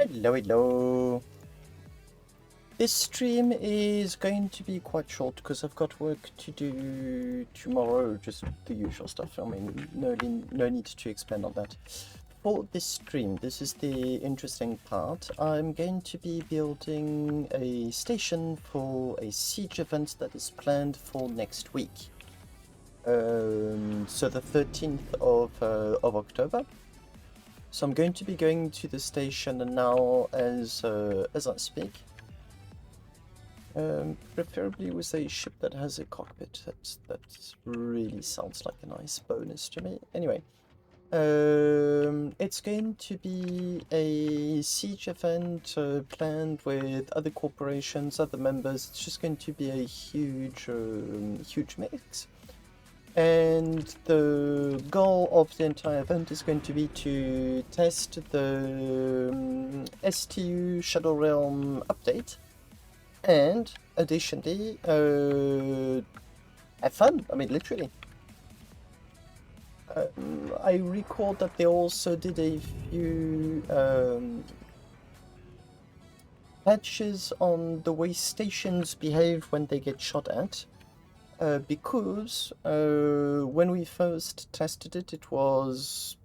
Hello, hello. This stream is going to be quite short because I've got work to do tomorrow, just the usual stuff. I mean, no need to expand on that. For this stream, this is the interesting part. I'm going to be building a station for a siege event that is planned for next week. So the 13th of October. So I'm going to be going to the station now as I speak. Preferably with a ship that has a cockpit. That really sounds like a nice bonus to me. Anyway, it's going to be a siege event planned with other corporations, other members. It's just going to be a huge mix. And the goal of the entire event is going to be to test the STU Shadow Realm update. And additionally, have fun. I mean, literally. I recall that they also did a few patches on the way stations behave when they get shot at. Because when we first tested it, it was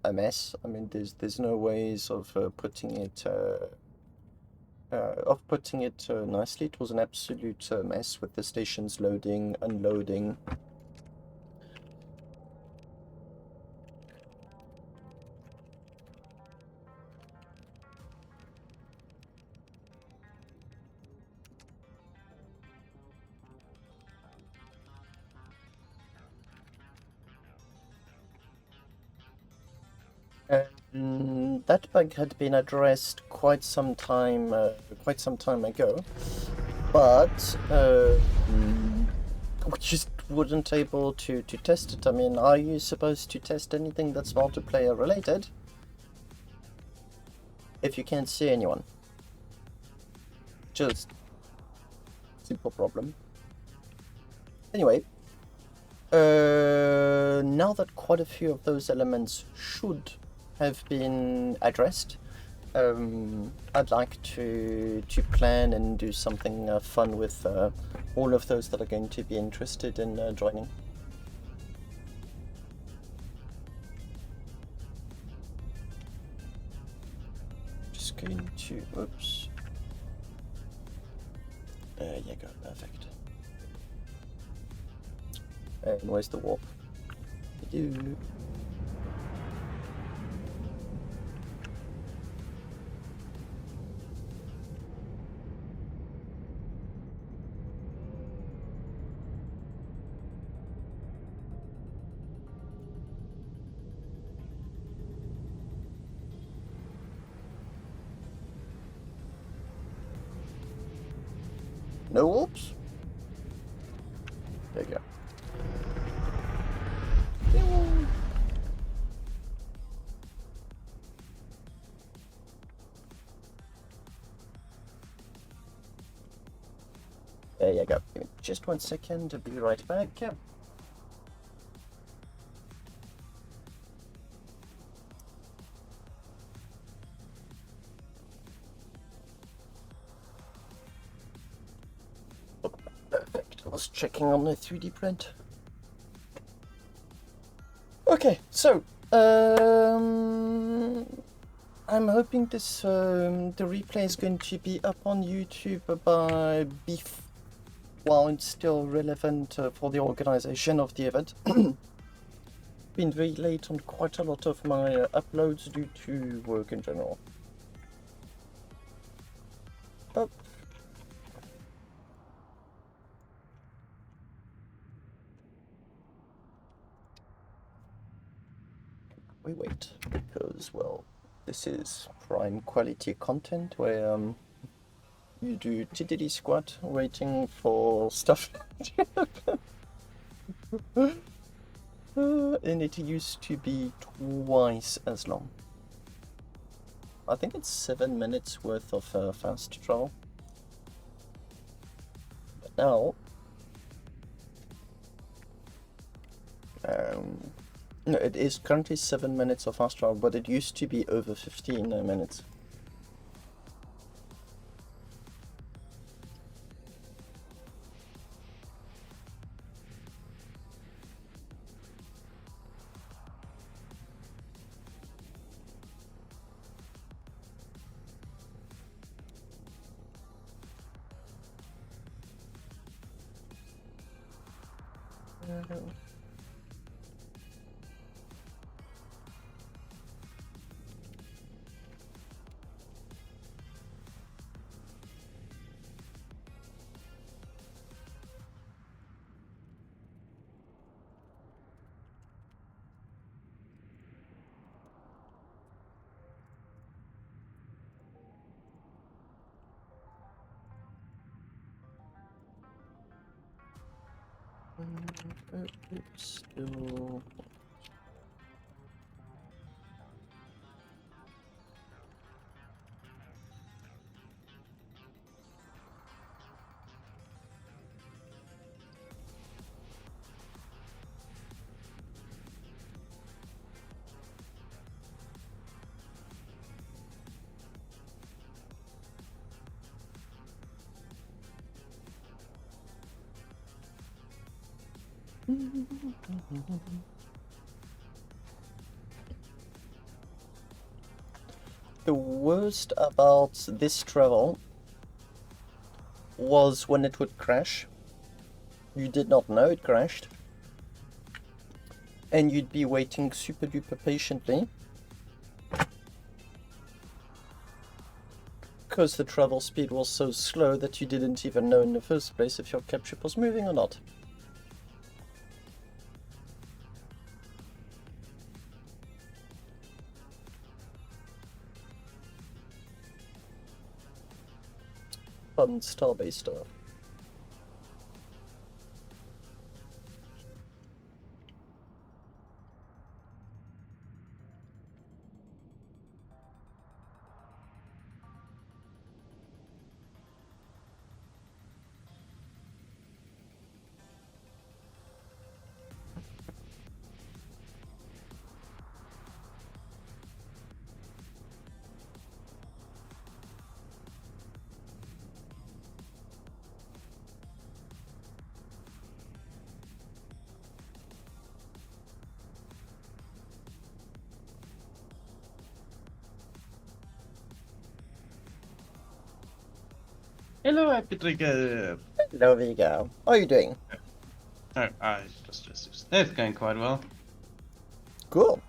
a mess. I mean, there's no ways of putting it nicely. It was an absolute mess with the stations loading, unloading. That bug had been addressed quite some time ago, but we just weren't able to test it. I mean, are you supposed to test anything that's multiplayer related if you can't see anyone? Just simple problem. Anyway, now that quite a few of those elements should have been addressed, I'd like to plan and do something fun with all of those that are going to be interested in joining. Just going to, oops. There you go, perfect. And where's the warp? No warps? There you go. There you go. Give me just 1 second, I'll be right back. Perfect. I was checking on the 3D print. Okay, so I'm hoping this the replay is going to be up on YouTube by while it's still relevant for the organization of the event. Been very late on quite a lot of my uploads due to work in general. But we wait, because, well, this is prime quality content where you do tiddly squat waiting for stuff to happen. And it used to be twice as long. I think it's 7 minutes worth of fast travel. But now, No, it is currently 7 minutes of fast travel, but it used to be over 15 minutes. Still. The worst about this travel was when it would crash. You did not know it crashed. And you'd be waiting super duper patiently. Because the travel speed was so slow that you didn't even know in the first place if your capship was moving or not. Fun Starbase stuff. Hello, Patrick. There we go. How are you doing? Oh, it's going quite well. Cool.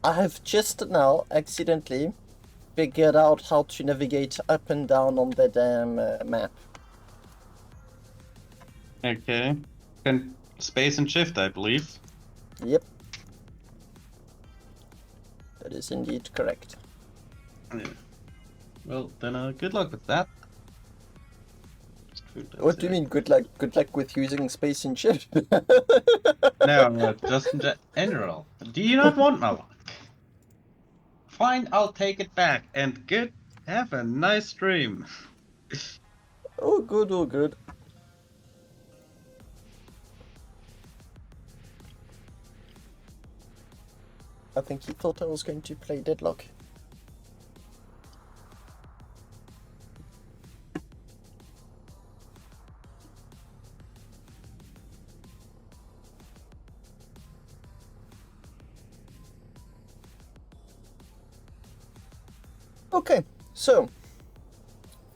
I have just now accidentally figured out how to navigate up and down on the damn map. Okay. Can space and shift, I believe. Yep. That is indeed correct. Yeah. Well, then good luck with that. What do you mean, good luck? Good luck with using space and shift? No, just in general. Do you not want my luck? Fine, I'll take it back. And good. Have a nice stream. Oh, good, oh, good. I think he thought I was going to play Deadlock. Okay, so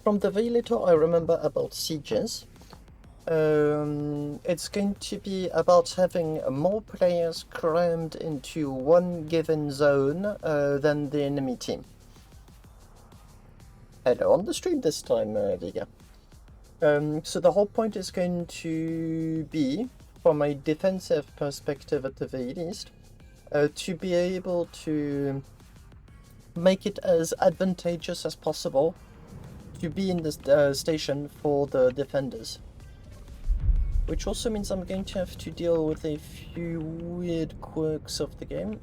from the very little I remember about sieges, it's going to be about having more players crammed into one given zone than the enemy team. Hello on the stream this time, Liga. So the whole point is going to be, from a defensive perspective at the very least, to be able to make it as advantageous as possible to be in this station for the defenders. Which also means I'm going to have to deal with a few weird quirks of the game.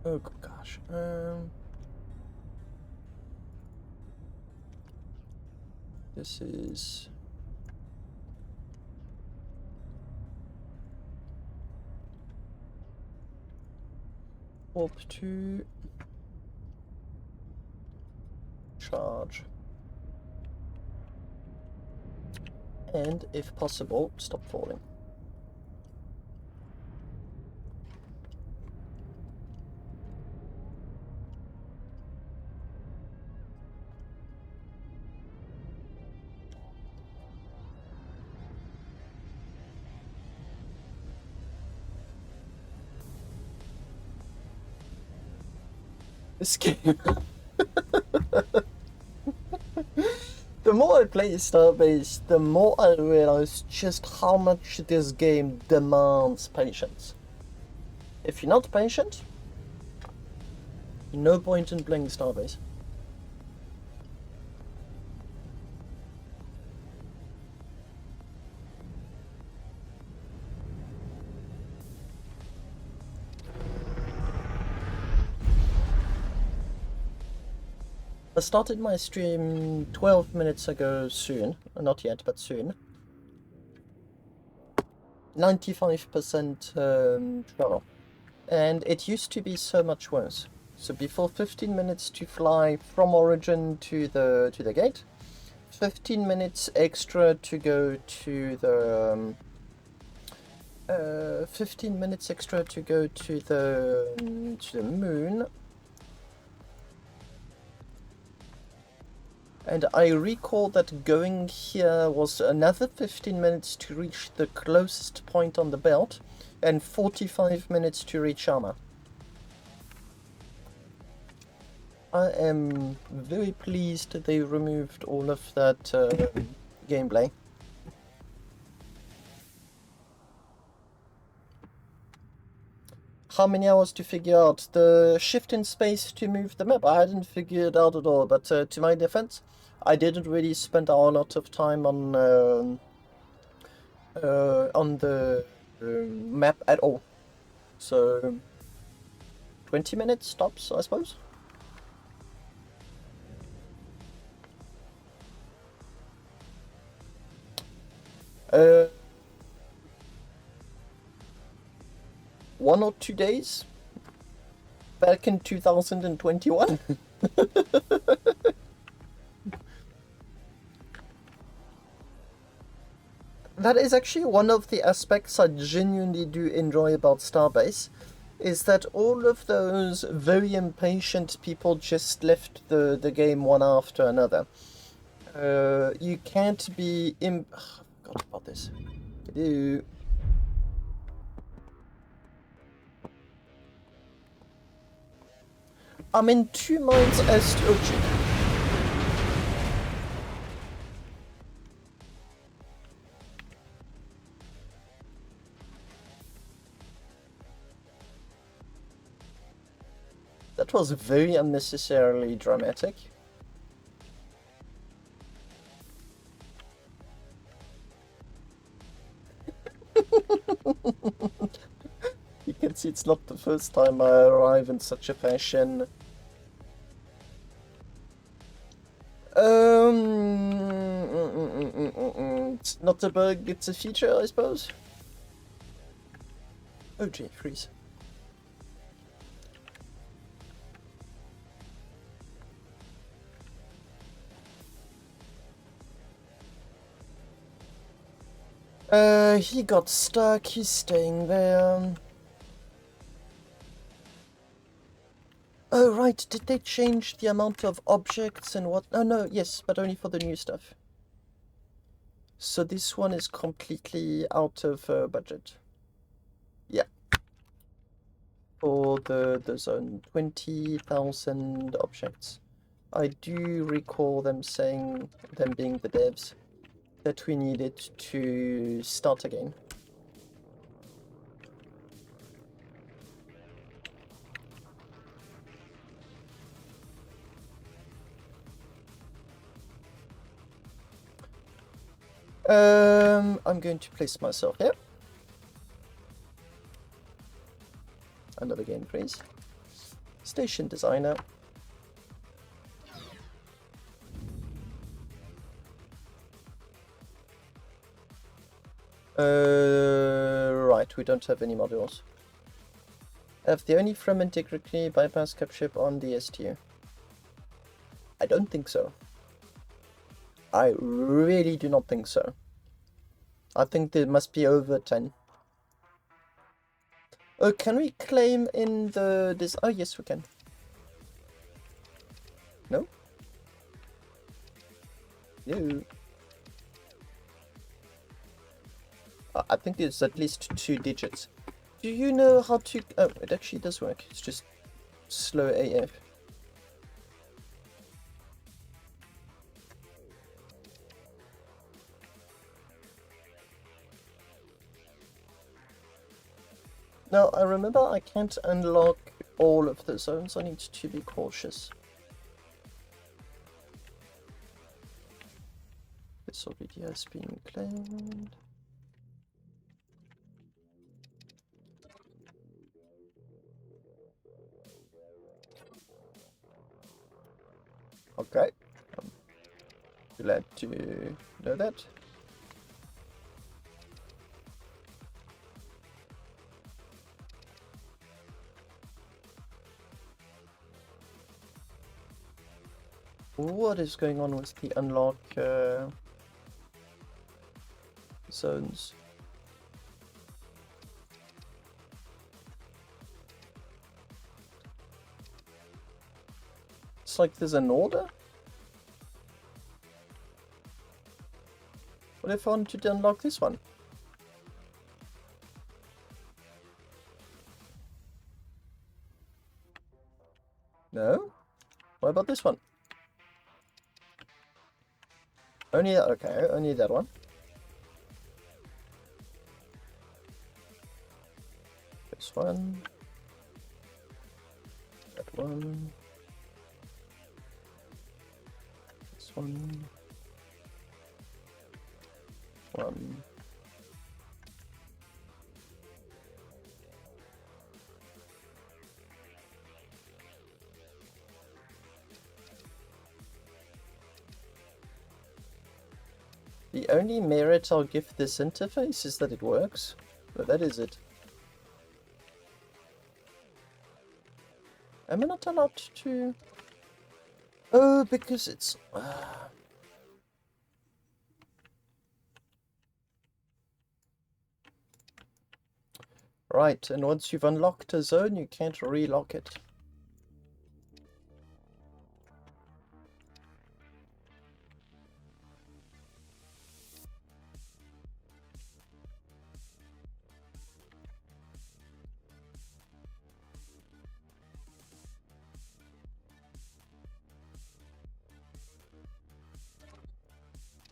Oh gosh. This is warp to charge. And if possible, stop falling. This game. The more I play Starbase, the more I realize just how much this game demands patience. If you're not patient, no point in playing Starbase. I started my stream 12 minutes ago soon. Not yet, but soon. 95% trouble. And it used to be so much worse. So before 15 minutes to fly from origin to the gate, 15 minutes extra to go to the 15 minutes extra to go to the moon. And I recall that going here was another 15 minutes to reach the closest point on the belt, and 45 minutes to reach Arma. I am very pleased they removed all of that gameplay. How many hours to figure out the shift in space to move the map? I hadn't figured out at all, but to my defense, I didn't really spend a lot of time on the map at all. So 20 minutes stops, I suppose. One or 2 days back in 2021. That is actually one of the aspects I genuinely do enjoy about Starbase, is that all of those very impatient people just left the game one after another. You can't be I forgot about this. I'm in 2 minds as to... Oh, gee. That was very unnecessarily dramatic. You can see it's not the first time I arrive in such a fashion. It's not a bug, it's a feature, I suppose. Oh gee, freeze. He got stuck, he's staying there. Oh right, did they change the amount of objects and what? Oh no, yes, but only for the new stuff. So this one is completely out of budget. Yeah. For the zone, 20,000 objects. I do recall them saying, them being the devs, that we needed to start again. I'm going to place myself here. Another game, please. Station designer. Right, we don't have any modules. Have the only from integrity bypass cap ship on the STU? I don't think so. I really do not think so. I think there must be over 10. Oh, can we claim in this? Oh, yes, we can. No? No. I think it's at least 2 digits. Do you know how to... Oh, it actually does work. It's just slow AF. Now, I remember I can't unlock all of the zones. I need to be cautious. This already has been claimed. Okay. I'm glad to know that. What is going on with the unlock zones? It's like there's an order? What if I want to unlock this one? No? What about this one? Only that, okay, only that one. This one. That one. This one. One. The only merit I'll give this interface is that it works, but that is it. Am I not allowed to... Oh, because it's... Right, and once you've unlocked a zone, you can't relock it.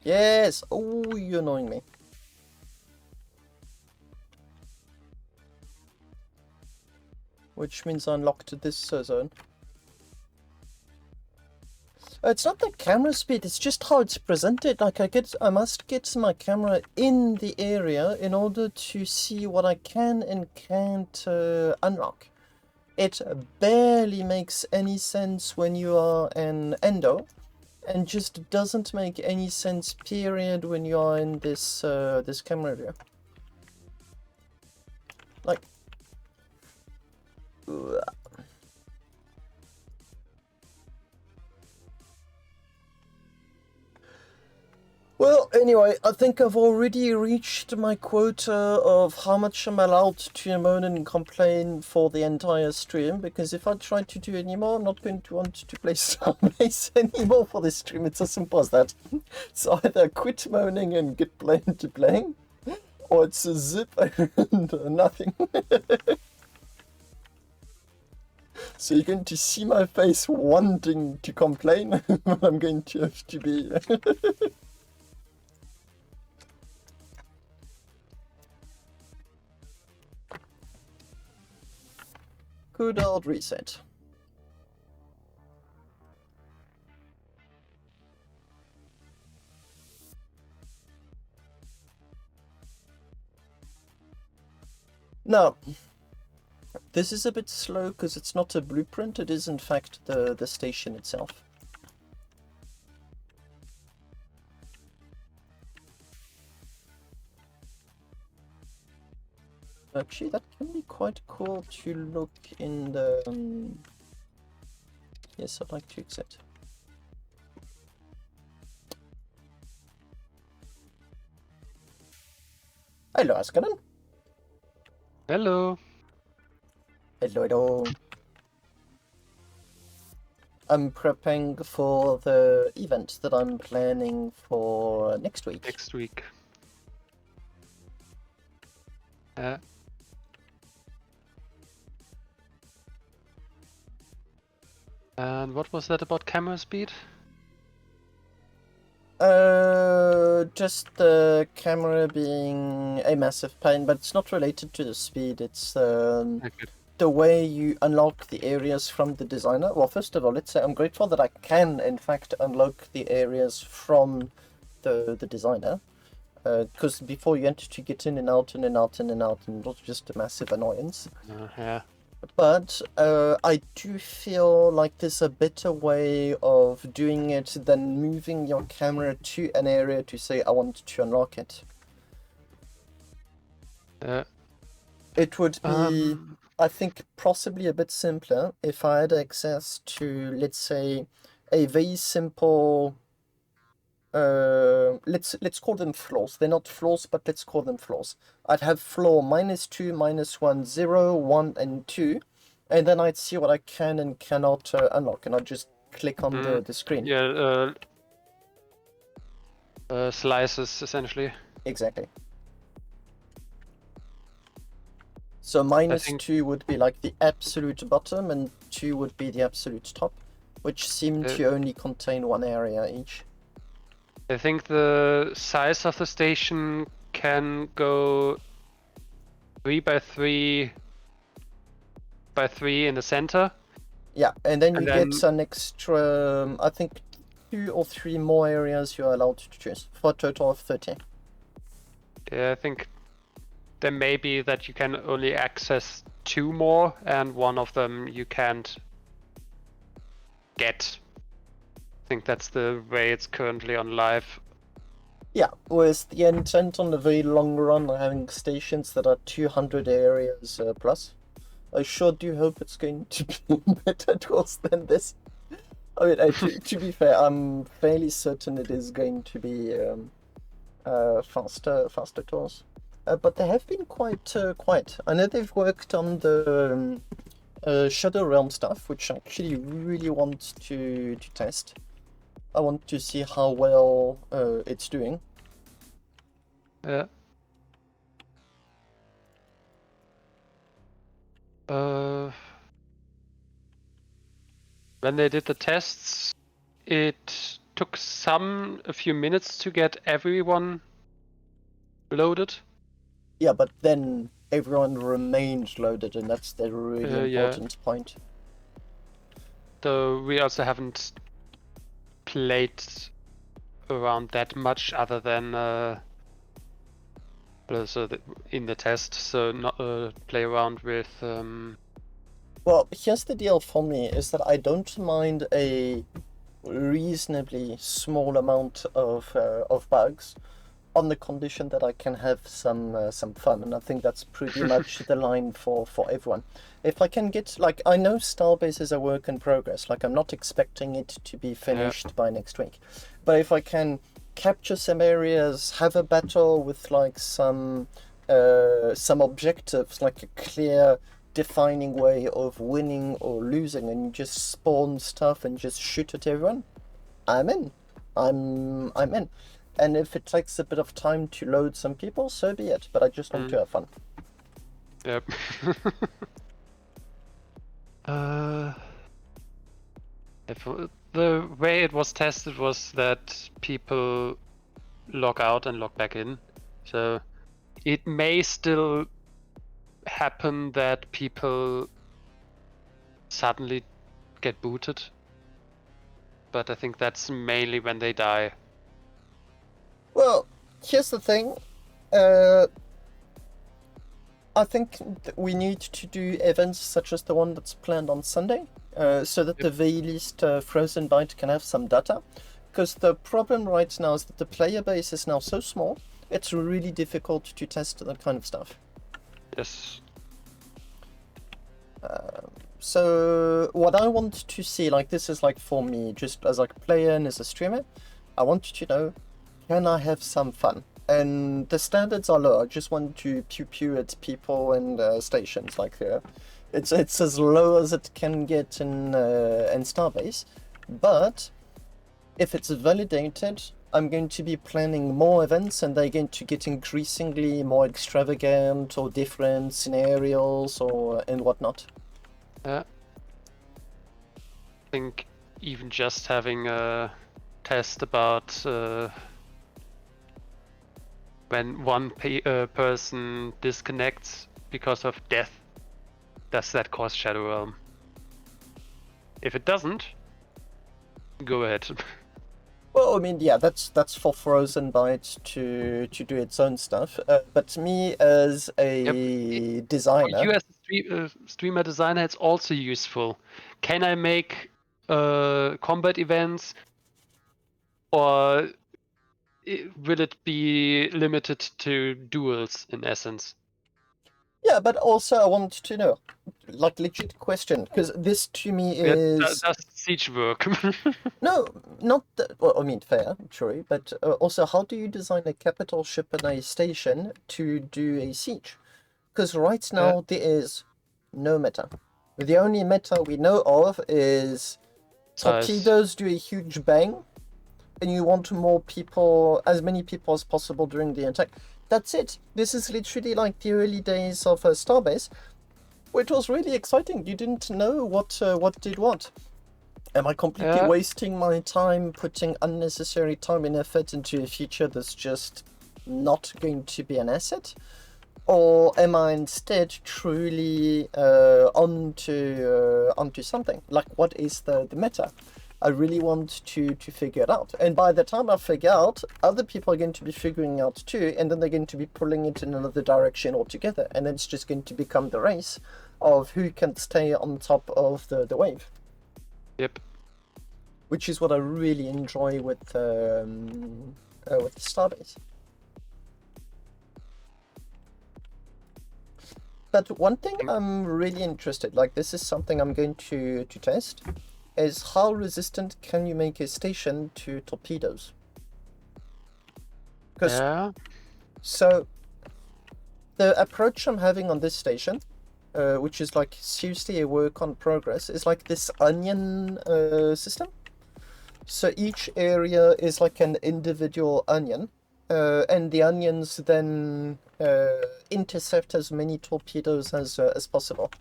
Yes! Oh, you're annoying me. Which means I unlocked this zone. It's not the camera speed, it's just how it's presented. Like I must get my camera in the area in order to see what I can and can't unlock. It barely makes any sense when you are an endo, and just doesn't make any sense, period, when you are in this this camera view. Like, well, anyway, I think I've already reached my quota of how much I'm allowed to moan and complain for the entire stream, because if I try to do any more, I'm not going to want to play Starbase anymore for this stream. It's as simple as that. So either quit moaning and get to playing, or it's a zip and nothing. So you're going to see my face wanting to complain, but I'm going to have to be... Good old reset. Now, this is a bit slow because it's not a blueprint, it is in fact the station itself. Actually, that can be quite cool to look in the... Yes, I'd like to accept. Hello, Askanen. Hello. Hello, hello. I'm prepping for the event that I'm planning for next week. Next week. And what was that about camera speed? Just the camera being a massive pain, but it's not related to the speed. It's the way you unlock the areas from the designer. Well, first of all, let's say I'm grateful that I can, in fact, unlock the areas from the designer. Because before you had to get in and out and in and out and in and out, and it was just a massive annoyance. Yeah. But I do feel like there's a better way of doing it than moving your camera to an area to say, I want to unlock it. It would be, I think, possibly a bit simpler if I had access to, let's say, a very simple... let's call them floors. They're not floors, but let's call them floors. I'd have floor -2, -1, 0, 1, and 2, and then I'd see what I can and cannot unlock, and I'd just click on the screen. Yeah, slices, essentially. Exactly. So -2 would be like the absolute bottom, and 2 would be the absolute top, which seem to only contain one area each. I think the size of the station can go 3 by 3 by 3 in the center. Yeah, and then you get an extra, I think 2 or 3 more areas you're allowed to choose, for a total of 30. Yeah, I think there may be that you can only access 2 more, and one of them you can't get. I think that's the way it's currently on live. Yeah, whereas the intent on the very long run are having stations that are 200 areas plus. I sure do hope it's going to be better tools than this. I mean, to be fair, I'm fairly certain it is going to be faster tools. But they have been quite quiet. I know they've worked on the Shadow Realm stuff, which I actually really want to test. I want to see how well it's doing. Yeah. When they did the tests, it took a few minutes to get everyone loaded. Yeah, but then everyone remained loaded, and that's the really important point. So we also haven't played around that much, other than in the test. So not play around with. Well, here's the deal for me: is that I don't mind a reasonably small amount of bugs, on the condition that I can have some fun, and I think that's pretty much the line for everyone. If I can get, like, I know Starbase is a work in progress, like I'm not expecting it to be finished by next week, but if I can capture some areas, have a battle with like some objectives, like a clear defining way of winning or losing, and you just spawn stuff and just shoot at everyone, I'm in. I'm in. And if it takes a bit of time to load some people, so be it. But I just want to have fun. Yep. The way it was tested was that people log out and log back in. So it may still happen that people suddenly get booted. But I think that's mainly when they die. Well, here's the thing. I think that we need to do events such as the one that's planned on Sunday, so that the very least Frozen Byte can have some data. Because the problem right now is that the player base is now so small, it's really difficult to test that kind of stuff. Yes. So what I want to see, like this is like for me, just as like a player and as a streamer, I want to know, can I have some fun? And the standards are low. I just want to pew at people and stations. Like it's as low as it can get in Starbase, but if it's validated, I'm going to be planning more events, and they're going to get increasingly more extravagant or different scenarios or and whatnot. Yeah. I think even just having a test about when one person disconnects because of death, does that cause Shadow Realm? If it doesn't, go ahead. Well, I mean, yeah, that's for Frozen Byte to do its own stuff. But me as a designer, For you as a streamer designer, it's also useful. Can I make combat events, or will it be limited to duels in essence? yeah, but also I want to know, like, legit question, because this to me is Does Siege work? no, not that. Well, I mean, fair, true, but also, how do you design a capital ship and a station to do a siege? Because right now there is no meta. The only meta we know of is Size. torpedoes do a huge bang, and you want more people, as many people as possible during the attack. That's it. This is literally like the early days of Starbase, which was really exciting. You didn't know what did what. Am I completely wasting my time putting unnecessary time and effort into a feature that's just not going to be an asset? Or am I instead truly onto something? Like, what is the meta? I really want to figure it out. And by the time I figure out, other people are going to be figuring out too, and then they're going to be pulling it in another direction altogether. And then it's just going to become the race of who can stay on top of the wave. Yep. Which is what I really enjoy with Starbase. But one thing I'm really interested, like this is something I'm going to test, is how resistant can you make a station to torpedoes? So the approach I'm having on this station, which is like seriously a work on progress, is like this onion system. So each area is like an individual onion, and the onions then intercept as many torpedoes as possible.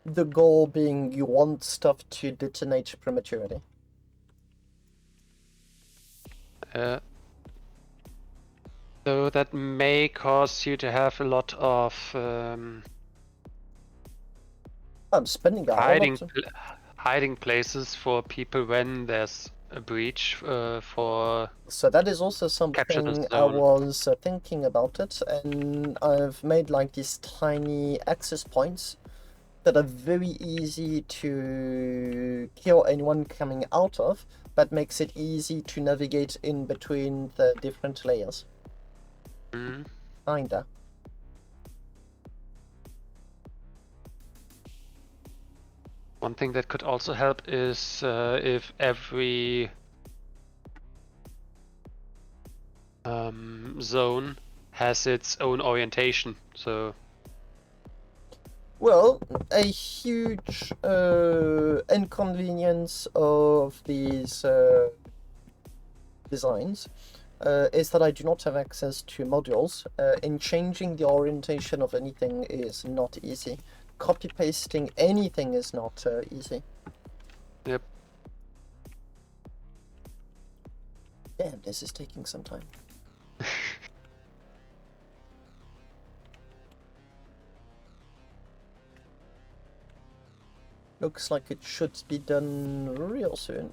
The goal being you want stuff to detonate prematurely. So that may cause you to have a lot of I'm spending a hiding places for people when there's a breach for. So that is also something I was thinking about it, and I've made like these tiny access points that are very easy to kill anyone coming out of, but makes it easy to navigate in between the different layers. Kinda. One thing that could also help is if every zone has its own orientation. So. Well, a huge inconvenience of these designs is that I do not have access to modules, and changing the orientation of anything is not easy. Copy-pasting anything is not easy. Yep. Damn, this is taking some time. Looks like it should be done real soon.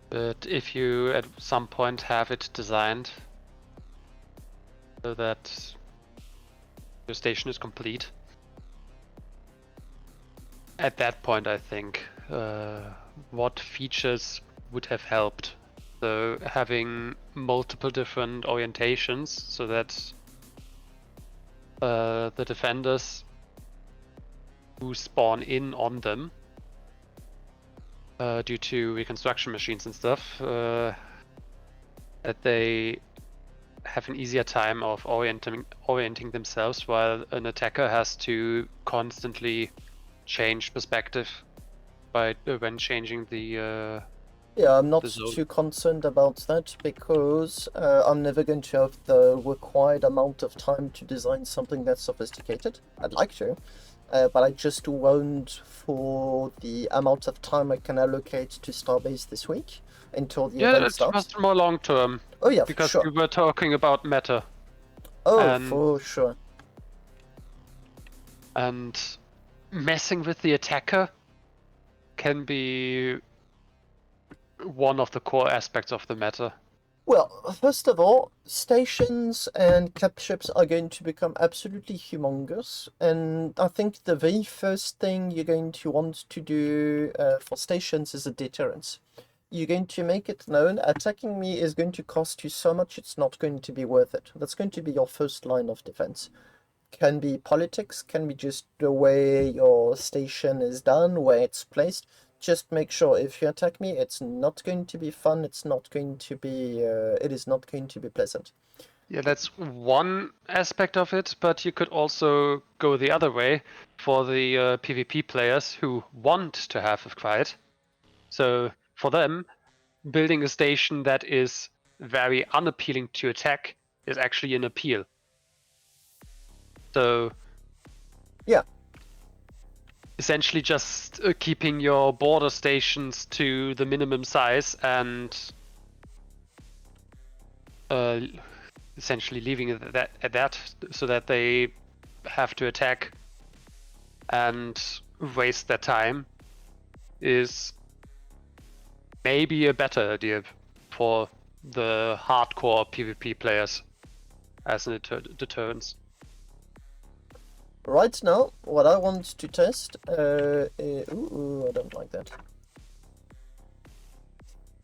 But if you at some point have it designed so that your station is complete, at that point, I think, what features would have helped. So having multiple different orientations so that the defenders who spawn in on them due to reconstruction machines and stuff, that they have an easier time of orienting themselves, while an attacker has to constantly change perspective by when changing the Yeah, I'm not zone. too concerned about that because I'm never going to have the required amount of time to design something that's sophisticated. I'd like to, but I just won't for the amount of time I can allocate to Starbase this week until the Yeah, event it starts. was more long term Oh yeah, for because sure. we were talking about meta Oh, and- for sure. and messing with the attacker can be one of the core aspects of the meta. Well, first of all, stations and cap ships are going to become absolutely humongous, and I think the very first thing you're going to want to do for stations is a deterrence. You're going to make it known attacking me is going to cost you so much it's not going to be worth it. That's going to be your first line of defense. Can be politics, can be just the way your station is done, where it's placed. Just make sure if you attack me, it's not going to be fun. It's not going to be. It is not going to be pleasant. Yeah, that's one aspect of it, but you could also go the other way for the PvP players who want to have a fight. So for them, building a station that is very unappealing to attack is actually an appeal. So Yeah. Essentially just keeping your border stations to the minimum size and essentially leaving it at that so that they have to attack and waste their time is maybe a better idea for the hardcore PvP players as a deterrence. Right now, what I want to test. Ooh, I don't like that.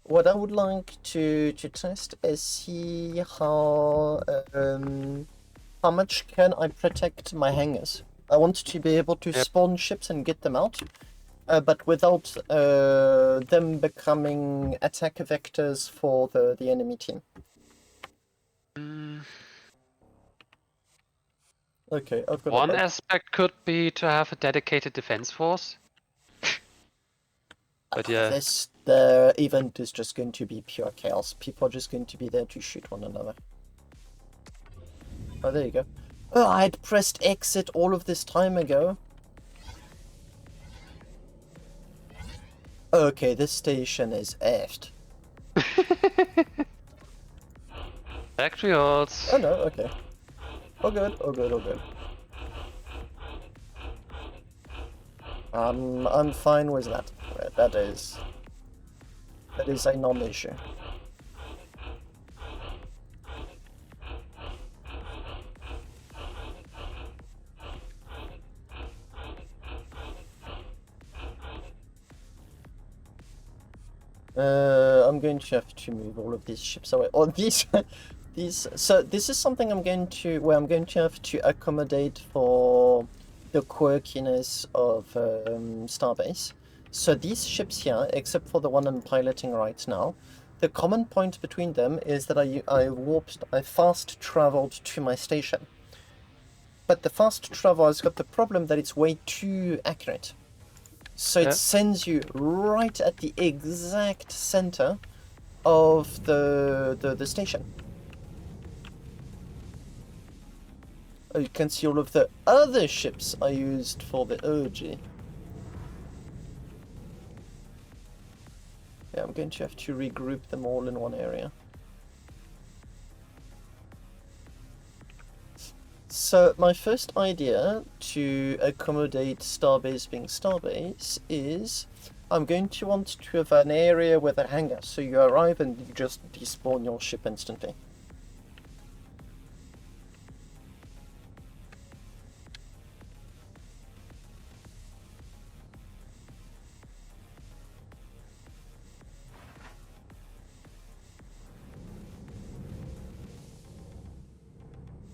What I would like to test is see how much can I protect my hangars. I want to be able to spawn ships and get them out, but without them becoming attack vectors for the enemy team. Okay, I've got One aspect could be to have a dedicated defense force. But yeah, the event is just going to be pure chaos. People are just going to be there to shoot one another. Oh, there you go. Oh, I'd pressed exit all of this time ago. Okay, this station is effed. factory holds. Oh no, okay. Oh good, oh good, oh good. I'm fine with that. That is a non-issue. I'm going to have to move all of these ships away. Or these, So this is something I'm going to have to accommodate for the quirkiness of Starbase. So these ships here, except for the one I'm piloting right now, the common point between them is that I fast traveled to my station. But the fast travel has got the problem that it's way too accurate. So it sends you right at the exact center of the station. Oh, you can see all of the other ships I used for the OG. Yeah, I'm going to have to regroup them all in one area. So my first idea to accommodate Starbase being Starbase is I'm going to want to have an area with a hangar, so you arrive and you just despawn your ship instantly.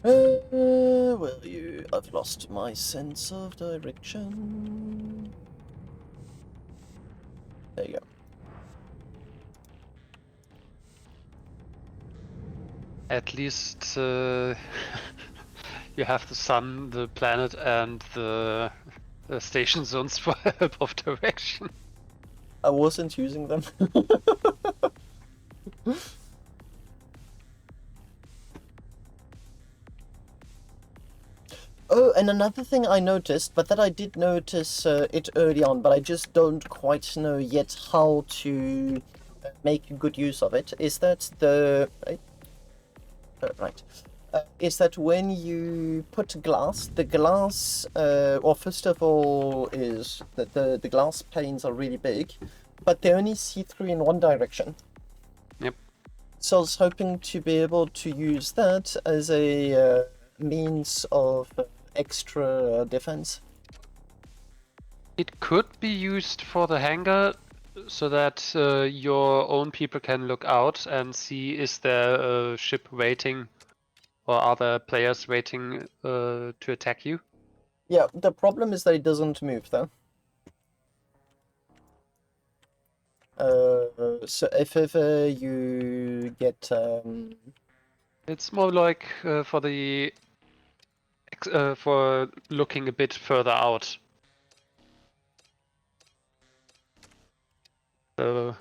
Well, I've lost my sense of direction. There you go. At least you have the sun, the planet, and the station zones for help of direction. I wasn't using them. Oh, and another thing I noticed, but that I did notice it early on, but I just don't quite know yet how to make good use of it, is that is that when you put glass, the glass, well, first of all, is that the glass panes are really big, but they only see through in one direction. Yep. So I was hoping to be able to use that as a means of extra defense. It could be used for the hangar so that your own people can look out and see is there a ship waiting or other players waiting to attack you. Yeah, the problem is that it doesn't move though. So if ever you get It's more like for the for looking a bit further out. So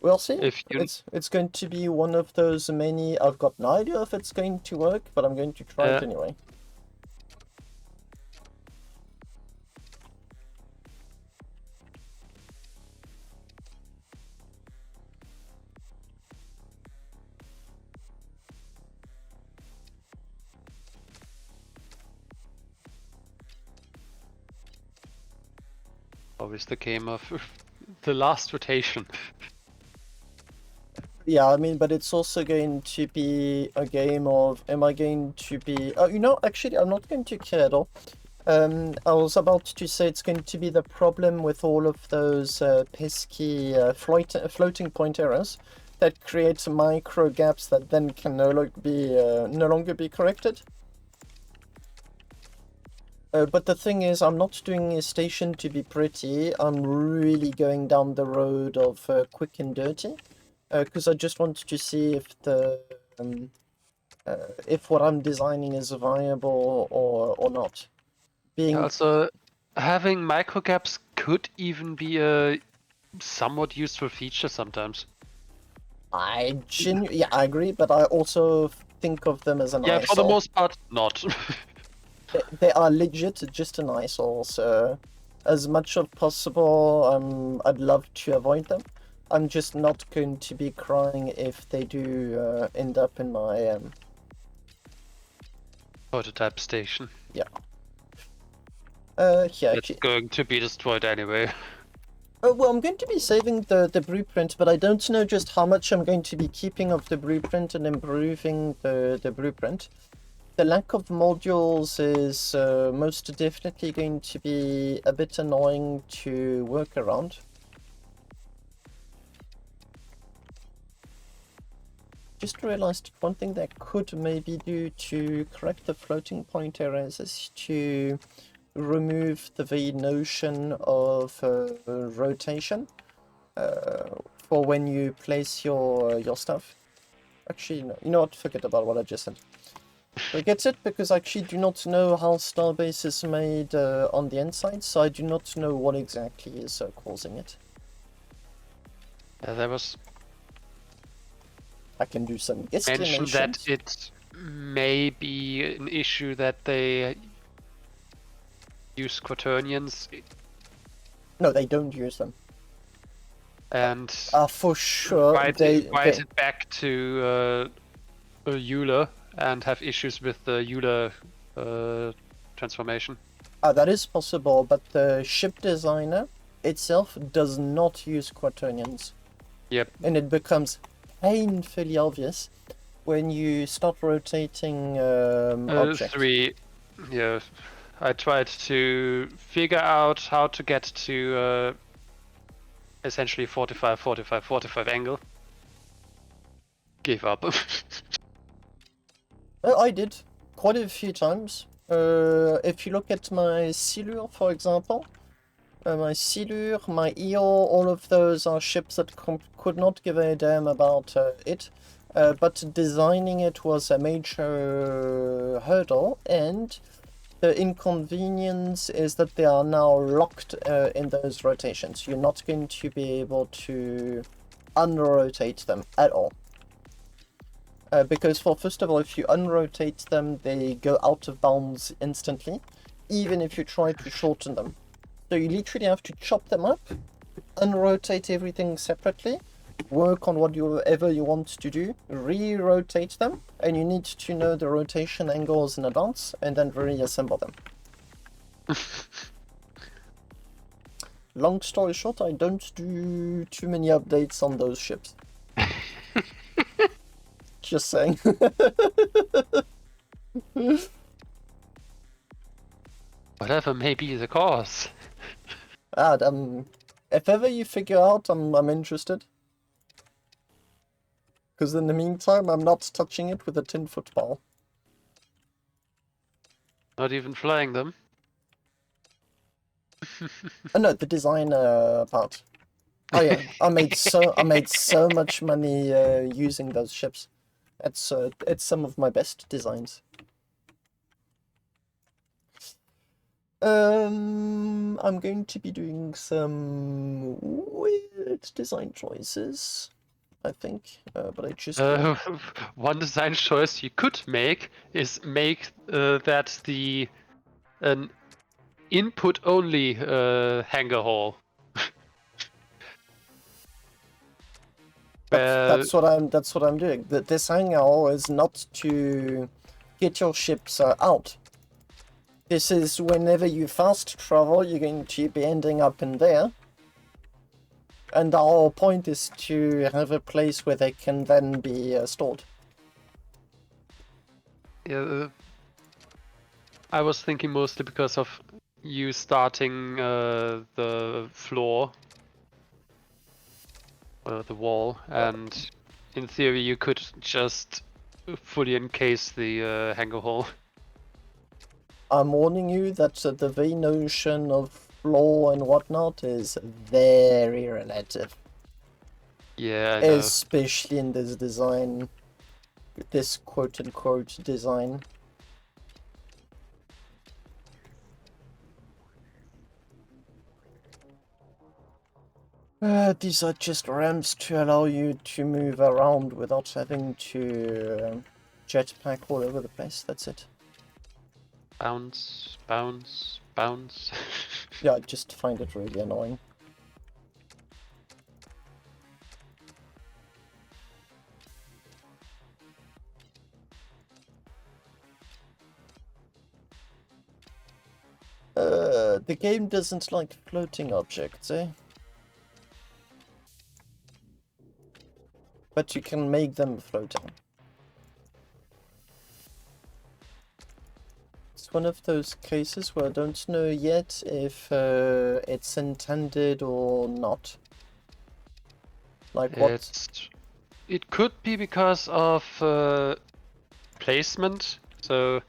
we'll see. if you It's going to be one of those many. I've got no idea if it's going to work, but I'm going to try it anyway. always the game of the last rotation. Yeah, I mean, but it's also going to be a game of, am I going to be... Oh, you know, actually, I'm not going to care at all. I was about to say it's going to be the problem with all of those pesky floating point errors that create micro gaps that then can no longer be corrected. But the thing is, I'm not doing a station to be pretty. I'm really going down the road of quick and dirty. Because I just wanted to see if the if what I'm designing is viable or not. Also, having micro gaps could even be a somewhat useful feature sometimes. I agree, but I also think of them as an eyesore. Yeah, for the most part, not. They are legit, just an eyesore. So, as much as possible, I'd love to avoid them. I'm just not going to be crying if they do end up in my prototype station. Yeah. It's going to be destroyed anyway. Well, I'm going to be saving the blueprint, but I don't know just how much I'm going to be keeping of the blueprint and improving the blueprint. The lack of modules is most definitely going to be a bit annoying to work around. Just realized one thing that could maybe do to correct the floating point errors is to remove the very notion of rotation for when you place your stuff. Actually, no, you know what? Forget about what I just said. Forget it, because I actually do not know how Starbase is made on the inside, so I do not know what exactly is causing it. There was... I can do some estimations. mentioned that it may be an issue that they use quaternions. No, they don't use them. And for sure, write it back to Euler and have issues with the Euler transformation. That is possible, but the ship designer itself does not use quaternions. Yep. And it becomes painfully obvious when you start rotating objects. Yeah, I tried to figure out how to get to essentially 45, 45, 45 angle. Gave up. I did. quite a few times. If you look at my Silur, for example, my Silur, my Eo, all of those are ships that could not give a damn about it. But designing it was a major hurdle, and the inconvenience is that they are now locked in those rotations. You're not going to be able to unrotate them at all. Because first of all, if you unrotate them, they go out of bounds instantly, even if you try to shorten them. So you literally have to chop them up, unrotate everything separately, work on whatever you want to do, re-rotate them, and you need to know the rotation angles in advance, and then reassemble them. Long story short, I don't do too many updates on those ships. Just saying. Whatever may be the cause. If ever you figure out, I'm interested. Because in the meantime, I'm not touching it with a 10-foot ball. Not even flying them. Oh no, the design part. Oh yeah, I made so much money using those ships. It's some of my best designs. I'm going to be doing some weird design choices, I think, but I just one design choice you could make is make that the an input only hangar hall. That's what I'm doing. This hangar hall is not to get your ships out. This is whenever you fast travel, you're going to be ending up in there. And the whole point is to have a place where they can then be stored. Yeah, I was thinking mostly because of you starting the floor, the wall, and in theory you could just fully encase the hangar hall. I'm warning you that the very notion of floor and whatnot is very relative. Yeah, I know. Especially in this design, this quote-unquote design. These are just ramps to allow you to move around without having to jetpack all over the place, that's it. Bounce, bounce, bounce. Yeah, I just find it really annoying. The game doesn't like floating objects, eh? But you can make them floating. It's one of those cases where I don't know yet if it's intended or not. Like what? It could be because of placement. So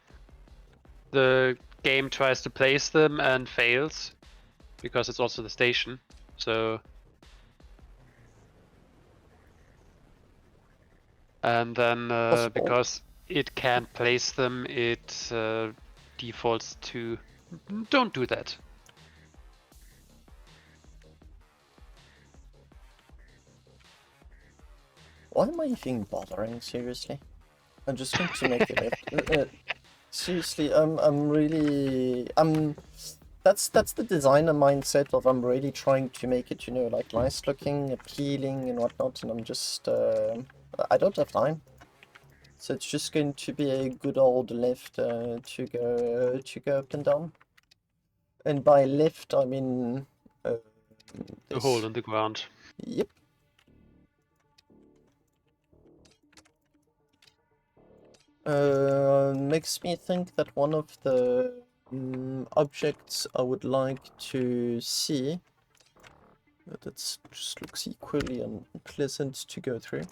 the game tries to place them and fails because it's also the station. So and then because it can't place them, it defaults to don't do that. Why am I even bothering? Seriously, I'm just going to make it. Seriously, that's the designer mindset of I'm really trying to make it, you know, like nice looking, appealing, and whatnot, and I'm just I don't have time. So it's just going to be a good old lift to go up and down. And by lift, I mean A hole in the ground. Yep. Makes me think that one of the objects I would like to see that just looks equally unpleasant to go through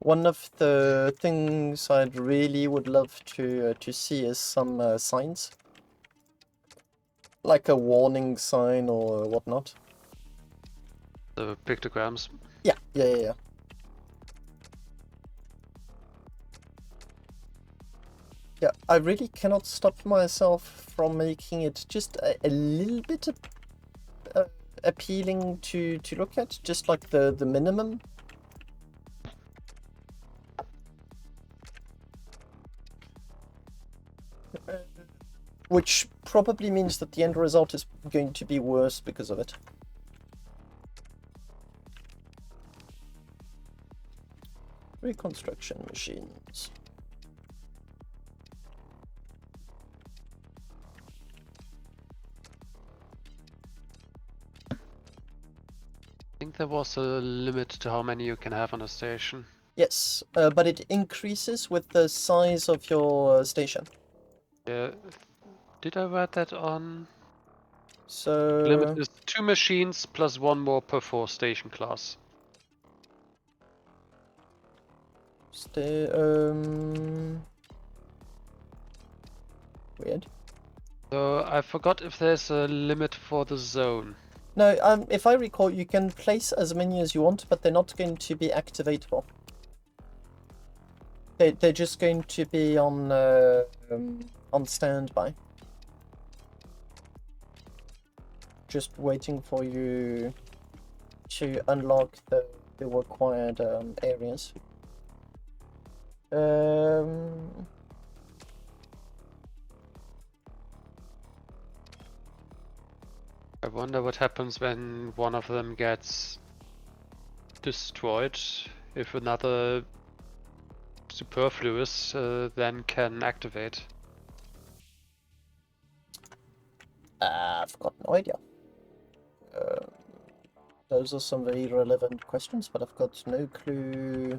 One of the things I'd really would love to see is some signs, like a warning sign or whatnot. The pictograms. Yeah. Yeah, I really cannot stop myself from making it just a little bit appealing to look at, just like the minimum. Which probably means that the end result is going to be worse because of it. Reconstruction machines. I think there was a limit to how many you can have on a station. Yes, but it increases with the size of your station. Yeah. Did I write that on? So Limit is 2 machines plus 1 more per 4 station class. Weird. So I forgot if there's a limit for the zone. No, if I recall, you can place as many as you want, but they're not going to be activatable. They're just going to be on standby. Just waiting for you to unlock the required areas. I wonder what happens when one of them gets destroyed, if another superfluous then can activate. I've got no idea. Those are some very relevant questions, but I've got no clue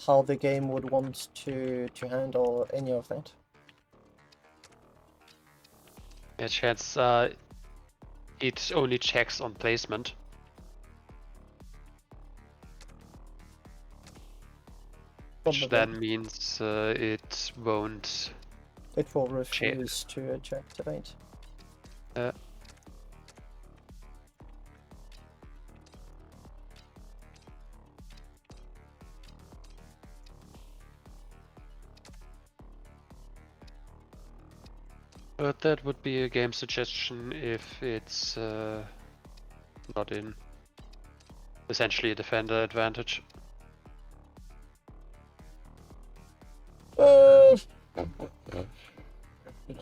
how the game would want to handle any of that. Yeah, chance it only checks on placement. Which Probably. then means it won't. It will refuse to activate. But that would be a game suggestion if it's not in essentially a defender advantage.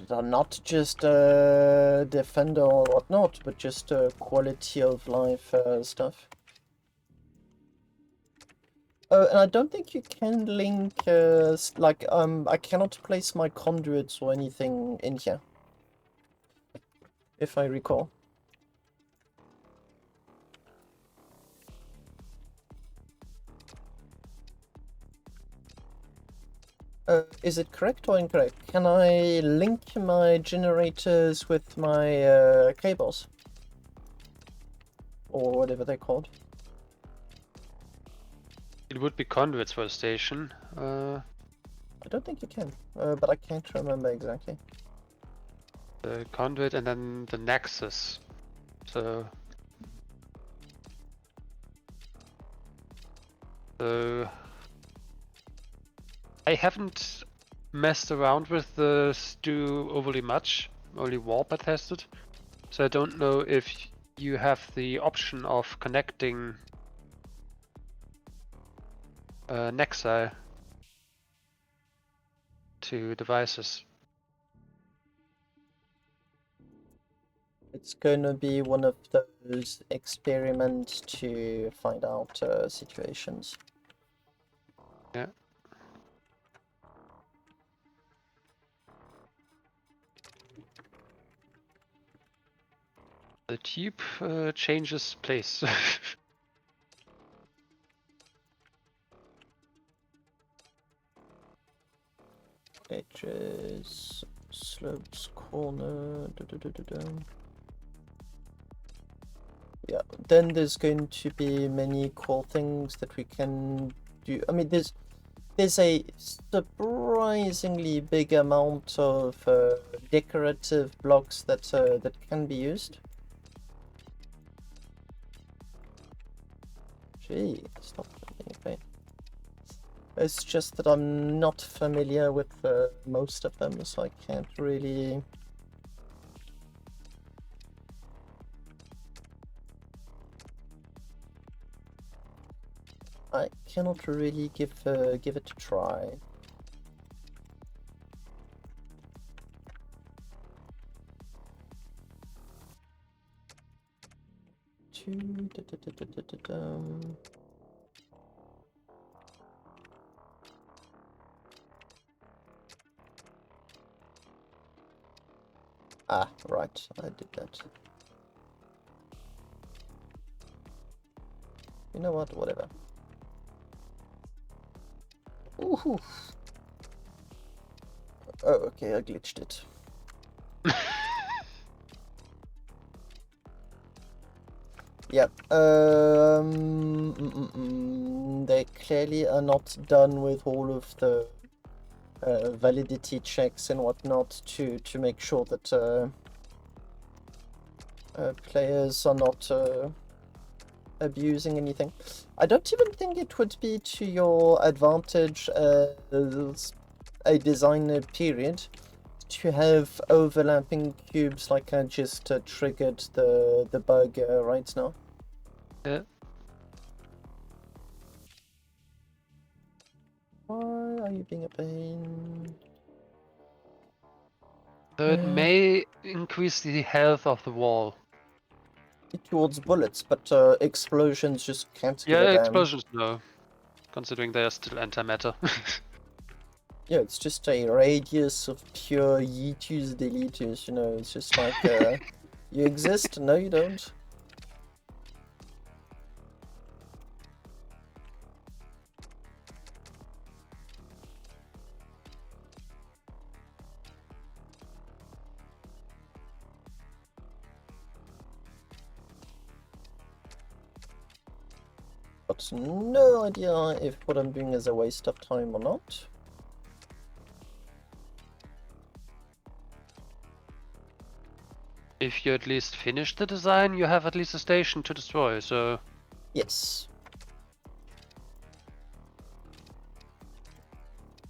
Not just defender or whatnot, but just quality of life stuff. And I don't think you can link, I cannot place my conduits or anything in here, if I recall. Is it correct or incorrect? Can I link my generators with my cables? Or whatever they're called. It would be conduits for a station. I don't think you can, but I can't remember exactly. The conduit and then the nexus. So I haven't messed around with the stew overly much, only warp I tested. So I don't know if you have the option of connecting Nexi to devices. It's gonna be one of those experiments to find out situations. Yeah. The tube changes place. Edges, slopes, corner. Yeah, then there's going to be many cool things that we can do. I mean, there's a surprisingly big amount of decorative blocks that can be used. Gee, stop being a pain. It's just that I'm not familiar with most of them, so I can't really. I cannot really give it a try. Ah, right, I did that. You know what? Whatever. Ooh. Oh, okay, I glitched it. Yep. They clearly are not done with all of the validity checks and whatnot to make sure that players are not abusing anything. I don't even think it would be to your advantage as a designer period to have overlapping cubes like I just triggered the bug right now. Yeah. Why are you being a pain? So it may increase the health of the wall. Towards bullets, but explosions just can't give Yeah, a damn. explosions no, considering they are still antimatter. Yeah, it's just a radius of pure yeetus deletus, you know, it's just like, you exist? No, you don't. Got no idea if what I'm doing is a waste of time or not. If you at least finish the design, you have at least a station to destroy, so... Yes.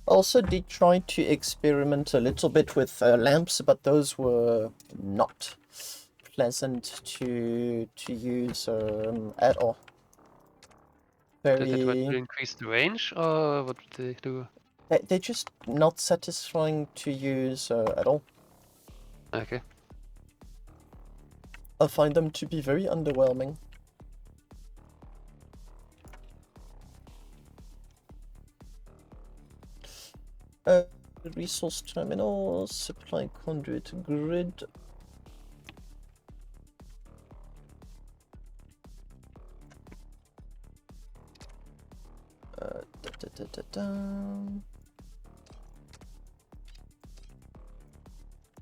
Also did try to experiment a little bit with lamps, but those were not pleasant to use at all. Did it want to increase the range, or what did they do? They're just not satisfying to use at all. Okay. I find them to be very underwhelming. Resource terminal, supply conduit grid.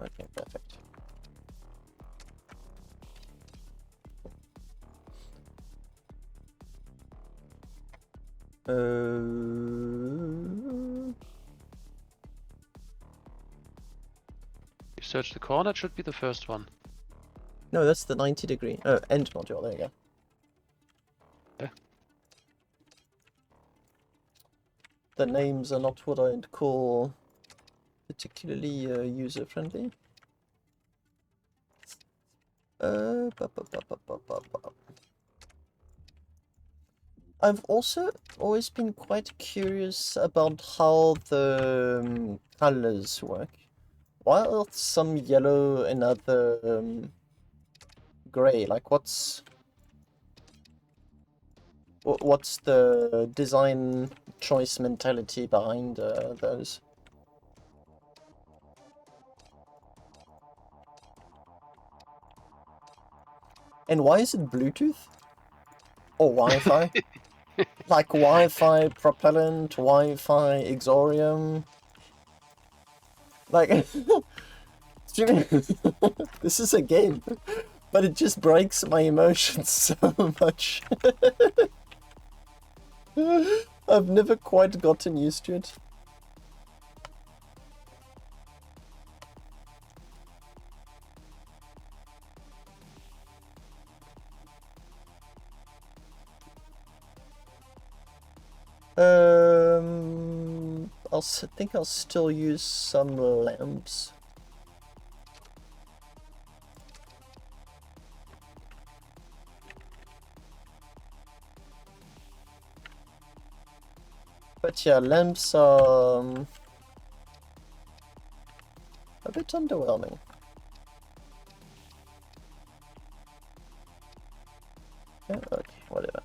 Okay, perfect. You search the corner, it should be the first one. No, that's the 90 degree. End module, there you go. Yeah. The names are not what I'd call particularly user-friendly. I've also always been quite curious about how the colors work. Why are some yellow and other gray? Like, what's the design choice mentality behind those? And why is it Bluetooth? Or Wi-Fi? Like Wi-Fi propellant, Wi-Fi exorium? Like, this is a game, but it just breaks my emotions so much. I've never quite gotten used to it. Think I'll still use some lamps. But yeah, lamps are a bit underwhelming. Yeah, okay, whatever.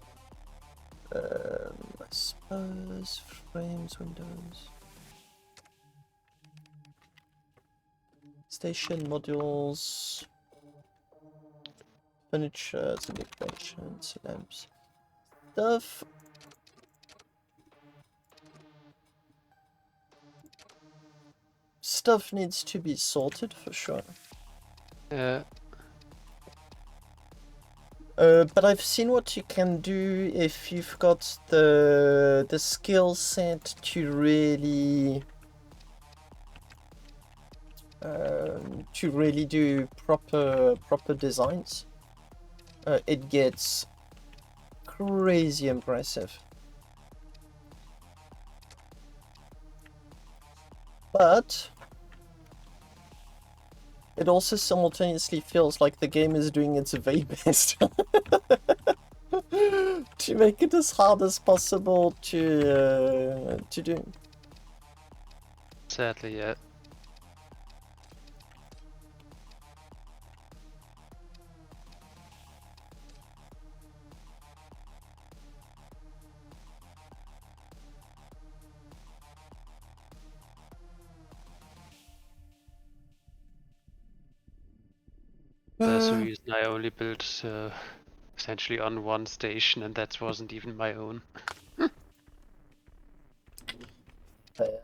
I suppose frames, windows, station modules, furniture, decorations, lamps, stuff. Stuff needs to be sorted for sure. But I've seen what you can do if you've got the skill set to really do proper designs. It gets crazy impressive. But it also simultaneously feels like the game is doing its very best to make it as hard as possible to do. Sadly, yeah. That's the reason I only built essentially on one station, and that wasn't even my own. Fair.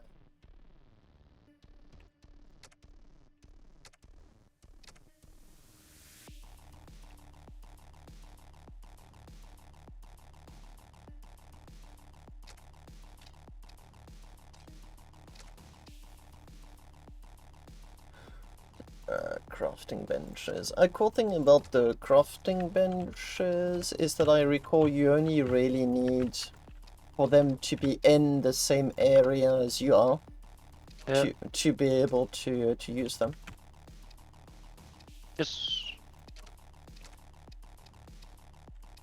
Crafting benches. A cool thing about the crafting benches is that I recall you only really need for them to be in the same area as you are to be able to use them. Yes.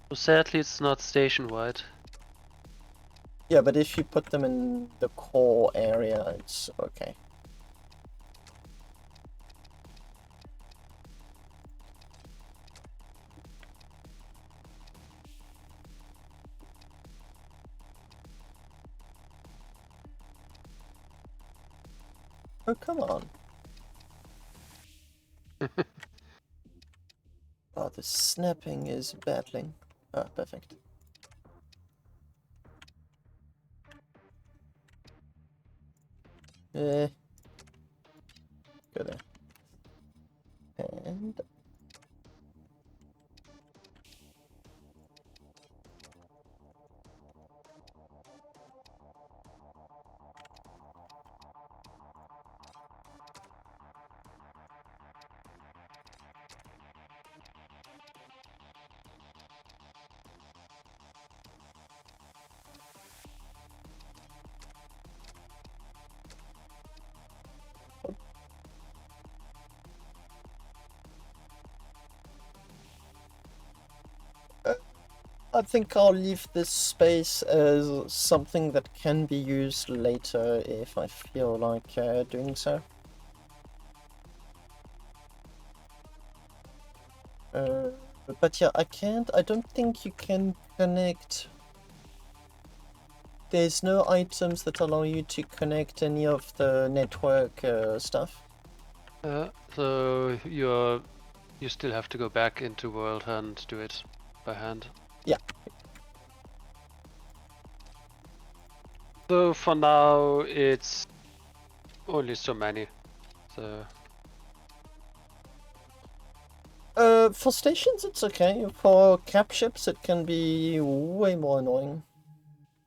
So sadly, it's not station-wide. Yeah, but if you put them in the core area, it's okay. Oh, come on. Oh, the snapping is battling. Ah, perfect. Go there. And I think I'll leave this space as something that can be used later if I feel like doing so. But yeah, I don't think you can connect. There's no items that allow you to connect any of the network stuff. So you still have to go back into World and do it by hand. Yeah. So for now, it's only so many. So For stations it's okay. For cap ships it can be way more annoying.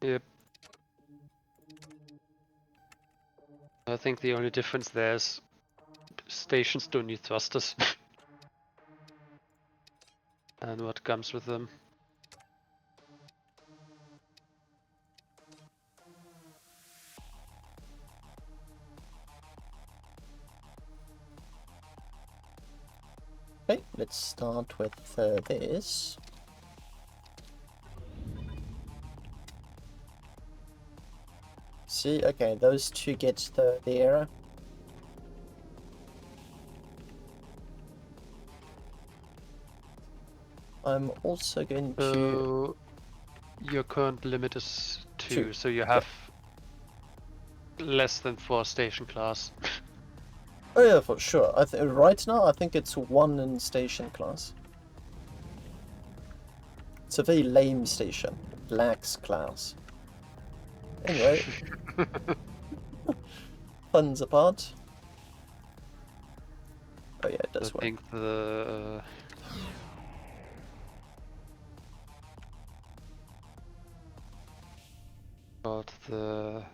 yep. I think the only difference there is stations don't need thrusters. And what comes with them. Okay, let's start with this. See, okay, those two get the error. I'm also going to... So your current limit is 2, Two, so you have less than 4 station class. Oh yeah, for sure. Right now I think it's 1 in station class. It's a very lame station. It lacks class. Anyway, puns apart. Oh yeah, it I does work. think the about the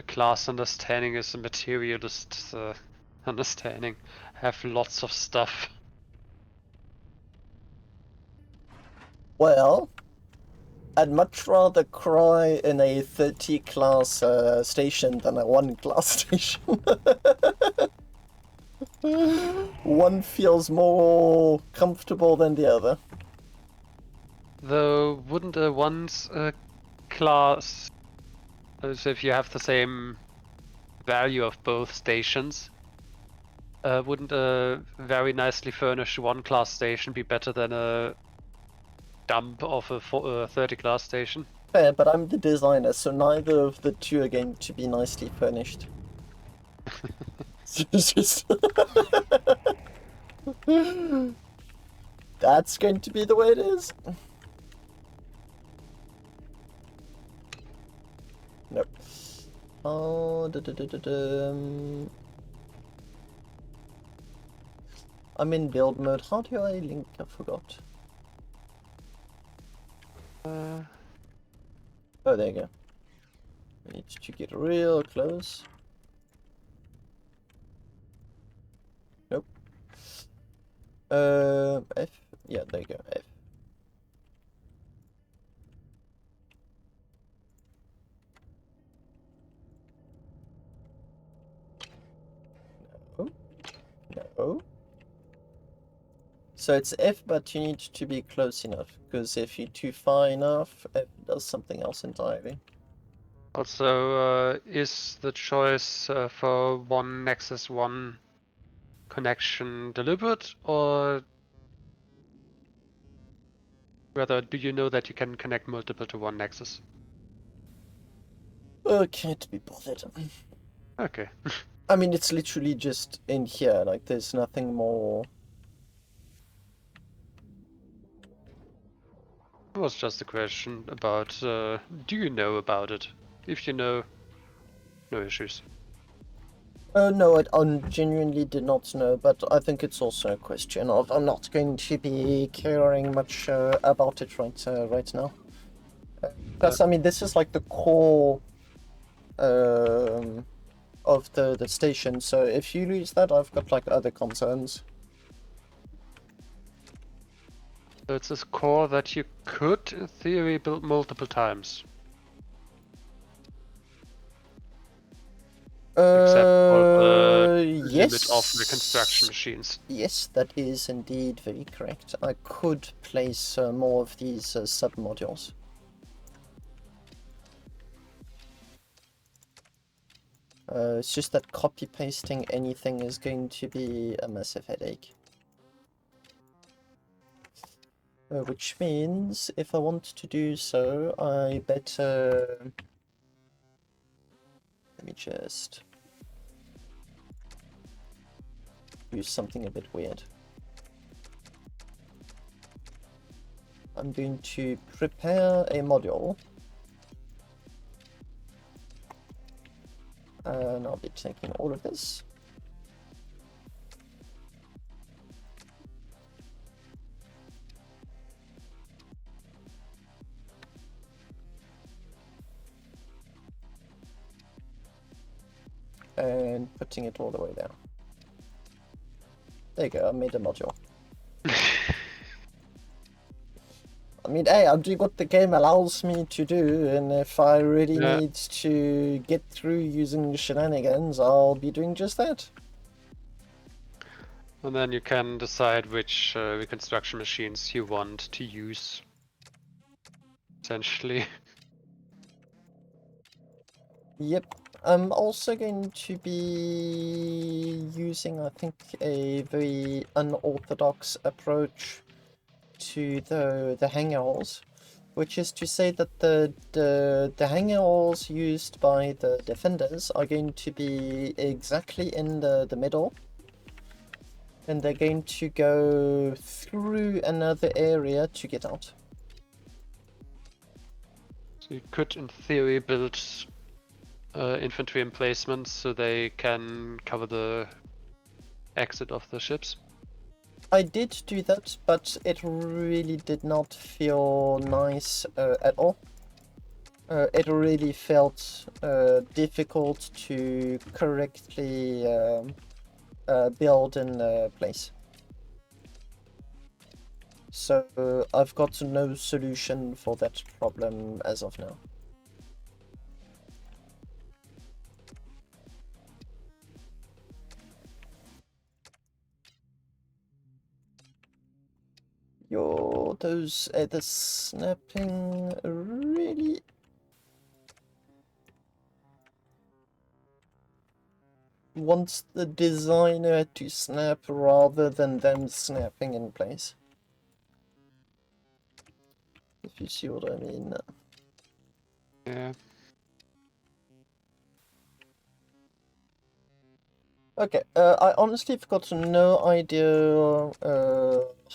class understanding is a materialist understanding. Have lots of stuff. Well, I'd much rather cry in a 30 class station than a 1 class station. One feels more comfortable than the other. Though, wouldn't a one's class, so if you have the same value of both stations, wouldn't a very nicely furnished 1 class station be better than a dump of a 30 class station? Fair, but I'm the designer, so neither of the two are going to be nicely furnished. It's just... That's going to be the way it is. Nope. Oh, I'm in build mode. How do I link? I forgot. Oh, there you go. I need to get real close. Nope. F. Yeah, there you go. F. No. No. So it's F, but you need to be close enough, because if you're too far enough, F does something else entirely. Also, is the choice for 1 Nexus 1 connection deliberate, or rather, do you know that you can connect multiple to 1 Nexus? Can't be bothered. Okay. I mean, it's literally just in here, like, there's nothing more. It was just a question about, do you know about it? If you know, no issues. No, I genuinely did not know, but I think it's also a question of I'm not going to be caring much about it right now. Plus, I mean, this is like the core of the station, so if you lose that, I've got like other concerns. So it's a core that you could, in theory, build multiple times. Except for the limit of the construction machines. Yes, that is indeed very correct. I could place more of these sub-modules. It's just that copy-pasting anything is going to be a massive headache. Which means, if I want to do so, I better... Let me just... do something a bit weird. I'm going to prepare a module. And I'll be taking all of this. and putting it all the way down. There you go, I made a module. I mean, hey, I'm doing what the game allows me to do, and if I really Yeah. need to get through using shenanigans, I'll be doing just that. And then you can decide which reconstruction machines you want to use. Essentially. Yep. I'm also going to be using, I think, a very unorthodox approach to the hangar halls, which is to say that the hangar halls used by the defenders are going to be exactly in the middle, and they're going to go through another area to get out. So you could, in theory, build infantry emplacements so they can cover the exit of the ships. I did do that, but it really did not feel nice at all. It really felt difficult to correctly build in place. So I've got no solution for that problem as of now. Those the snapping really wants the designer to snap rather than them snapping in place. If you see what I mean. Yeah. Okay, I honestly have got no idea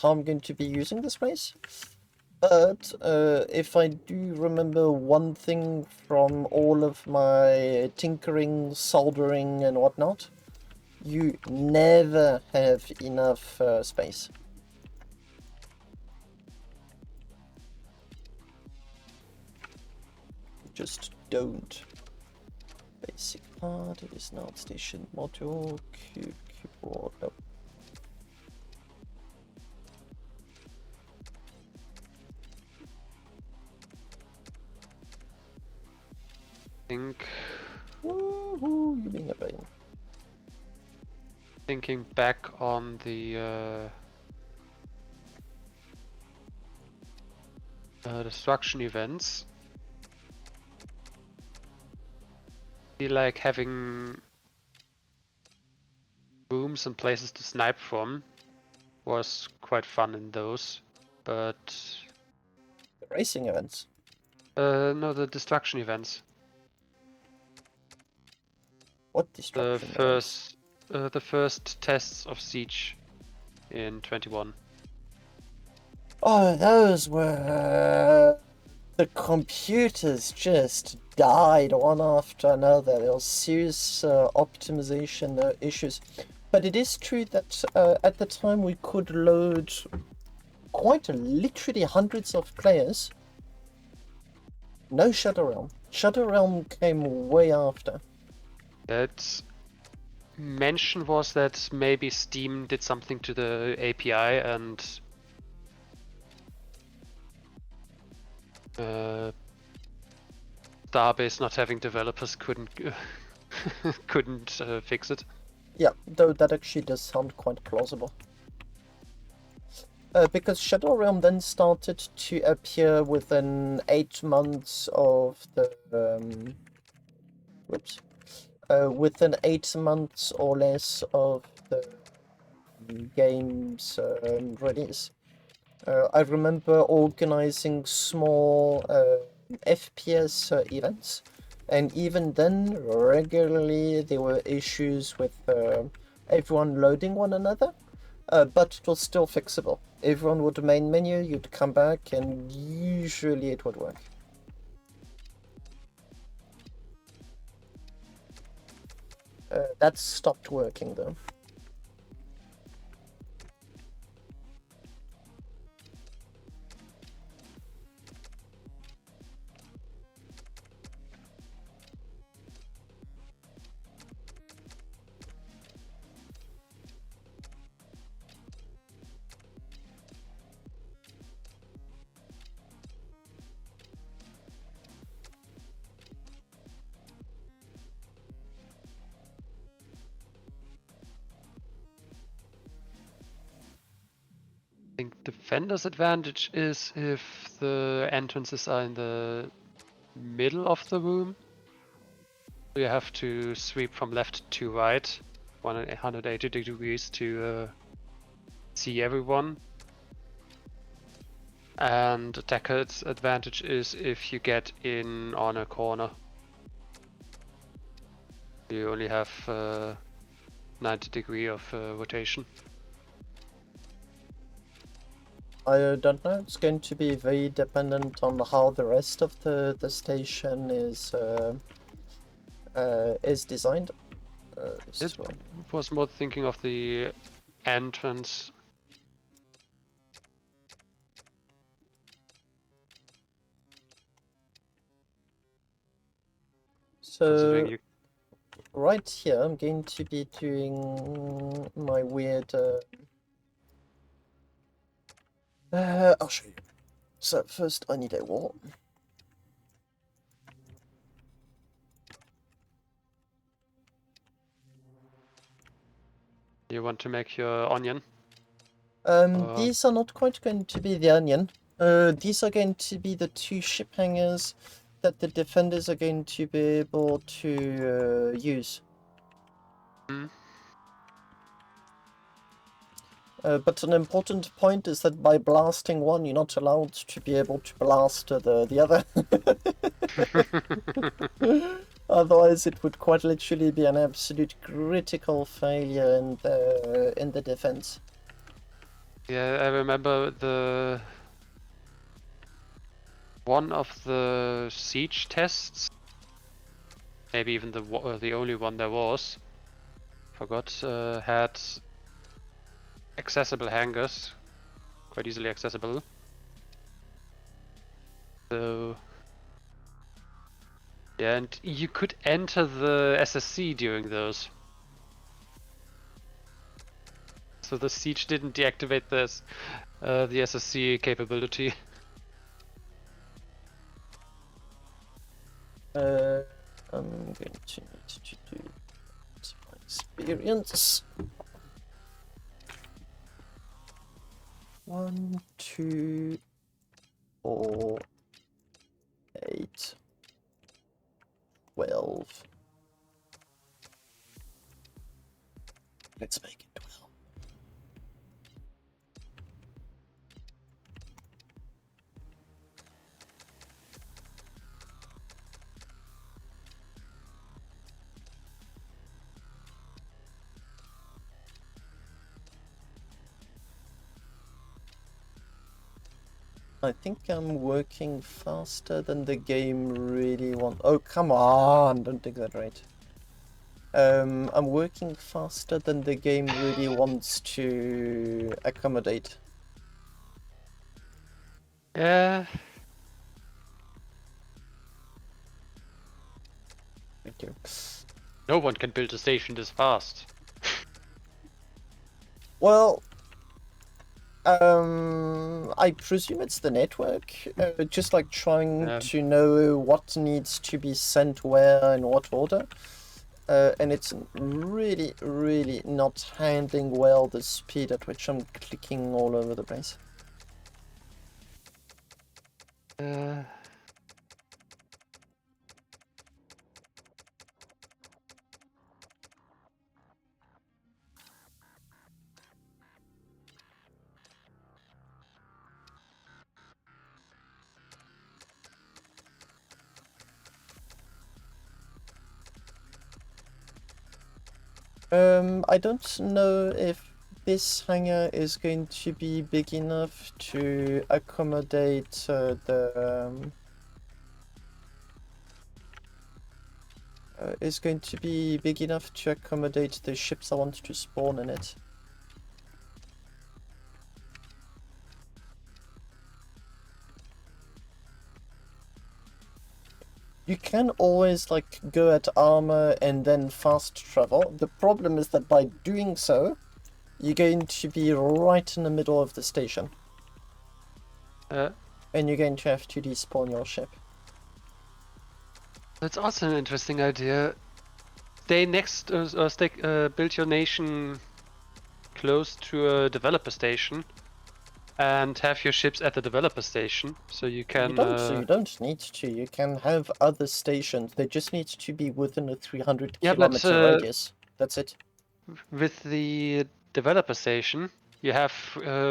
how I'm going to be using this place. But if I do remember one thing from all of my tinkering, soldering, and whatnot, you never have enough space. You just don't. Basic part, it is not station module, keyboard, nope. Think Woohoo, you being a pain. thinking back on the destruction events, I feel like having rooms and places to snipe from was quite fun in those, but The racing events. no, the destruction events. What destruction events? The first tests of Siege in 21. Oh, those were... the computers just died one after another. There was serious optimization issues. But it is true that at the time we could load quite literally hundreds of players. No Shadow Realm. Shadow Realm came way after. That mention was that maybe Steam did something to the API and Starbase not having developers couldn't couldn't fix it. Yeah, though that actually does sound quite plausible. Because Shadow Realm then started to appear within 8 months of the within 8 months or less of the game's release. I remember organizing small FPS events, and even then, regularly there were issues with everyone loading one another, but it was still fixable. Everyone would main menu, you'd come back, and usually it would work. That stopped working though. think defender's advantage is if the entrances are in the middle of the room. You have to sweep from left to right, 180 degrees to see everyone. And attacker's advantage is if you get in on a corner. You only have 90 degree of rotation. I don't know. It's going to be very dependent on how the rest of the station is designed. It was more thinking of the entrance. So right here, I'm going to be doing my weird. I'll show you. So first, I need a wall. You want to make your onion? These are not quite going to be the onion. These are going to be the two ship hangers that the defenders are going to be able to use. But an important point is that by blasting one, you're not allowed to be able to blast the other. Otherwise, it would quite literally be an absolute critical failure in the defense. Yeah, I remember one of the siege tests, maybe even the only one there was, forgot, had accessible hangars, quite easily accessible. So yeah, and you could enter the SSC during those. So the siege didn't deactivate this, the SSC capability. I'm going to need to do my experience. 1, 2, 4, 8, 12. Let's make it 12. I think I'm working faster than the game really wants. Oh, come on, don't exaggerate. I'm working faster than the game really wants to accommodate. Yeah. Thank you. No one can build a station this fast. Well, I presume it's the network, just like trying to know what needs to be sent where in what order. And it's really, really not handling well the speed at which I'm clicking all over the place. I don't know if this hangar is going to be big enough to accommodate is going to be big enough to accommodate the ships I want to spawn in it. You can always like go at armor and then fast travel. The problem is that by doing so, you're going to be right in the middle of the station. And you're going to have to despawn your ship. That's also an interesting idea. Stay next, build your nation close to a developer station, and have your ships at the developer station, so you can. You don't need to. You can have other stations. They just need to be within a 300 Yeah, but kilometer radius. That's it. with the developer station, you have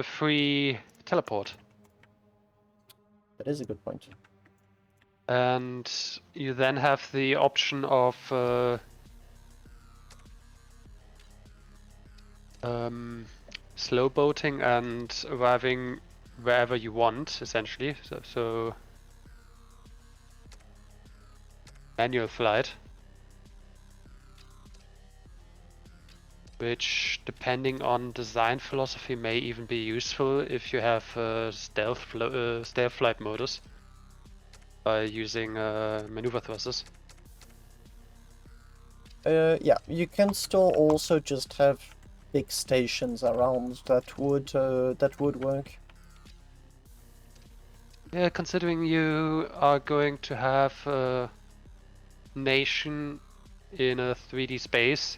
free teleport, That is a good point. and you then have the option of slow boating and arriving wherever you want, essentially. So manual flight, which, depending on design philosophy, may even be useful if you have stealth flight modus by using maneuver thrusters. Yeah, you can still also just have big stations around that would work. Yeah, considering you are going to have a nation in a 3D space,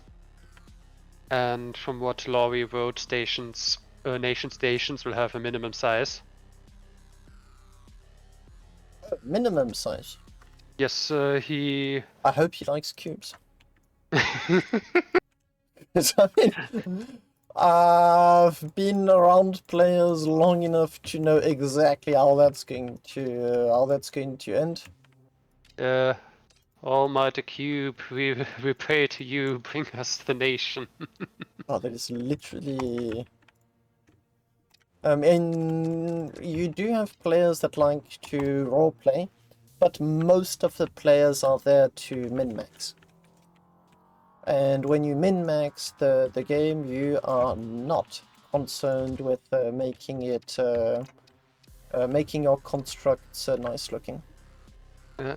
and from what Laurie wrote, nation stations will have a minimum size. Minimum size. Yes, he. I hope he likes cubes. 'Cause, I mean, I've been around players long enough to know exactly how that's going to end. Almighty Cube, we pray to you, bring us the nation. Oh, that is literally. And you do have players that like to roleplay, but most of the players are there to min-max. And when you min-max the game, you are not concerned with making your constructs nice looking. Yeah.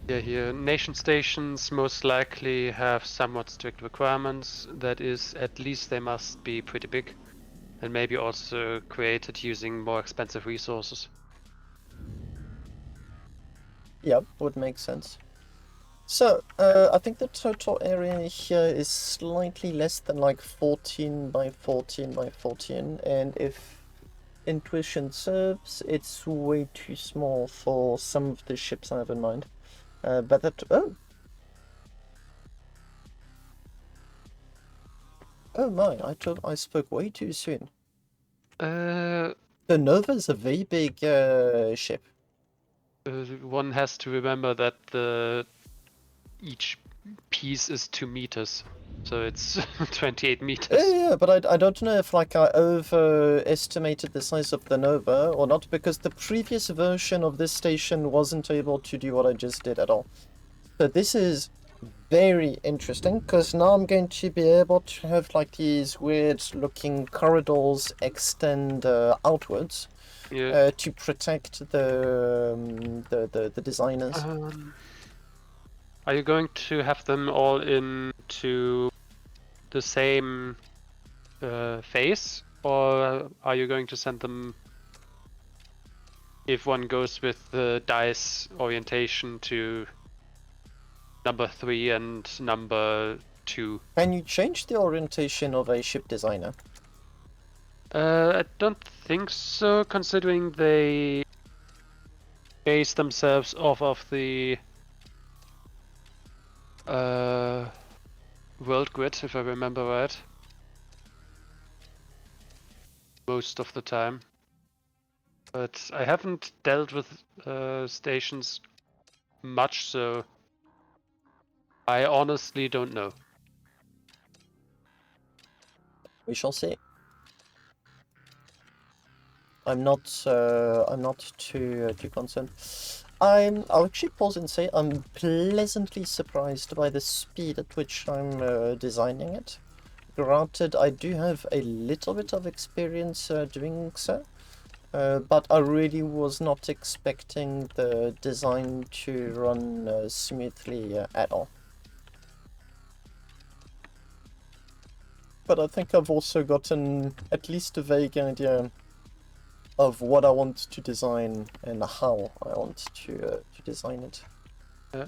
Yeah, here, nation stations most likely have somewhat strict requirements. That is, at least they must be pretty big, and maybe also created using more expensive resources. Yep, would make sense. So, I think the total area here is slightly less than like 14 by 14 by 14, and if intuition serves, it's way too small for some of the ships I have in mind. But that... Oh my, I spoke way too soon. Uh, The Nova's a very big ship. One has to remember that each piece is 2 meters, so it's 28 meters. Yeah, but I don't know if like I overestimated the size of the Nova or not, because the previous version of this station wasn't able to do what I just did at all. So this is very interesting, because now I'm going to be able to have like these weird looking corridors extend outwards. Yeah. To protect the designers. Are you going to have them all into the same phase, or are you going to send them, if one goes with the dice orientation, to number 3 and number 2? Can you change the orientation of a ship designer? I don't think so, considering they base themselves off of the world grid, if I remember right. Most of the time. But I haven't dealt with stations much, so I honestly don't know. We shall see. I'm not too concerned. I'll actually pause and say I'm pleasantly surprised by the speed at which I'm designing it. Granted, I do have a little bit of experience doing so, but I really was not expecting the design to run smoothly at all. but I think I've also gotten at least a vague idea of what I want to design and how I want to design it. Yeah.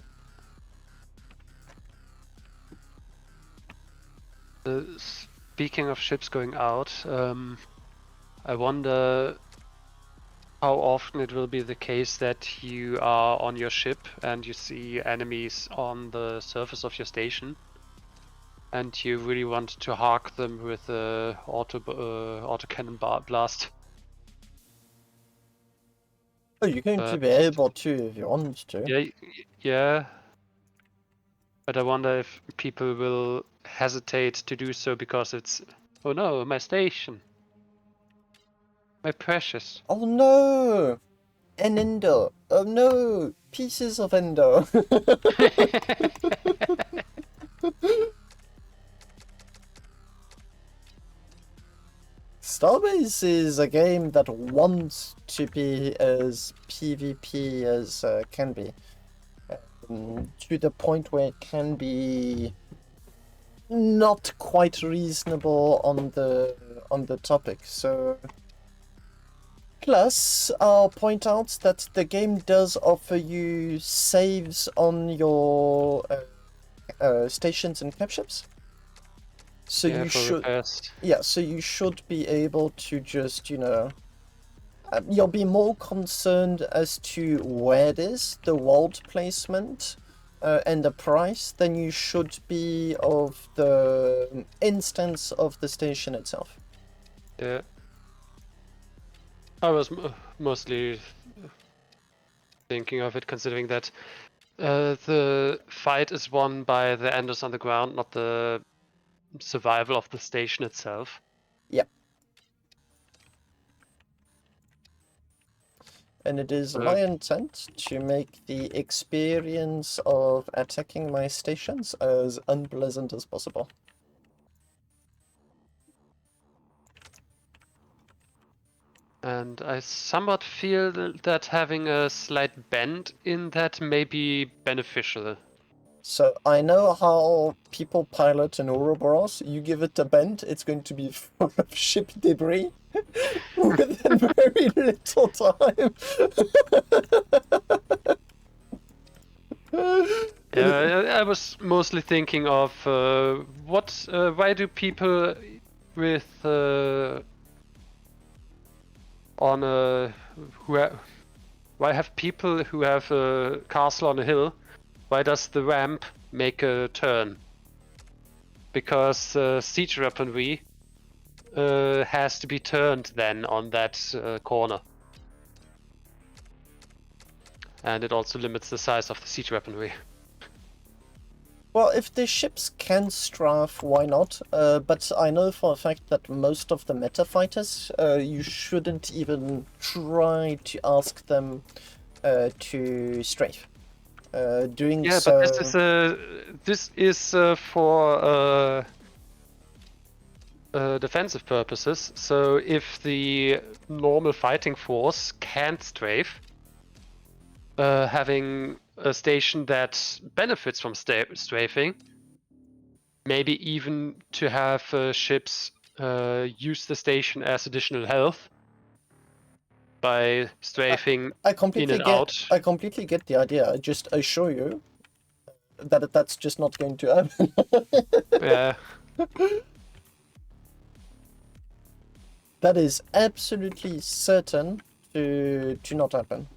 Speaking of ships going out, I wonder how often it will be the case that you are on your ship and you see enemies on the surface of your station, and you really want to hark them with a autocannon blast. Oh, you're going to be But able to if you want to. yeah. But I wonder if people will hesitate to do so because it's, oh no, my station, my precious. Oh no! An endo! Oh no! Pieces of endo! Starbase is a game that wants to be as PvP as can be. To the point where it can be not quite reasonable on the topic. So, plus, I'll point out that the game does offer you saves on your stations and capships. So Yeah, you for should, repairs. yeah. So you should be able to just, you'll be more concerned as to where it is, the world placement, and the price, than you should be of the instance of the station itself. Yeah. I was mostly thinking of it considering that the fight is won by the enders on the ground, not the survival of the station itself. Yep. And it is my intent to make the experience of attacking my stations as unpleasant as possible. And I somewhat feel that having a slight bend in that may be beneficial. So I know how people pilot an Ouroboros. You give it a bend, it's going to be full of ship debris within very little time. Yeah, I was mostly thinking of why do people with on a why have people who have a castle on a hill? Why does the ramp make a turn? Because siege weaponry has to be turned then on that corner. And it also limits the size of the siege weaponry. Well, if the ships can strafe, why not? But I know for a fact that most of the meta fighters, you shouldn't even try to ask them to strafe. Doing yeah, so... but this is for defensive purposes. So if the normal fighting force can't strafe, having a station that benefits from strafing, maybe even to have ships use the station as additional health by strafing in and out. I completely get the idea. I just assure you that that's just not going to happen. Yeah. That is absolutely certain to not happen.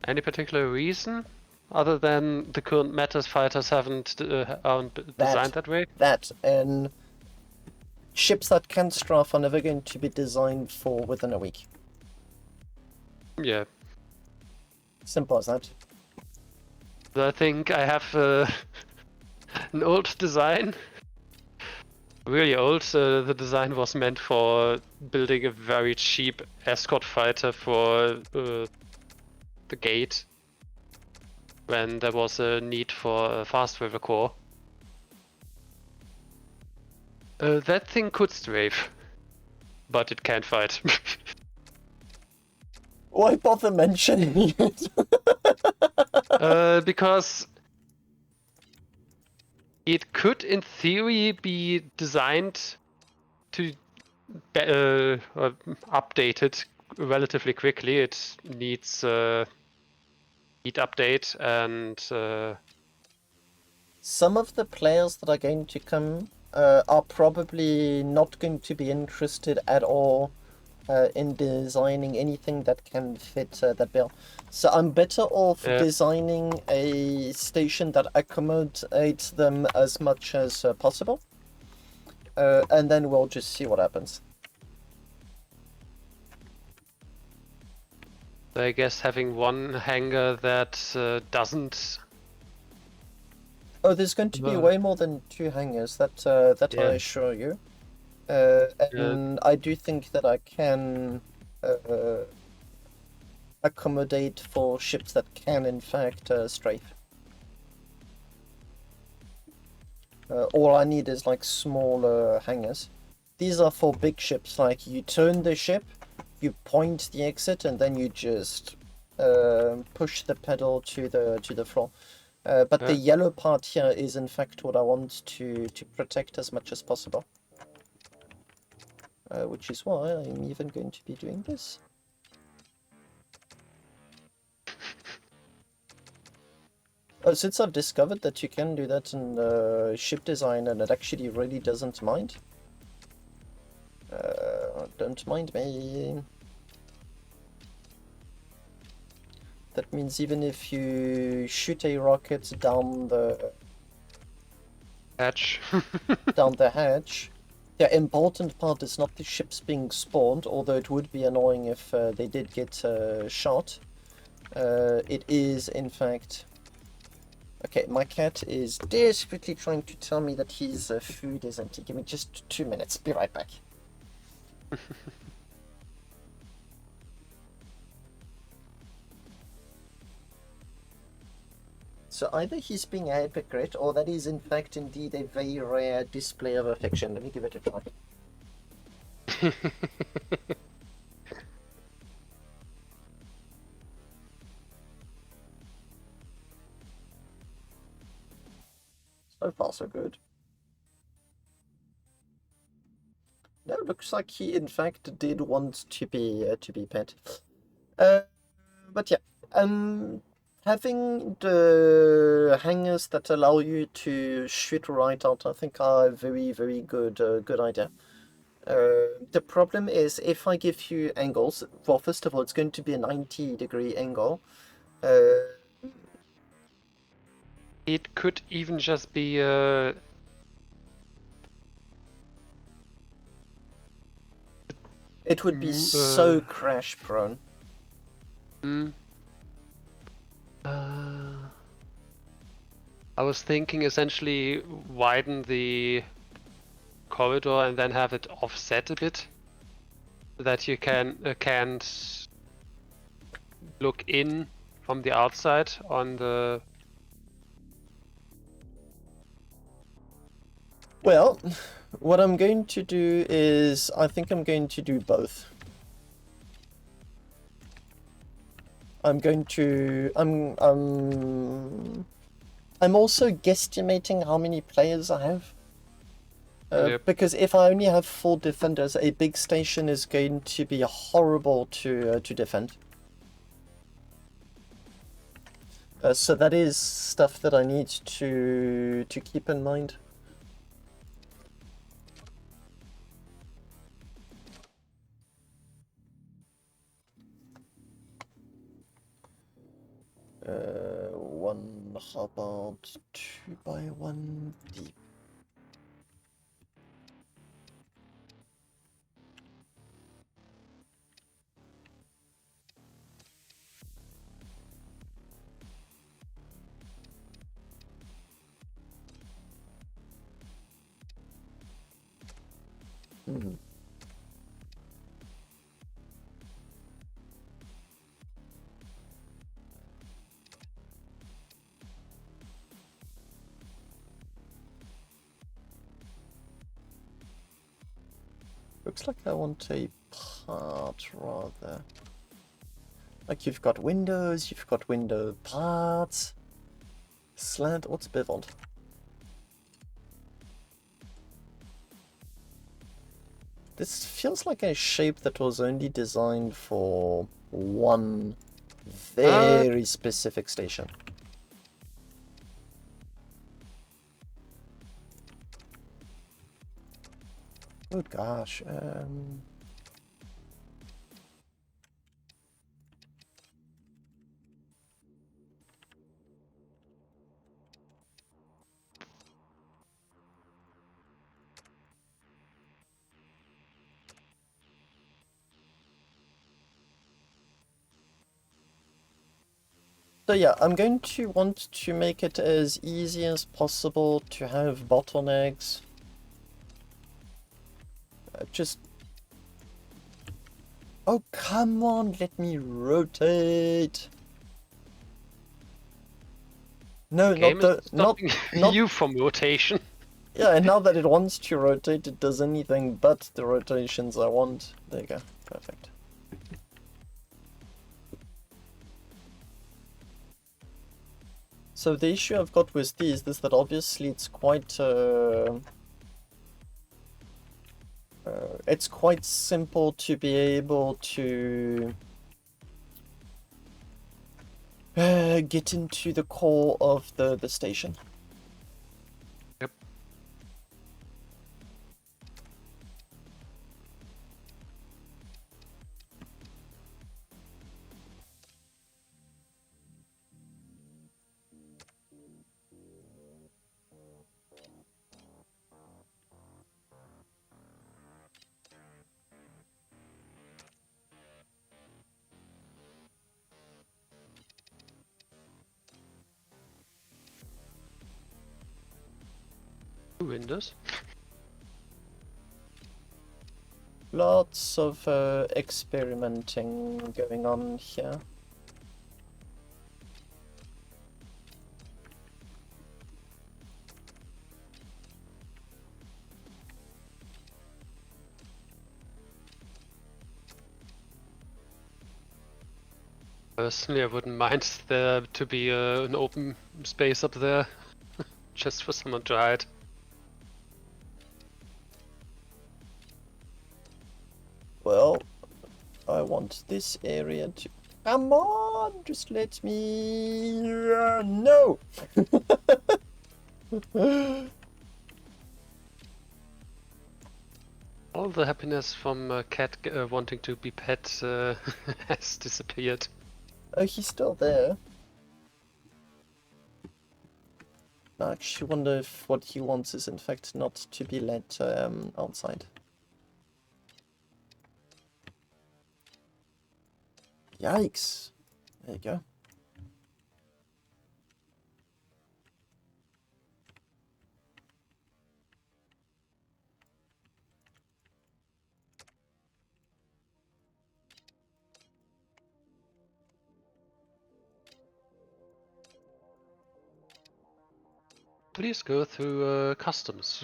Any particular reason other than the current meta fighters aren't designed that way? That and ships that can strafe are never going to be designed for within a week. Yeah. Simple as that. I think I have an old design. Really old. The design was meant for building a very cheap escort fighter for the gate when there was a need for a fast river core. That thing could strafe, but it can't fight. Why bother mentioning it? Because It could, in theory, be designed to or updated relatively quickly. It needs heat update and Some of the players that are going to come are probably not going to be interested at all in designing anything that can fit that bill. So I'm better off designing a station that accommodates them as much as possible. And then we'll just see what happens. I guess having one hangar that doesn't. Oh, there's going to be way more than 2 hangars, that I assure you. And I do think that I can accommodate for ships that can, in fact, strafe. All I need is like smaller hangars. These are for big ships, like you turn the ship, you point the exit, and then you just push the pedal to the floor. But the yellow part here is in fact what I want to protect as much as possible. Which is why I'm even going to be doing this. Since I've discovered that you can do that in ship design and it actually really doesn't mind. Don't mind me. That means even if you shoot a rocket down the Hatch. down the hatch, the important part is not the ships being spawned, although it would be annoying if they did get shot. It is, in fact... Okay, my cat is desperately trying to tell me that his food is empty. Give me just 2 minutes. Be right back. So either he's being a hypocrite, or that is in fact indeed a very rare display of affection. Let me give it a try. So far, so good. No, looks like he in fact did want to be pet. But yeah, having the hangars that allow you to shoot right out, I think are a very, very good idea. The problem is if I give you angles, well, first of all, it's going to be a 90-degree angle. It could even just be it would be so crash prone. I was thinking essentially widen the corridor and then have it offset a bit, so that you can't look in from the outside on the. Well, what I'm going to do is, I think I'm going to do both. I'm also guesstimating how many players I have. Because if I only have 4 defenders, a big station is going to be horrible to defend. So that is stuff that I need to keep in mind. One about 2 by 1 deep. Looks like I want a part rather. Like you've got windows, you've got window parts. Slant, what's bivant? This feels like a shape that was only designed for one very specific station. Oh gosh, so yeah, I'm going to want to make it as easy as possible to have bottlenecks. Just... Oh, come on, let me rotate. No, Game not is the... Not... stopping you from rotation. Yeah, and now that it wants to rotate, it does anything but the rotations I want. There you go. Perfect. So the issue I've got with these is that obviously it's quite simple to be able to get into the core of the station. Yep. Windows. Lots of experimenting going on here. Personally, I wouldn't mind there to be an open space up there, just for someone to hide. Well, I want this area to... Come on, just let me... no! All the happiness from a cat wanting to be pet has disappeared. Oh, he's still there. I actually wonder if what he wants is in fact not to be let outside. Yikes. There you go. Please go through customs.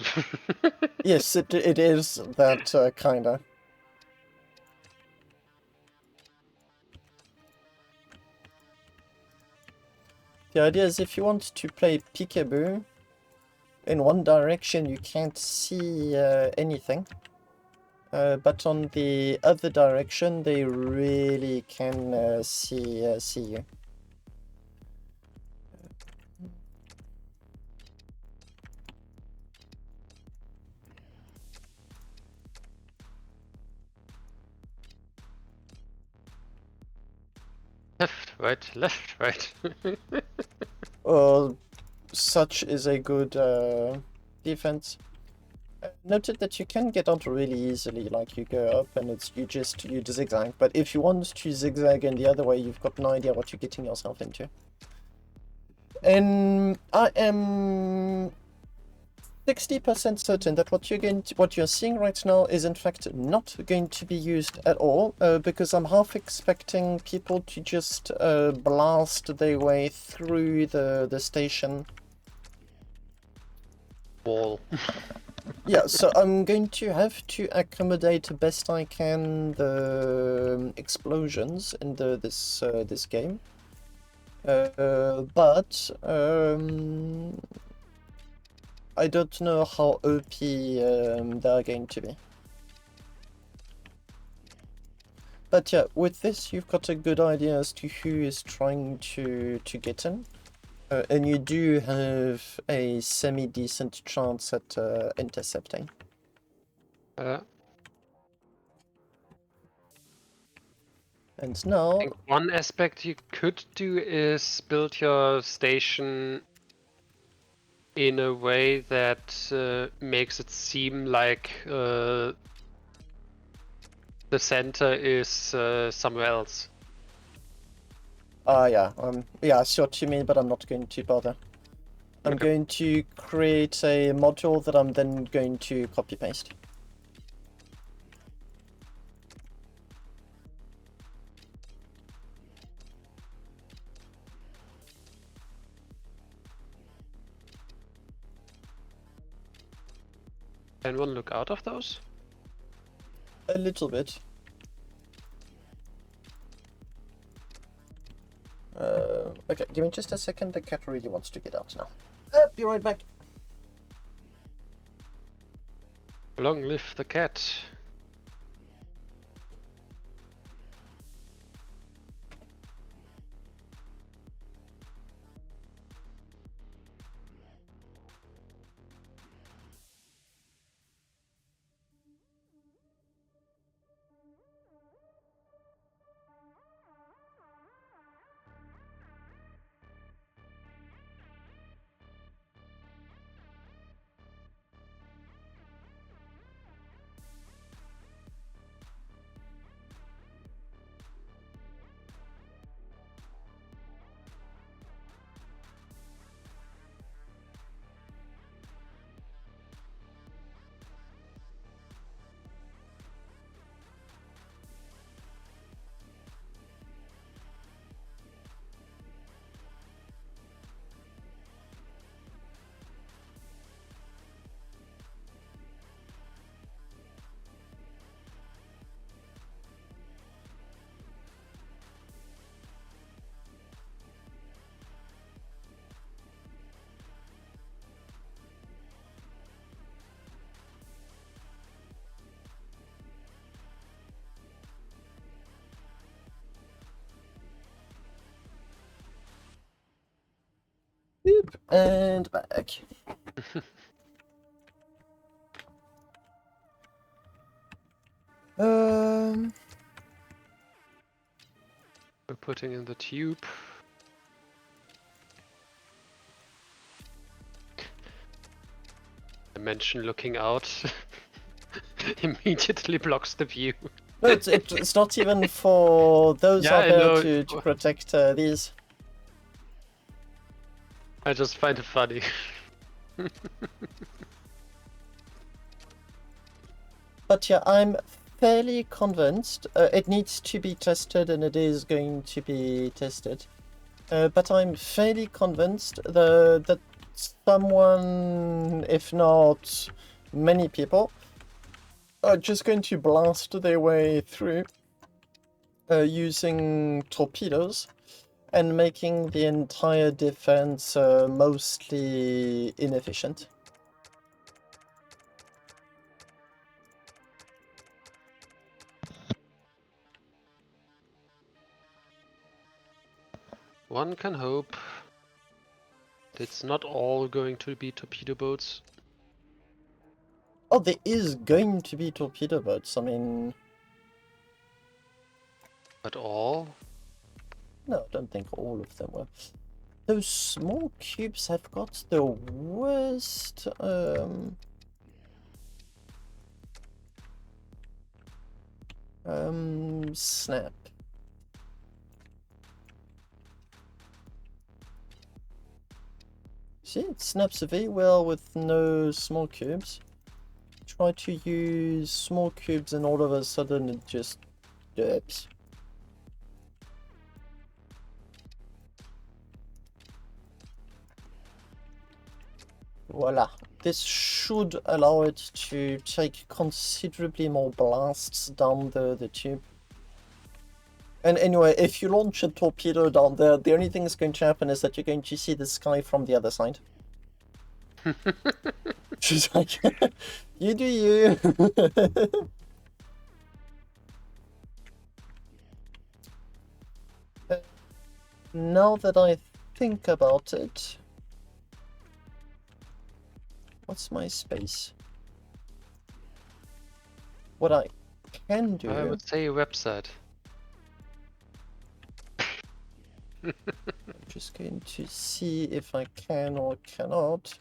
Yes, it is that kinda. The idea is if you want to play peekaboo, in one direction you can't see anything. But on the other direction they really can see you. Left, right. Such is a good defense. Noted that you can get out really easily, like you go up and you zigzag, but if you want to zigzag in the other way, you've got no idea what you're getting yourself into. And I am 60% certain that what you're seeing right now is in fact not going to be used at all, because I'm half expecting people to just blast their way through the station. Wall. Yeah, so I'm going to have to accommodate best I can the explosions in this game, but I don't know how OP they are going to be. But yeah, with this, you've got a good idea as to who is trying to get in. And you do have a semi-decent chance at intercepting. And now, I think one aspect you could do is build your station in a way that makes it seem like the center is somewhere else. yeah, I see what you mean, but I'm not going to bother. I'm Okay. going to create a module that I'm then going to copy-paste. Can one look out of those? A little bit. Okay, give me just a second. The cat really wants to get out now. Be right back. Long live the cat. Boop, and back. We're putting in the tube. I mentioned looking out. Immediately blocks the view. No, it's not even for those Yeah, out I there know. to protect these. I just find it funny. But yeah, I'm fairly convinced. It needs to be tested, and it is going to be tested. But I'm fairly convinced that someone, if not many people, are just going to blast their way through using torpedoes and making the entire defense mostly inefficient. One can hope it's not all going to be torpedo boats. Oh, there is going to be torpedo boats. I mean, But all? no, I don't think all of them were. Those small cubes have got the worst. Snap. See, it snaps very well with no small cubes. Try to use small cubes and all of a sudden it just dips. Voila. This should allow it to take considerably more blasts down the tube. And anyway, if you launch a torpedo down there, the only thing that's going to happen is that you're going to see the sky from the other side. She's like, you do you. Now that I think about it, what's my space? What I can do. I would say a website. I'm just going to see if I can or cannot.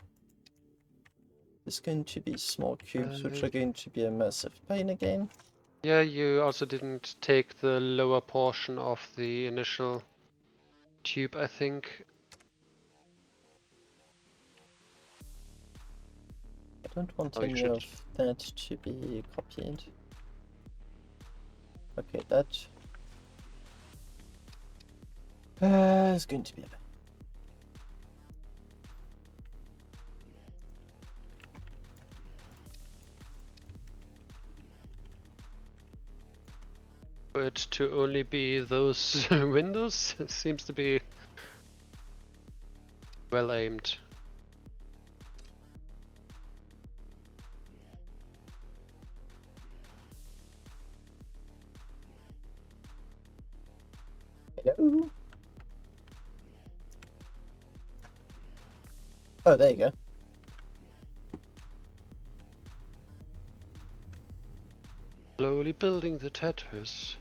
There's going to be small cubes, which are going to be a massive pain again. Yeah, you also didn't take the lower portion of the initial tube, I think. I don't want Oh, you any should. of that to be copied. Okay, that is going to be a bit. For it to only be those windows seems to be well aimed. Hello? Oh, there you go. Slowly building the Tetris.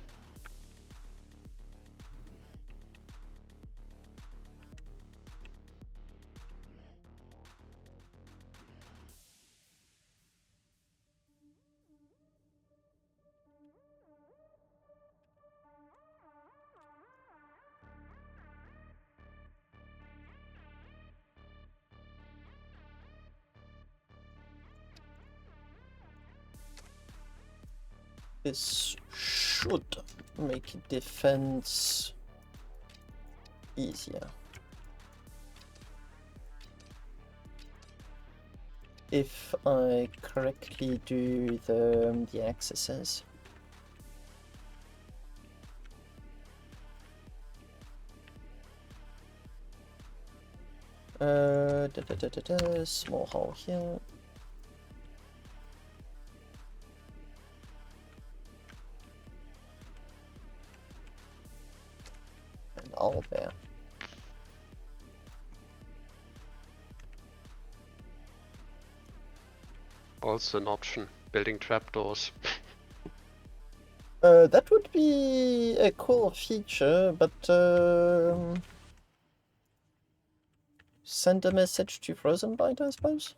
This should make defense easier. If I correctly do the accesses. Small hole here. And all there. Also an option, building trapdoors. That would be a cool feature, but send a message to Frozenbyte, I suppose.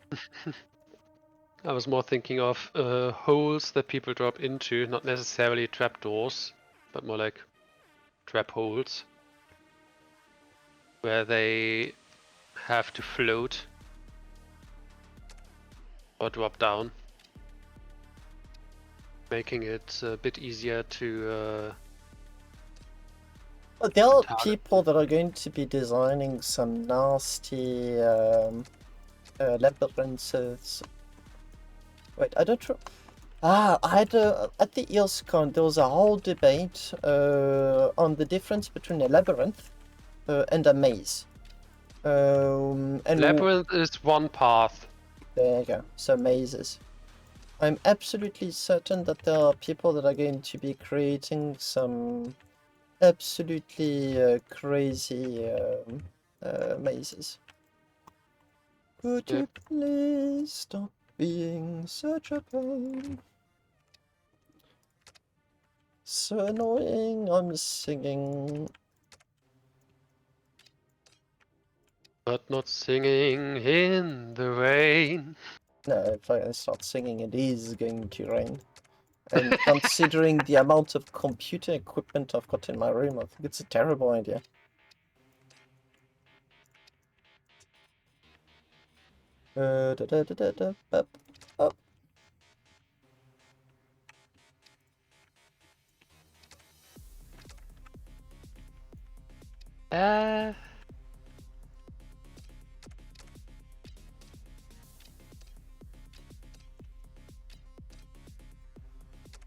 I was more thinking of holes that people drop into, not necessarily trapdoors, but more like trap holes, where they have to float or drop down, making it a bit easier to But there are target. people that are going to be designing some nasty labyrinths. Wait, I don't know. I had at the EOSCon there was a whole debate on the difference between a labyrinth and a maze. And Labyrinth is one path. there you go. So mazes. I'm absolutely certain that there are people that are going to be creating some absolutely crazy mazes. Could you please stop being such a pain? So annoying, I'm singing. But not singing in the rain. No, if I start singing, it is going to rain. And considering the amount of computer equipment I've got in my room, I think it's a terrible idea. Up.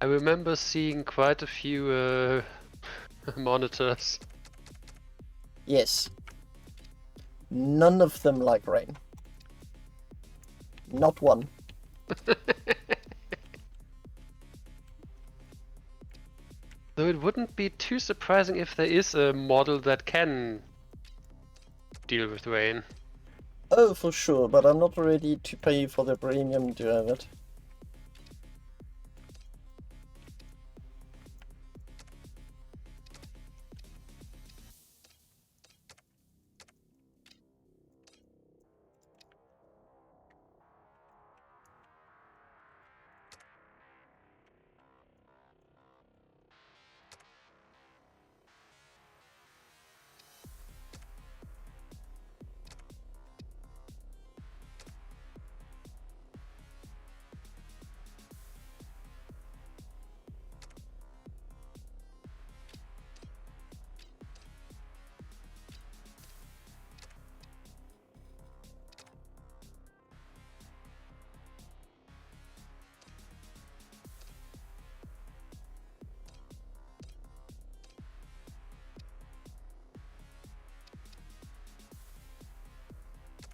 I remember seeing quite a few monitors. Yes. None of them like rain. Not one. Though it wouldn't be too surprising if there is a model that can deal with rain. Oh, for sure, but I'm not ready to pay for the premium to have it.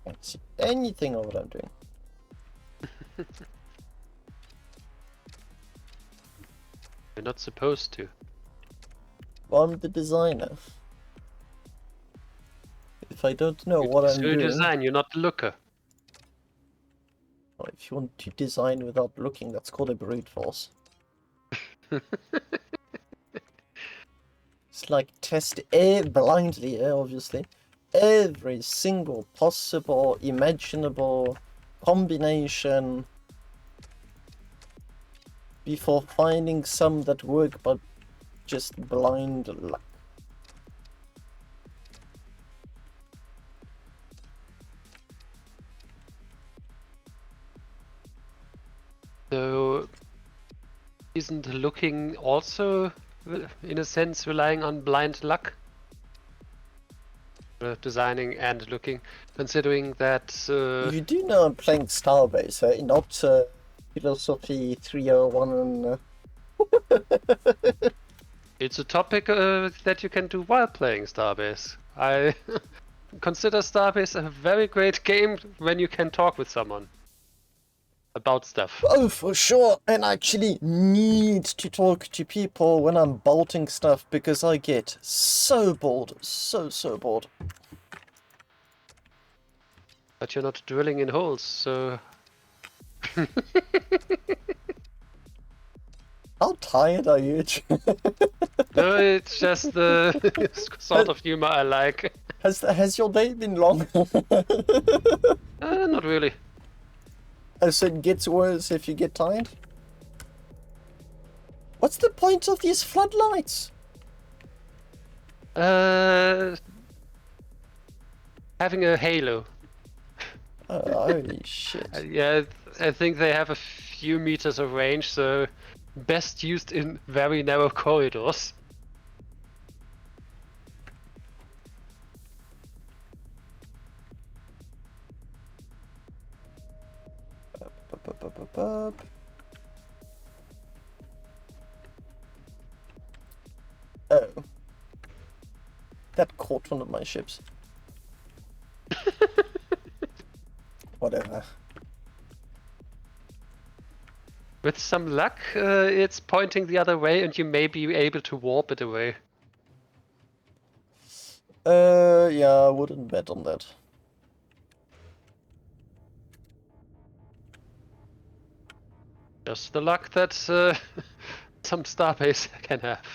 Can't see anything of what I'm doing. You're not supposed to. I'm the designer. If I don't know what I'm You doing, design, you're not the looker. well, if you want to design without looking, that's called a brute force. It's like test blindly, obviously, every single possible, imaginable combination before finding some that work, but just blind luck. So, isn't looking also, in a sense, relying on blind luck? Designing and looking, considering that... You do know I'm playing Starbase, not Philosophy 301 and... It's a topic that you can do while playing Starbase. I consider Starbase a very great game when you can talk with someone about stuff. Oh, for sure, and I actually need to talk to people when I'm bolting stuff because I get so bored, so bored. But you're not drilling in holes, so... How tired are you? No, it's just the sort of humor I like. Has your day been long? Not really. So it gets worse if you get tired? What's the point of these floodlights? Having a halo. Oh, holy shit. Yeah, I think they have a few meters of range, so best used in very narrow corridors. Oh. That caught one of my ships. Whatever. With some luck, it's pointing the other way and you may be able to warp it away. Yeah, I wouldn't bet on that. Just the luck that some Starbase can have.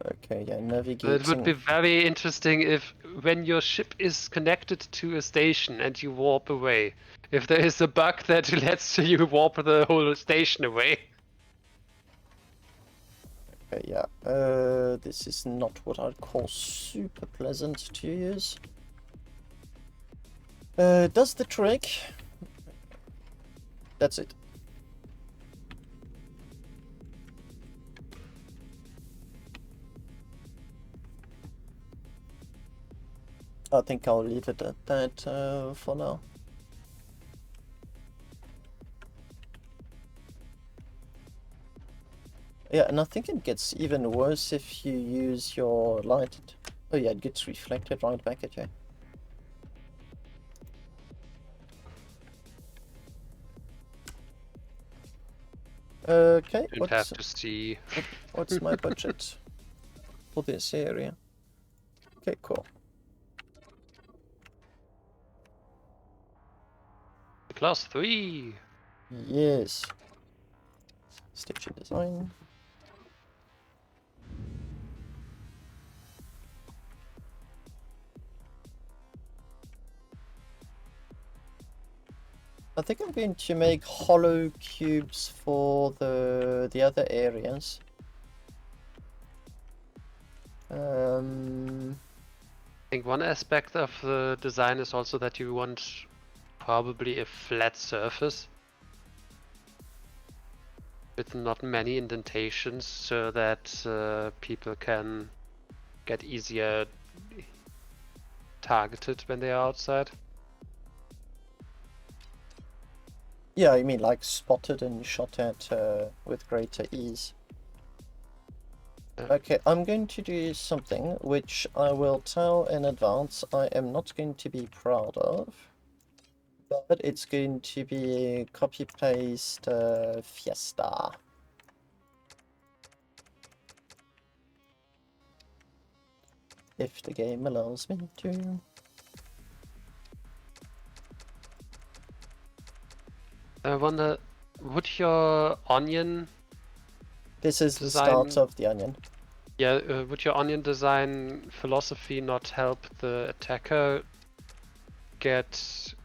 Okay, yeah, navigating. It would be very interesting if, when your ship is connected to a station and you warp away, if there is a bug that lets you warp the whole station away. Okay, yeah. This is not what I'd call super pleasant to use. Does the trick. That's it. I think I'll leave it at that for now. Yeah, and I think it gets even worse if you use your light. Oh yeah, it gets reflected right back at you. Okay, You'd have to see. what's my budget for this area? Okay, cool. Class 3. Yes. Station design. I think I'm going to make hollow cubes for the other areas. I think one aspect of the design is also that you want probably a flat surface with not many indentations, so that people can get easier targeted when they are outside. Yeah, I mean like spotted and shot at with greater ease. Okay, I'm going to do something which I will tell in advance I am not going to be proud of, but it's going to be copy-paste Fiesta. If the game allows me to. I wonder, would your onion This is the design, start of the onion. yeah, would your onion design philosophy not help the attacker get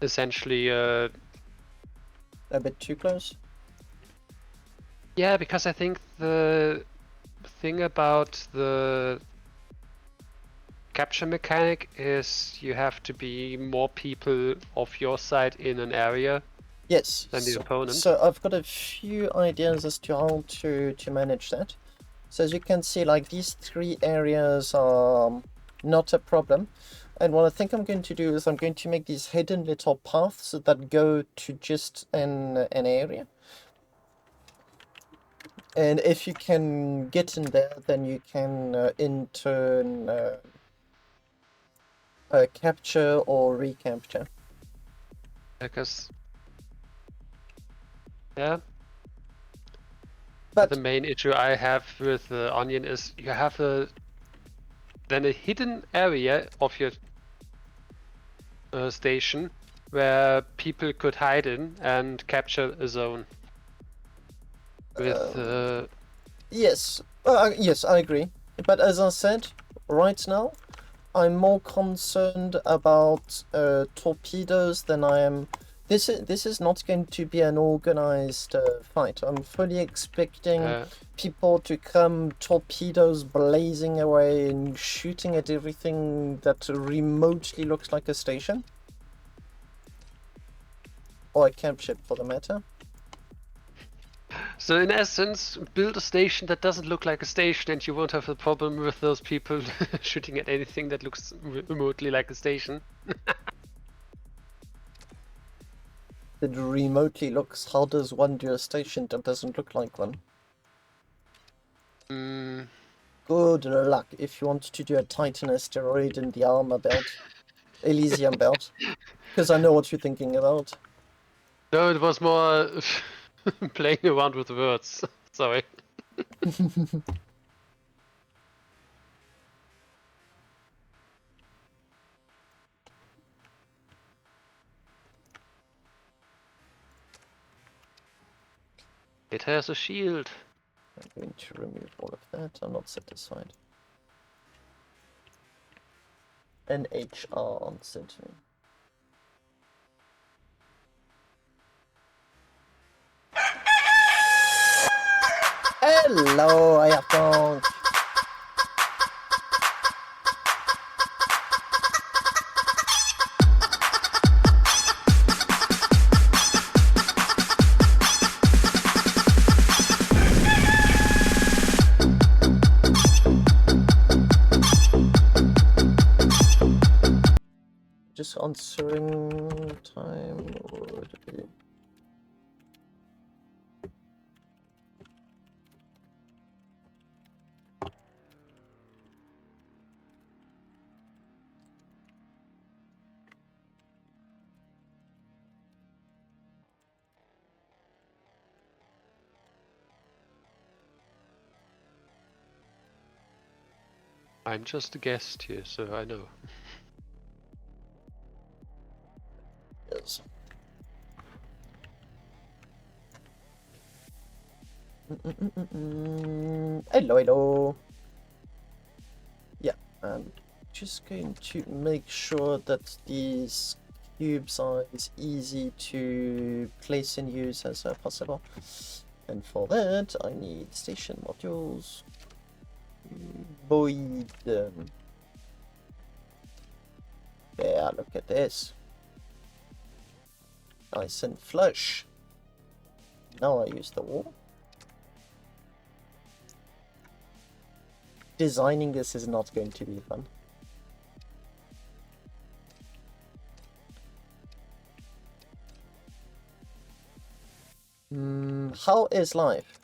essentially A bit too close? yeah, because I think the thing about the capture mechanic is you have to be more people of your side in an area Yes. than the opponent. So I've got a few ideas as to how to manage that. So as you can see, like these 3 areas are not a problem. And what I think I'm going to do is I'm going to make these hidden little paths that go to just an area. And if you can get in there, then you can in turn capture or recapture. Because yeah. But the main issue I have with the onion is you have a hidden area of your station where people could hide in and capture a zone. With yes, yes, I agree. But as I said, right now, I'm more concerned about torpedoes than I am. This is not going to be an organized fight. I'm fully expecting people to come torpedoes blazing away and shooting at everything that remotely looks like a station. Or a camp ship, for the matter. So in essence, build a station that doesn't look like a station and you won't have a problem with those people shooting at anything that looks remotely like a station. That remotely looks. How does one do a station that doesn't look like one? Good luck if you want to do a Titan asteroid in the armor belt. Elysium belt. Because I know what you're thinking about. No, it was more playing around with words. Sorry. It has a shield. I'm going to remove all of that. I'm not satisfied. An HR answered me. Hello, Ayafong. Just answering time would be. I'm just a guest here, so I know. Hello, hello. Yeah, I'm just going to make sure that these cubes are as easy to place and use as possible. And for that, I need station modules. Void. Yeah, look at this. Nice and flush. Now I use the wall. Designing this is not going to be fun. How is life?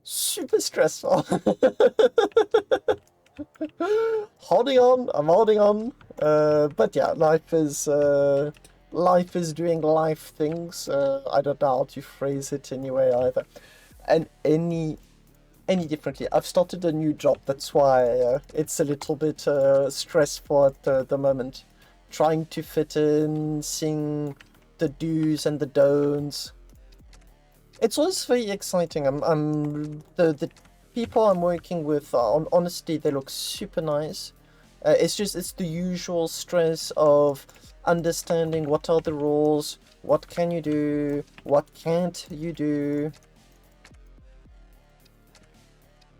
Super stressful. Holding on, I'm holding on. But yeah, life is doing life things. I don't know how to phrase it anyway either. And any differently. I've started a new job, that's why it's a little bit stressful at the moment. Trying to fit in, seeing the do's and the don'ts. It's always very exciting. The people I'm working with, honestly, they look super nice. It's the usual stress of understanding what are the rules, what can you do, what can't you do.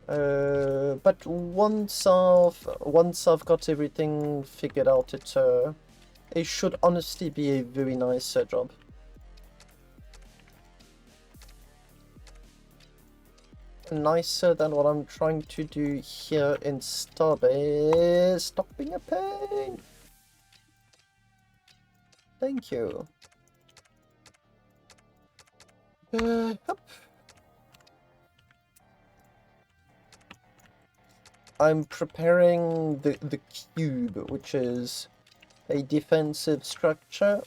But once I've got everything figured out, it should honestly be a very nice job. Nicer than what I'm trying to do here in Starbase. Stop being a pain. Thank you. Yep. I'm preparing the cube, which is a defensive structure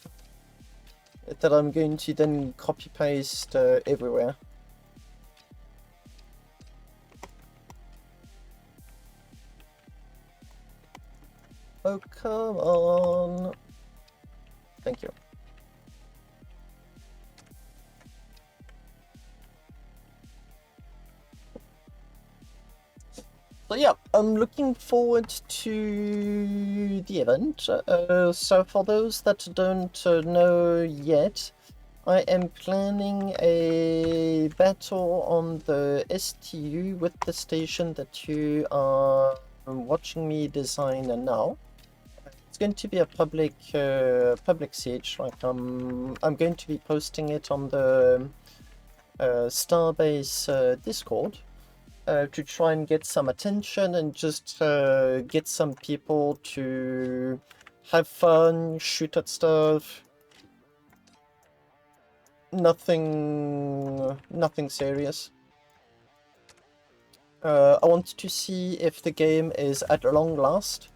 that I'm going to then copy paste everywhere. Oh, come on. Thank you. So yeah, I'm looking forward to the event. So for those that don't know yet, I am planning a battle on the STU with the station that you are watching me design now. It's going to be a public siege. Like I'm going to be posting it on the Starbase Discord. To try and get some attention and just get some people to have fun, shoot at stuff. Nothing serious. I want to see if the game is at long last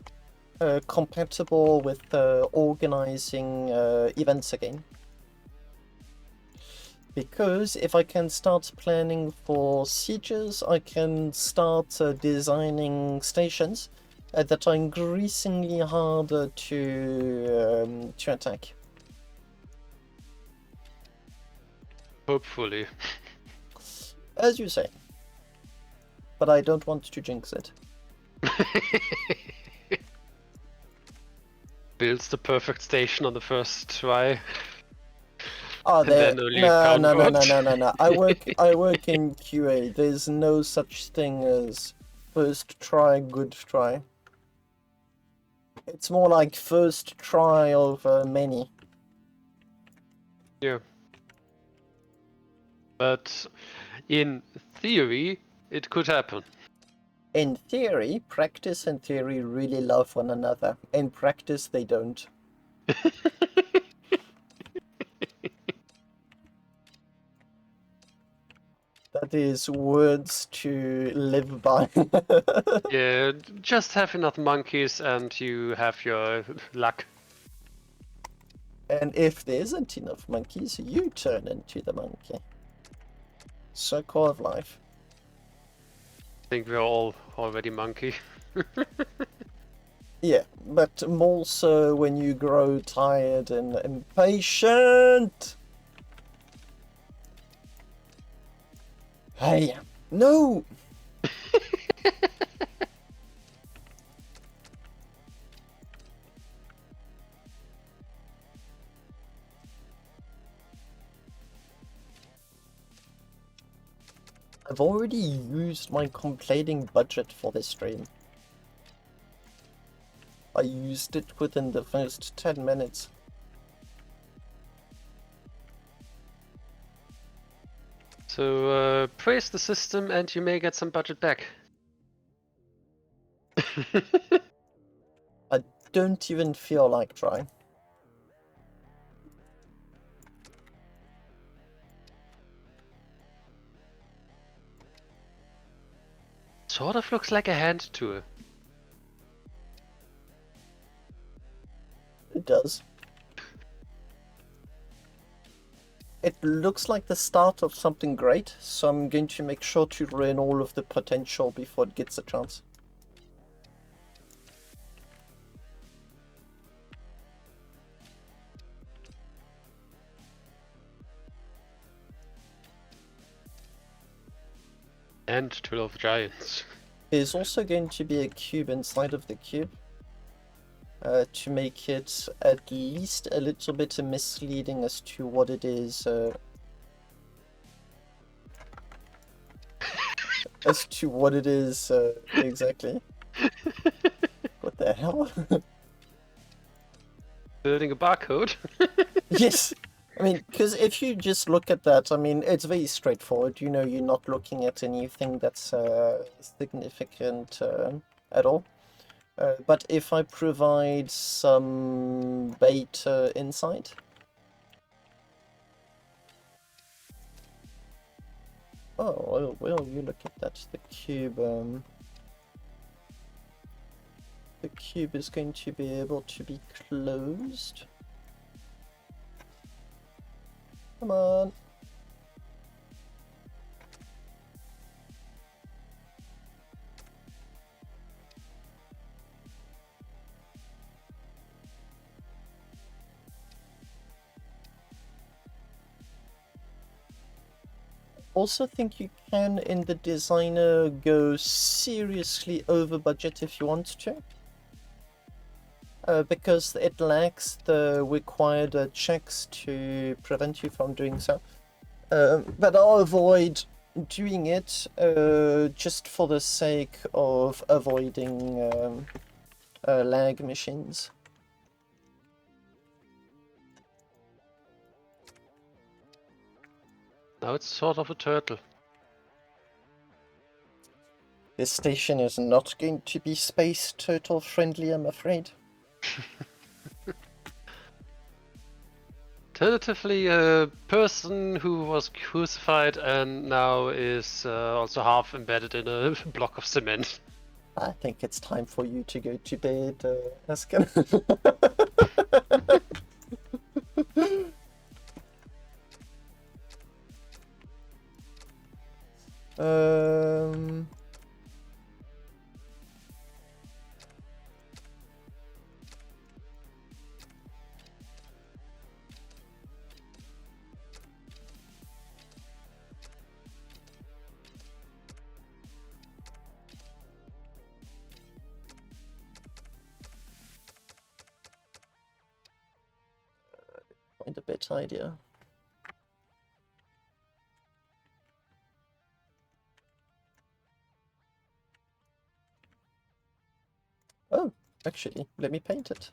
compatible with organizing events again. Because if I can start planning for sieges, I can start designing stations that are increasingly harder to attack. Hopefully. As you say. But I don't want to jinx it. Builds the perfect station on the first try. Oh, Then only count no. I work in QA. There's no such thing as first try, good try. It's more like first try over many. Yeah. But in theory, it could happen. In theory, practice and theory really love one another. In practice, they don't. That is words to live by. Yeah, just have enough monkeys and you have your luck. And if there isn't enough monkeys, you turn into the monkey. Circle of life. I think we're all already monkey. Yeah, but more so when you grow tired and impatient. Hey, no! I've already used my complaining budget for this stream. I used it within the first 10 minutes. So praise the system and you may get some budget back. I don't even feel like trying. Sort of looks like a hand tool. It does. It looks like the start of something great, so I'm going to make sure to ruin all of the potential before it gets a chance. And Tool of Giants. There's also going to be a cube inside of the cube. To make it at least a little bit misleading as to what it is. As to what it is exactly. What the hell? Building a barcode. Yes! I mean, because if you just look at that, I mean, it's very straightforward. You know, you're not looking at anything that's significant at all. But if I provide some bait inside... Oh, well, you look at that. The cube is going to be able to be closed. Come on. Also think you can, in the designer, go seriously over budget if you want to. Because it lacks the required checks to prevent you from doing so. But I'll avoid doing it just for the sake of avoiding lag machines. Now it's sort of a turtle. This station is not going to be space turtle friendly, I'm afraid. Tentatively, a person who was crucified and now is also half embedded in a block of cement. I think it's time for you to go to bed, Askin. um... Find a bit idea. Oh, actually, let me paint it.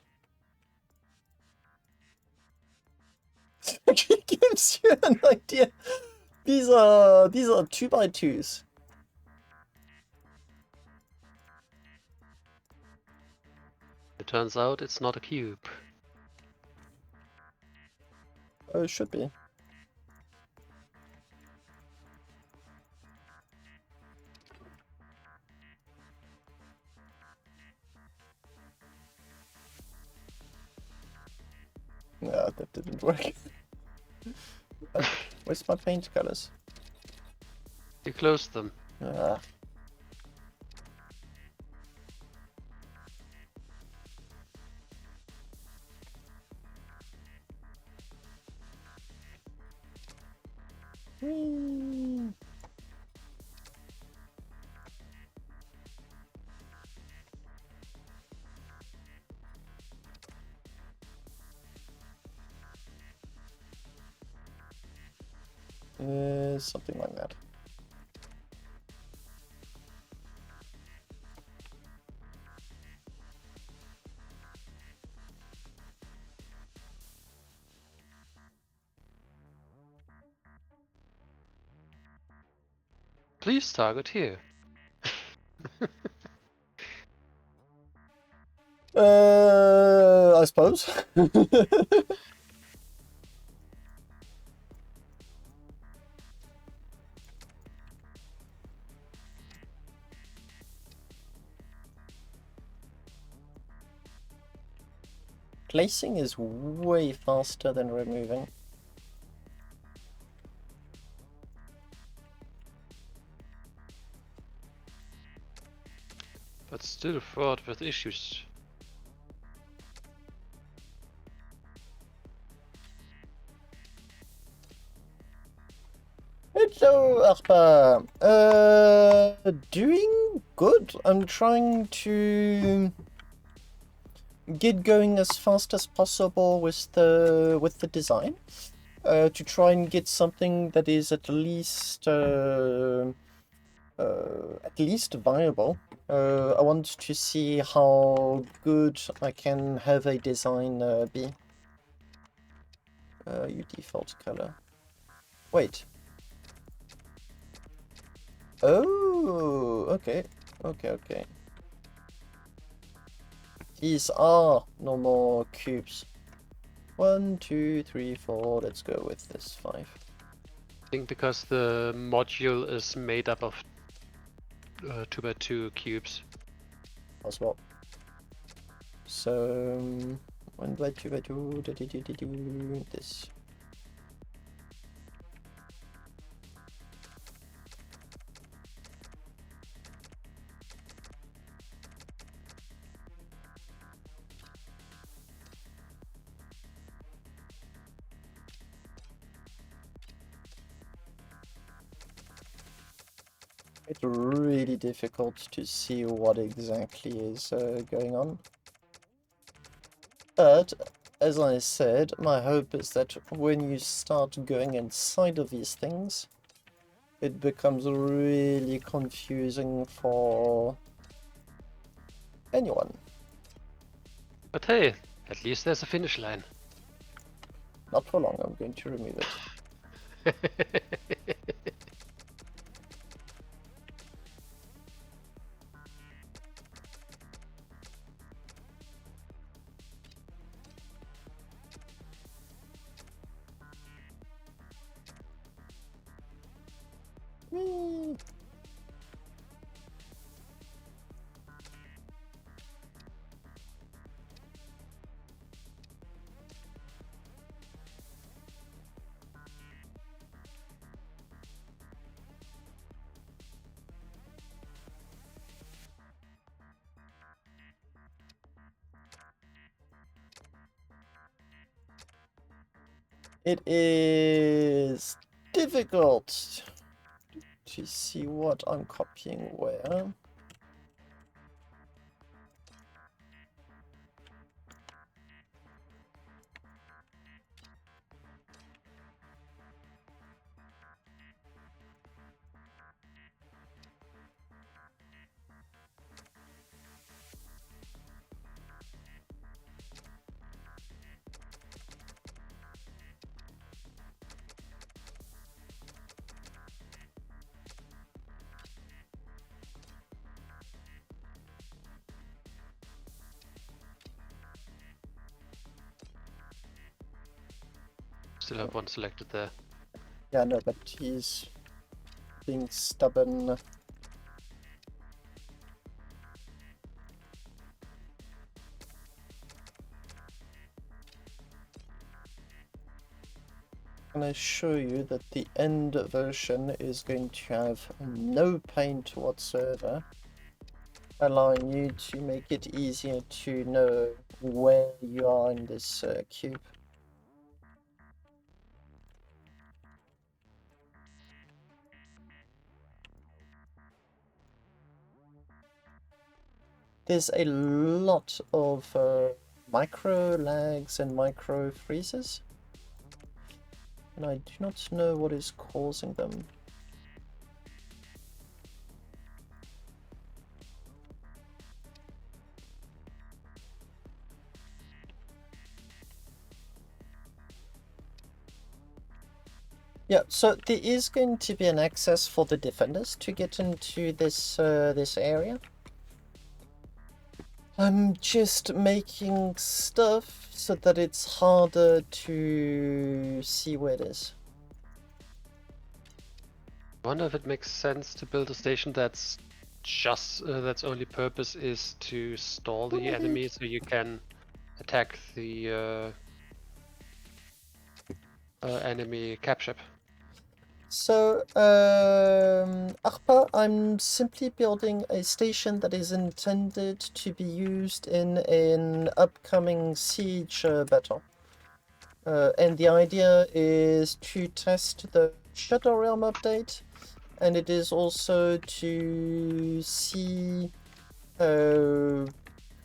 It gives you an idea. These are 2x2s. It turns out it's not a cube. Oh, it should be. No, that didn't work. Where's my paint colors? You closed them. Ah. Whee! Something like that. Please target here. I suppose. Placing is way faster than removing. But still fraught with issues. Hello, Arpa. Doing good. I'm trying to get going as fast as possible with the design. To try and get something that is at least viable. I want to see how good I can have a design be. Your default color. Wait. Oh, okay. Okay. These are normal cubes. 1, 2, 3, 4. Let's go with this 5. I think because the module is made up of 2x2 cubes. As well. So 1 by 2 by 2. This. It's really difficult to see what exactly is going on. But, as I said, my hope is that when you start going inside of these things, it becomes really confusing for anyone. But hey, at least there's a finish line. Not for long, I'm going to remove it. Whee! It is difficult to see what I'm copying where. Still have one selected there. Yeah, no, but he's being stubborn. And I show you that the end version is going to have no paint whatsoever, allowing you to make it easier to know where you are in this cube. There's a lot of micro lags and micro freezes. and I do not know what is causing them. Yeah, so there is going to be an access for the defenders to get into this area. I'm just making stuff so that it's harder to see where it is. I wonder if it makes sense to build a station that's just that's only purpose is to stall the enemy, so you can attack the enemy cap ship. So, Akpa, I'm simply building a station that is intended to be used in an upcoming siege battle. And the idea is to test the Shadow Realm update, and it is also to see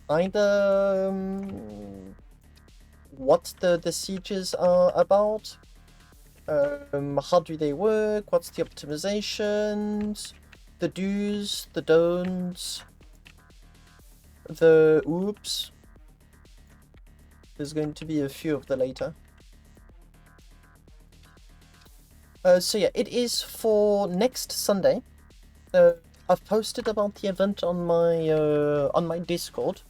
either what the sieges are about, how do they work, what's the optimizations, the do's, the don'ts, the oops. There's going to be a few of the later. So yeah, it is for next Sunday. I've posted about the event on my Discord,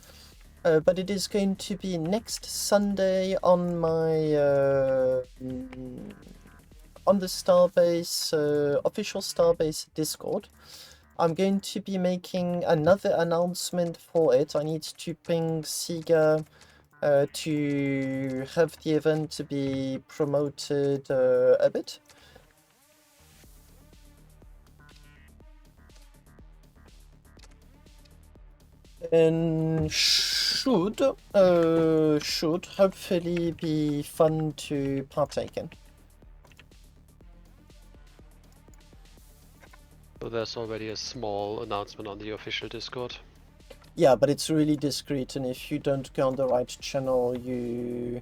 but it is going to be next Sunday on my on the Starbase official Starbase Discord. I'm going to be making another announcement for it. I need to ping Sega to have the event to be promoted a bit. And should hopefully be fun to partake in. So there's already a small announcement on the official Discord. Yeah, but it's really discreet, and if you don't go on the right channel, you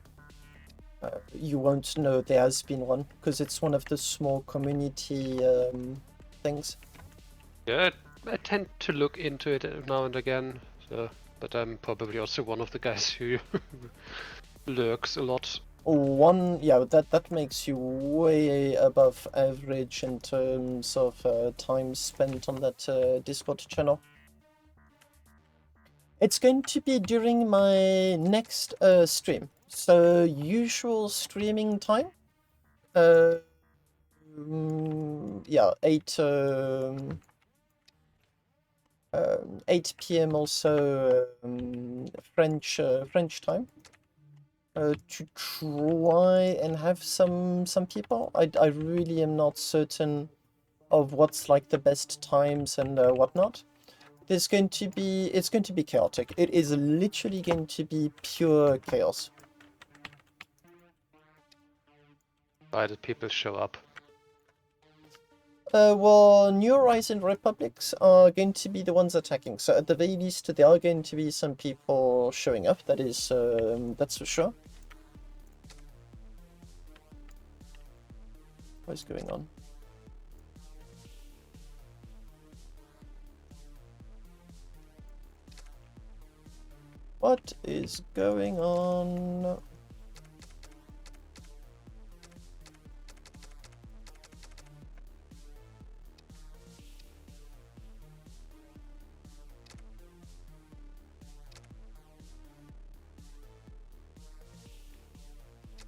won't know there has been one, because it's one of the small community things. Yeah, I tend to look into it now and again, so, but I'm probably also one of the guys who lurks a lot. Yeah, that makes you way above average in terms of time spent on that Discord channel. It's going to be during my next stream. So usual streaming time. Yeah, 8 p.m. also French time. To try and have some people. I really am not certain of what's like the best times and whatnot. It's going to be chaotic. It is literally going to be pure chaos. Why did people show up? Well, New Horizon Republics are going to be the ones attacking. So at the very least, there are going to be some people showing up. That's for sure. What is going on? What is going on?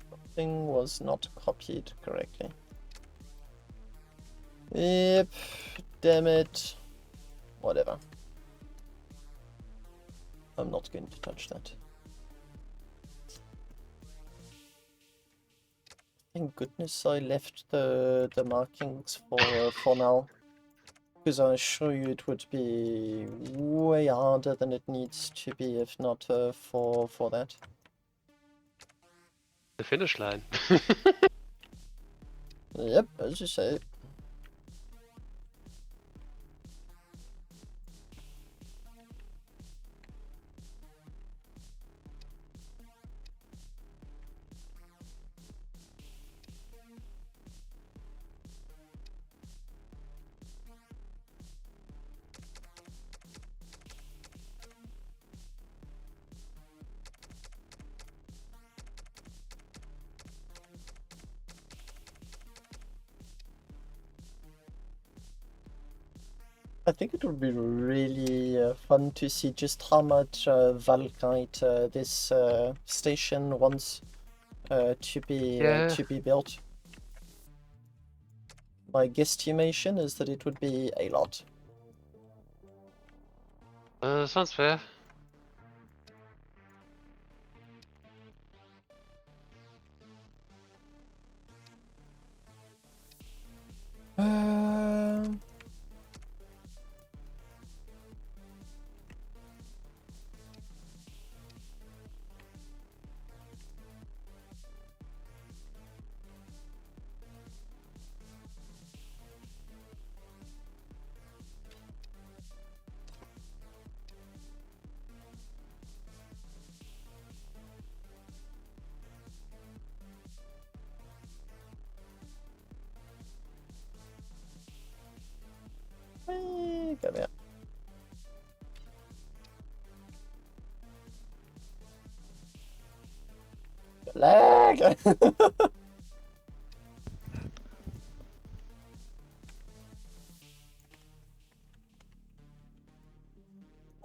Something was not copied correctly. Yep, damn it. Whatever. I'm not going to touch that. Thank goodness I left the markings for now, because I assure you it would be way harder than it needs to be if not for that. The finish line. Yep, as you say. I think it would be really fun to see just how much Valkite this station wants to be built. My guesstimation is that it would be a lot. Sounds fair. Come here. Lag!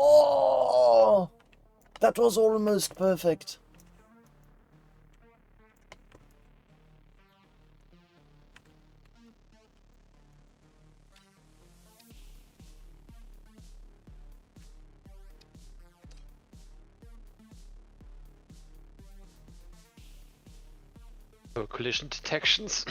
Oh! That was almost perfect. Oh, collision detections.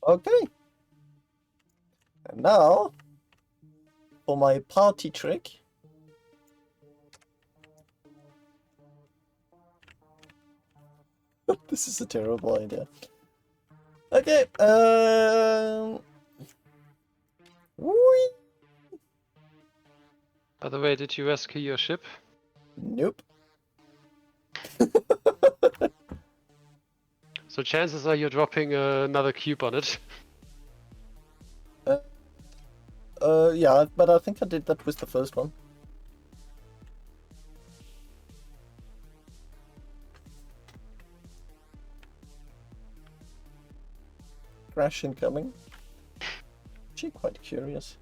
Okay. And now, for my party trick. This is a terrible idea. Okay, whee! By the way, did you rescue your ship? Nope. So chances are you're dropping another cube on it. Yeah, but I think I did that with the first one. Crash incoming. Actually, quite curious.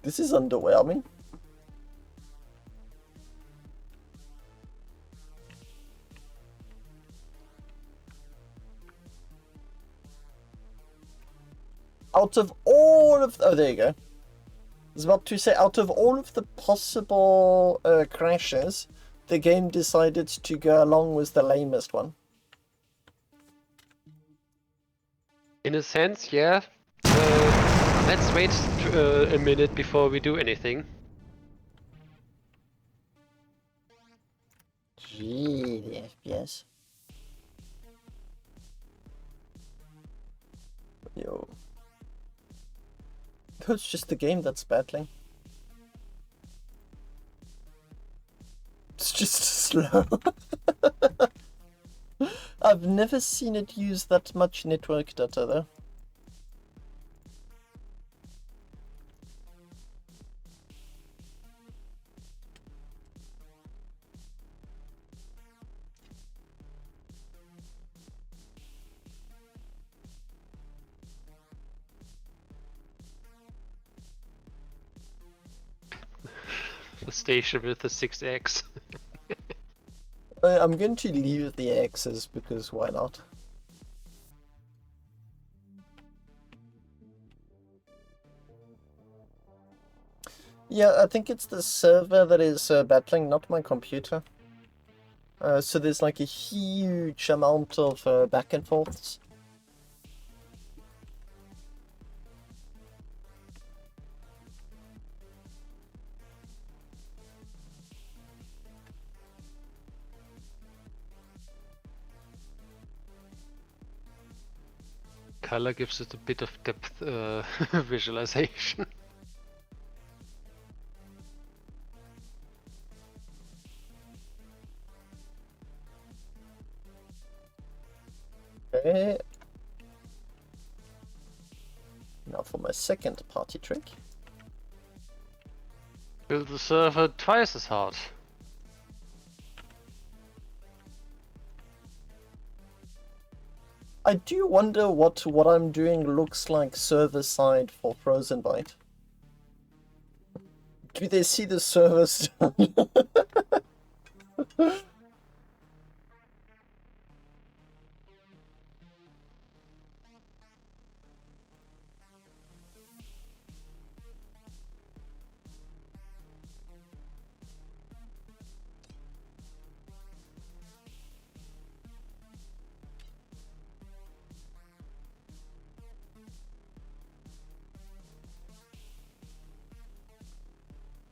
This is underwhelming. Out of all of... Oh, there you go. I was about to say, out of all of the possible crashes, the game decided to go along with the lamest one. In a sense, yeah. Let's wait a minute before we do anything. Gee, the FPS. Yo. It's just the game that's battling. It's just slow. I've never seen it use that much network data though. The station with the 6x. I'm going to leave the X's because why not? Yeah, I think it's the server that is battling, not my computer. So there's like a huge amount of back and forths. Color gives it a bit of depth visualization. Okay. Now for my second party trick. Build the server twice as hard. I do wonder what I'm doing looks like server side for Frozen Byte. Do they see the servers?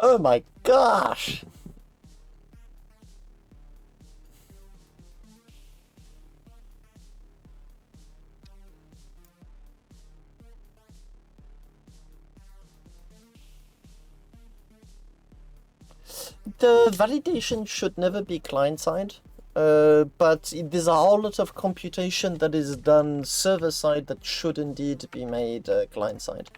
Oh my gosh! The validation should never be client-side, but there's a whole lot of computation that is done server-side that should indeed be made client-side.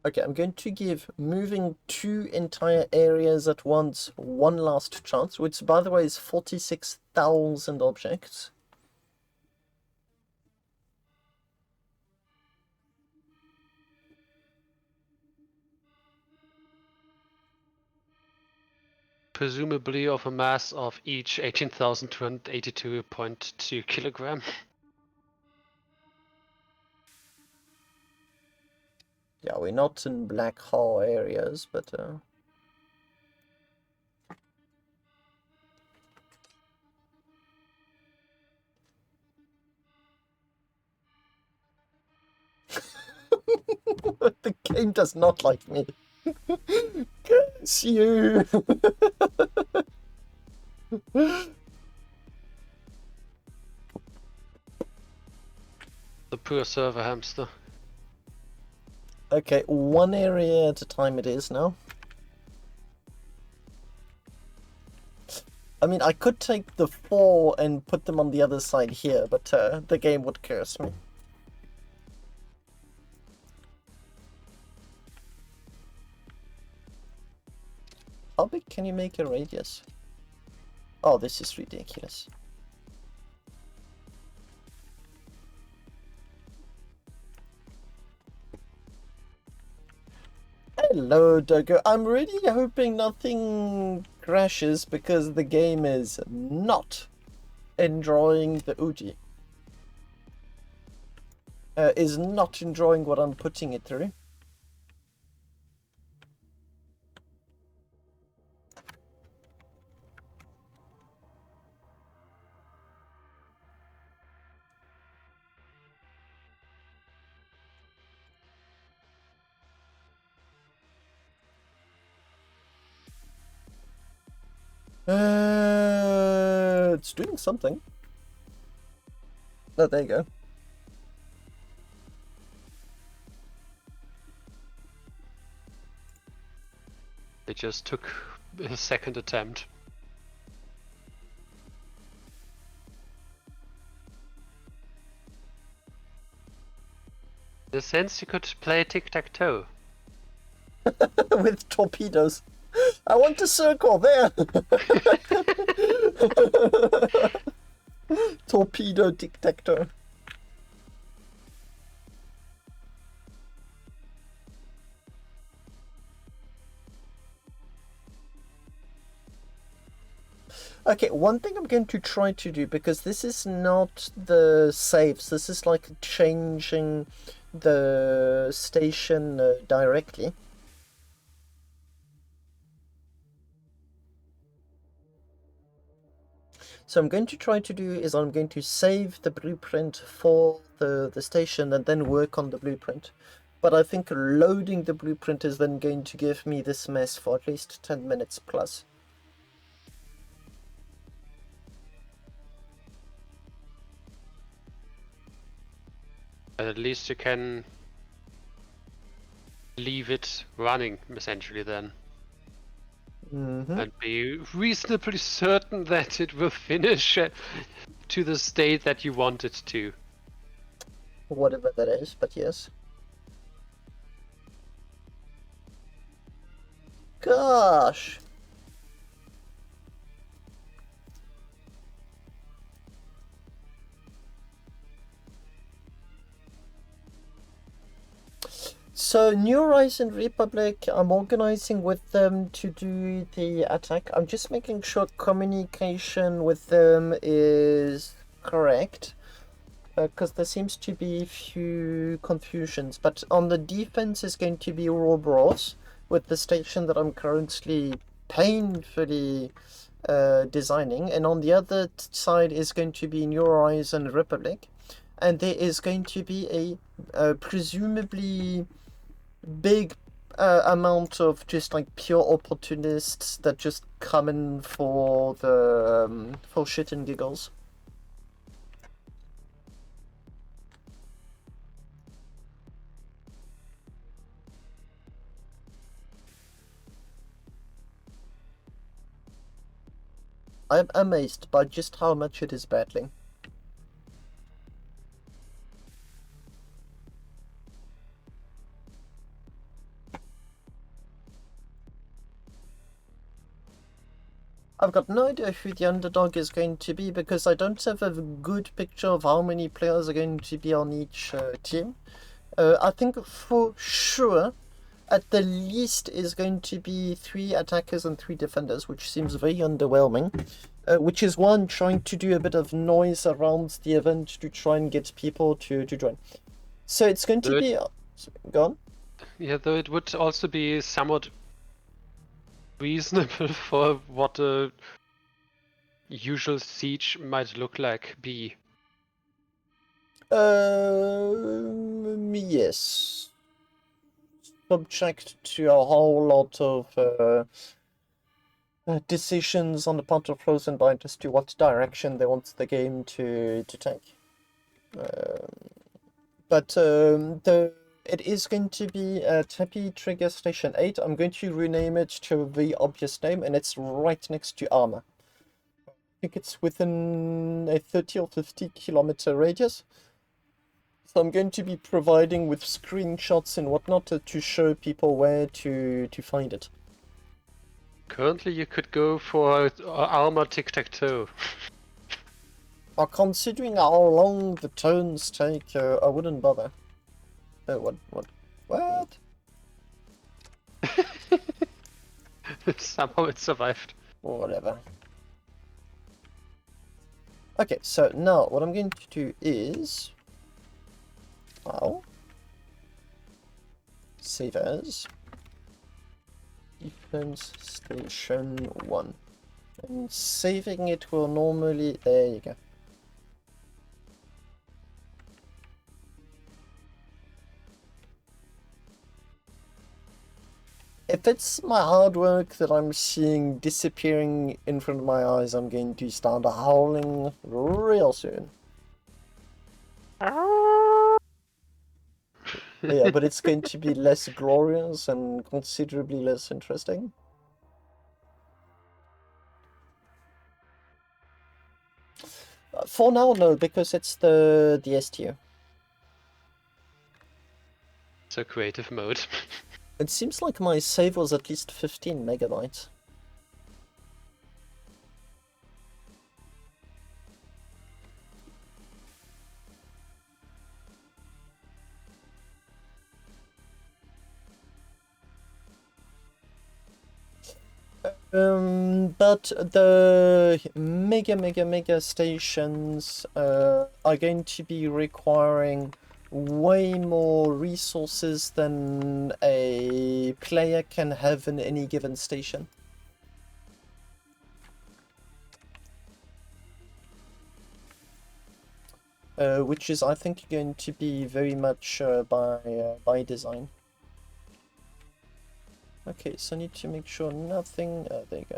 Okay, I'm going to give moving 2 entire areas at once one last chance, which by the way is 46,000 objects. Presumably of a mass of each 18,282.2 kilogram. Yeah, we're not in black hole areas, but the game does not like me. Curse you! The poor server hamster. Okay, 1 area at a time it is now. I mean, I could take the 4 and put them on the other side here, but the game would curse me. How big can you make a radius? Oh, this is ridiculous. Hello, Dogo. I'm really hoping nothing crashes because the game is not enjoying the Uji. Is not enjoying what I'm putting it through. It's doing something. Oh, there you go. It just took a second attempt. In a sense, you could play tic-tac-toe. With torpedoes. I want to circle there. Torpedo tic-tac-toe. Okay, one thing I'm going to try to do, because this is not the saves, this is like changing the station directly. So I'm going to try to do is I'm going to save the blueprint for the station and then work on the blueprint. but I think loading the blueprint is then going to give me this mess for at least 10 minutes plus. At least you can leave it running, essentially, then. And be reasonably certain that it will finish to the state that you want it to. Whatever that is, but yes. Gosh! So, New Horizon Republic, I'm organizing with them to do the attack. I'm just making sure communication with them is correct, because there seems to be a few confusions. But on the defense is going to be Ouroboros, with the station that I'm currently painfully designing. And on the other side is going to be New Horizon Republic. And there is going to be a presumably big amount of just like pure opportunists that just come in for the for shit and giggles. I'm amazed by just how much it is battling. I've got no idea who the underdog is going to be because I don't have a good picture of how many players are going to be on each team. I think for sure, at the least, is going to be 3 attackers and 3 defenders, which seems very underwhelming. Which is why I'm trying to do a bit of noise around the event to try and get people to join. So it's going to be... Go on. Yeah, though it would also be somewhat reasonable for what a usual siege might look like be. Yes. Subject to a whole lot of decisions on the part of Rosenbind as to what direction they want the game to take. It is going to be Tepi Trigger Station 8. I'm going to rename it to the obvious name, and it's right next to Armor. I think it's within a 30 or 50 kilometer radius. So I'm going to be providing with screenshots and whatnot to show people where to find it. Currently, you could go for Armor Tic-Tac-Toe. Considering how long the turns take, I wouldn't bother. What? Somehow it survived. Whatever. Okay, so now what I'm going to do is... Save as... Defense Station 1. And saving it will normally... There you go. If it's my hard work that I'm seeing disappearing in front of my eyes, I'm going to start howling real soon. Yeah, but it's going to be less glorious and considerably less interesting. For now, no, because it's the STU. So creative mode. It seems like my save was at least 15 megabytes. But the mega stations are going to be requiring way more resources than a player can have in any given station. which is, I think, going to be very much by design. Okay, so I need to make sure nothing... there you go.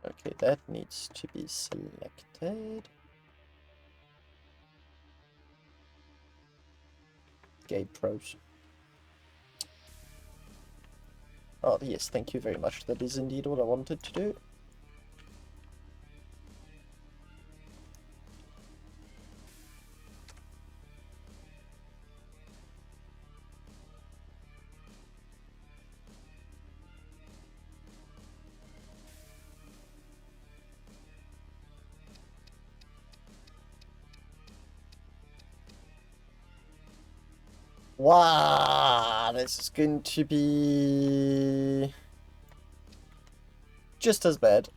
Okay, that needs to be selected. Gate pros. Oh, yes, thank you very much. That is indeed what I wanted to do. Wow, this is going to be just as bad.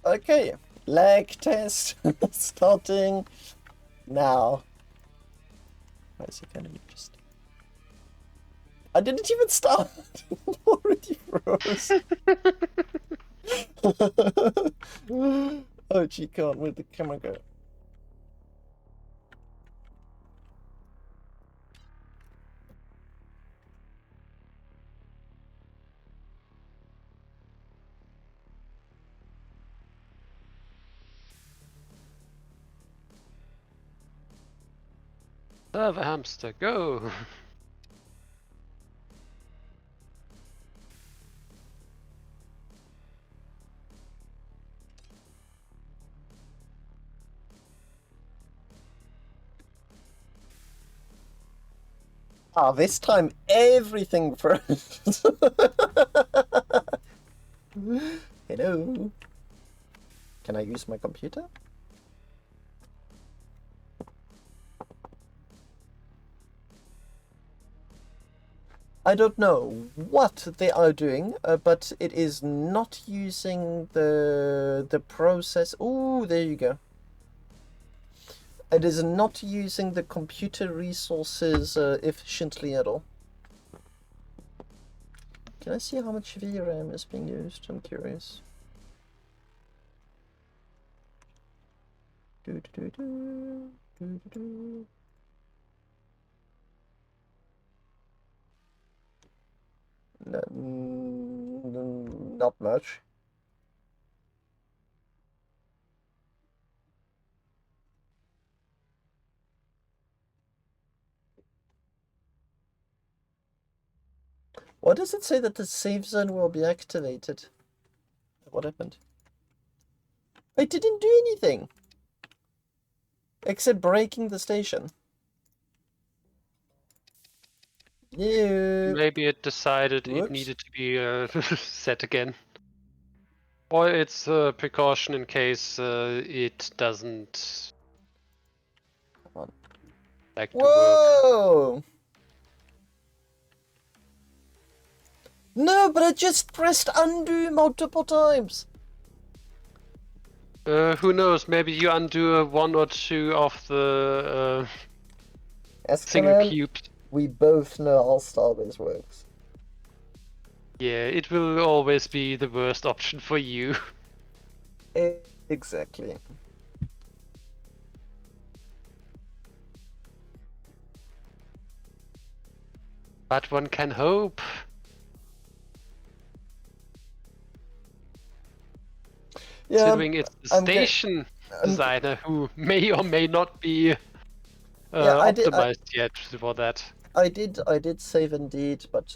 Okay, lag test starting now. Why is it gonna be just... I didn't even start. Already froze. Oh gee, God, where'd the camera go? Server hamster, go! Ah, this time everything froze. Hello. Can I use my computer? I don't know what they are doing, but it is not using the process. Oh, there you go. It is not using the computer resources efficiently at all. Can I see how much VRAM is being used? I'm curious. Do do do do do do do. Not much. Why does it say that the safe zone will be activated? What happened? I didn't do anything! Except breaking the station. Yeah. Maybe it decided Whoops. it needed to be set again. Or it's a precaution in case it doesn't Come on. like to work. Whoa! No, but I just pressed undo multiple times. Who knows? Maybe you undo one or two of the single Escalan, cubes. we both know how Starbase works. Yeah, it will always be the worst option for you. Exactly. But one can hope. Yeah, Considering it's the station designer who may or may not be optimized yet for that. I did save indeed, but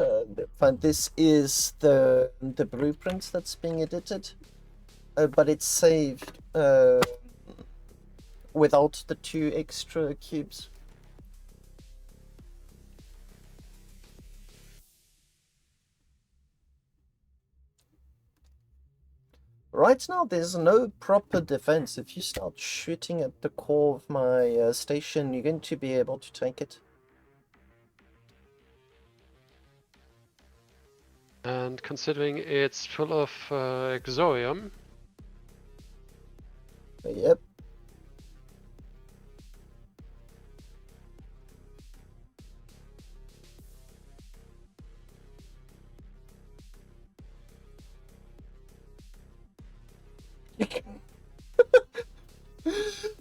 this is the blueprints that's being edited, but it's saved without the 2 extra cubes. Right now, there's no proper defense. If you start shooting at the core of my station, you're going to be able to take it. And considering it's full of Exorium, Yep.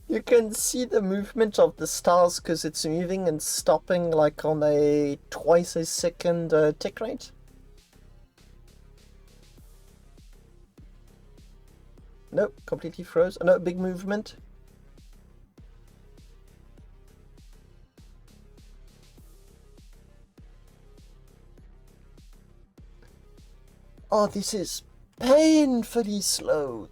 You can see the movement of the stars because it's moving and stopping like on a twice a second tick rate. Nope, completely froze. No, big movement. Oh, this is painfully slow.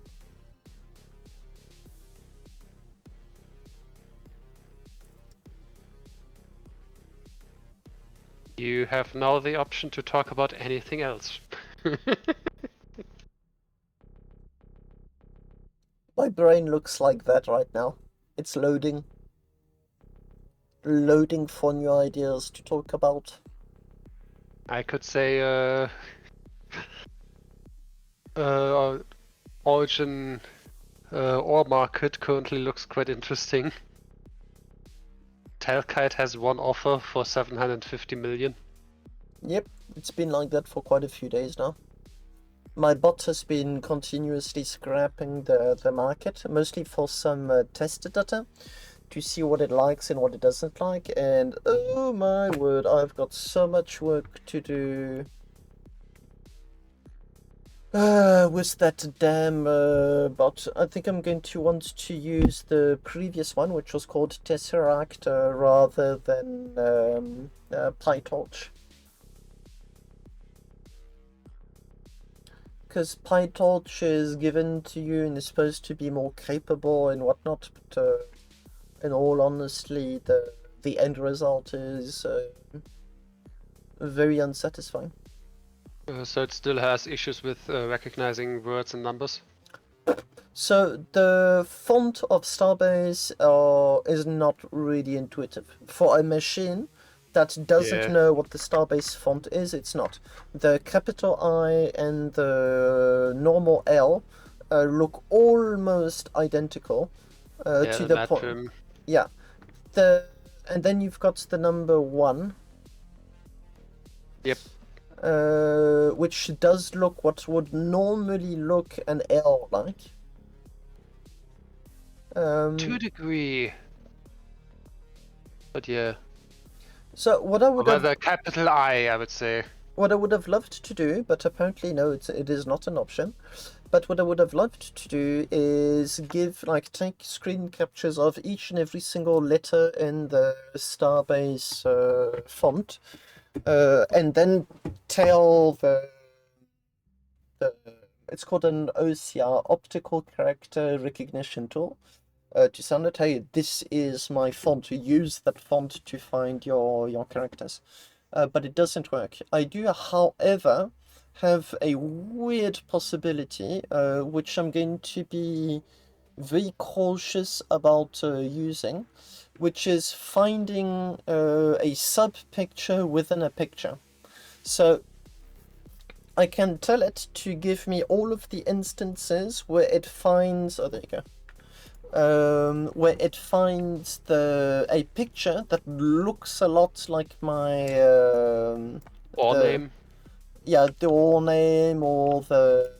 you have now the option to talk about anything else. My brain looks like that right now. It's loading. Loading for new ideas to talk about. I could say Origin ore market currently looks quite interesting. Talkite has one offer for 750 million. Yep, it's been like that for quite a few days now. My bot has been continuously scrapping the market, mostly for some test data, to see what it likes and what it doesn't like, and oh my word, I've got so much work to do with that damn bot. I think I'm going to want to use the previous one, which was called Tesseract, rather than PyTorch. Because PyTorch is given to you and is supposed to be more capable and whatnot, but in all honesty, the end result is very unsatisfying. So it still has issues with recognizing words and numbers. So the font of Starbase is not really intuitive. For a machine that doesn't Yeah. know what the Starbase font is, it's not. The capital I and the normal L look almost identical Yeah, to the the point. Matrim. Yeah. And then you've got the number 1. Yep. Which does look what would normally look an L like. To a degree. But yeah. So what I would have Rather capital I would say. what I would have loved to do, but apparently no, it is not an option. But what I would have loved to do is take screen captures of each and every single letter in the Starbase font, and then tell the it's called an OCR, optical character recognition tool, to sound it, hey, this is my font. Use that font to find your characters. But it doesn't work. I do, however, have a weird possibility, which I'm going to be very cautious about using, which is finding a sub-picture within a picture. So I can tell it to give me all of the instances where it finds... Oh, there you go. Where it finds a picture that looks a lot like my Or name. Yeah, the or name or the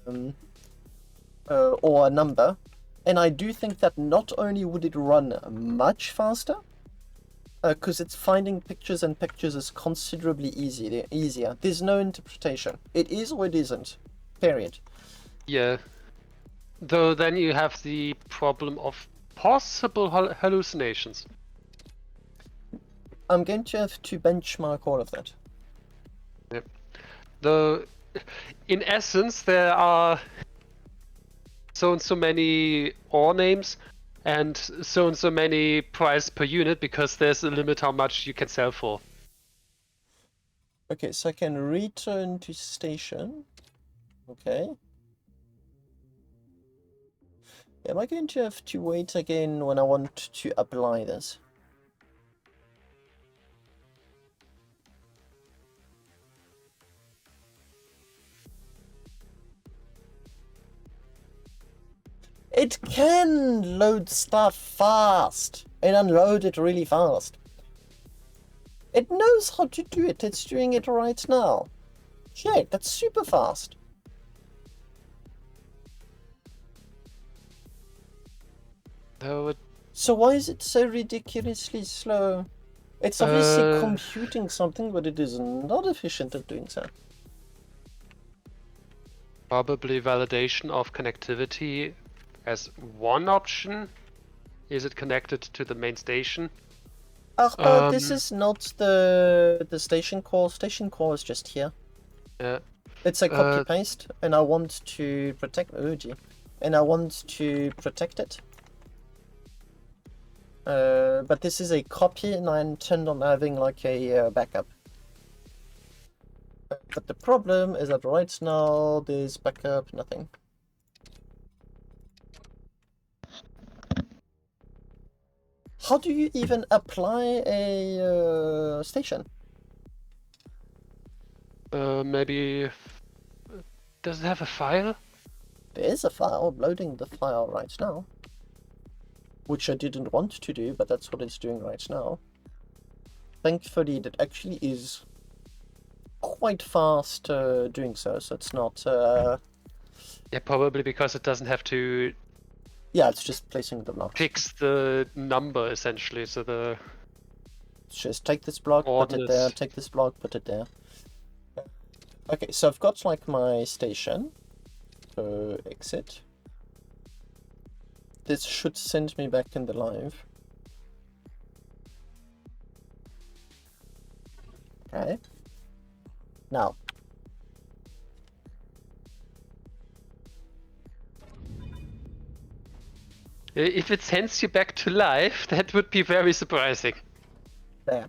or a number, and I do think that not only would it run much faster, because it's finding pictures and pictures is considerably easier. There's no interpretation. It is or it isn't. Period. Yeah. Though then you have the problem of possible hallucinations. I'm going to have to benchmark all of that. Yep. Though, in essence, there are so and so many ore names and so many price per unit because there's a limit how much you can sell for. Okay, so I can return to station. Okay. Am I going to have to wait again when I want to apply this? It can load stuff fast and unload it really fast. It knows how to do it. It's doing it right now. Shit, that's super fast. Though So why is it so ridiculously slow? It's obviously Uh, computing something, but it is not efficient at doing so. probably validation of connectivity as one option. Is it connected to the main station? This is not the station core. Station core is just here. Yeah. It's a copy paste, and I want to protect. Oh gee, and I want to protect it. But this is a copy, and I intend on having like a backup. But the problem is that right now there's backup nothing. How do you even apply a station? Maybe. Does it have a file? There is a file, loading the file right now. Which I didn't want to do, but that's what it's doing right now. Thankfully, it actually is quite fast doing so, so it's not... Yeah, probably because it doesn't have to Yeah, it's just placing the blocks. fix the number essentially, so the It's just take this block, put it there, take this block, put it there. Okay, so I've got like my station. So exit. This should send me back in the live. Okay. Now. If it sends you back to life, that would be very surprising. There.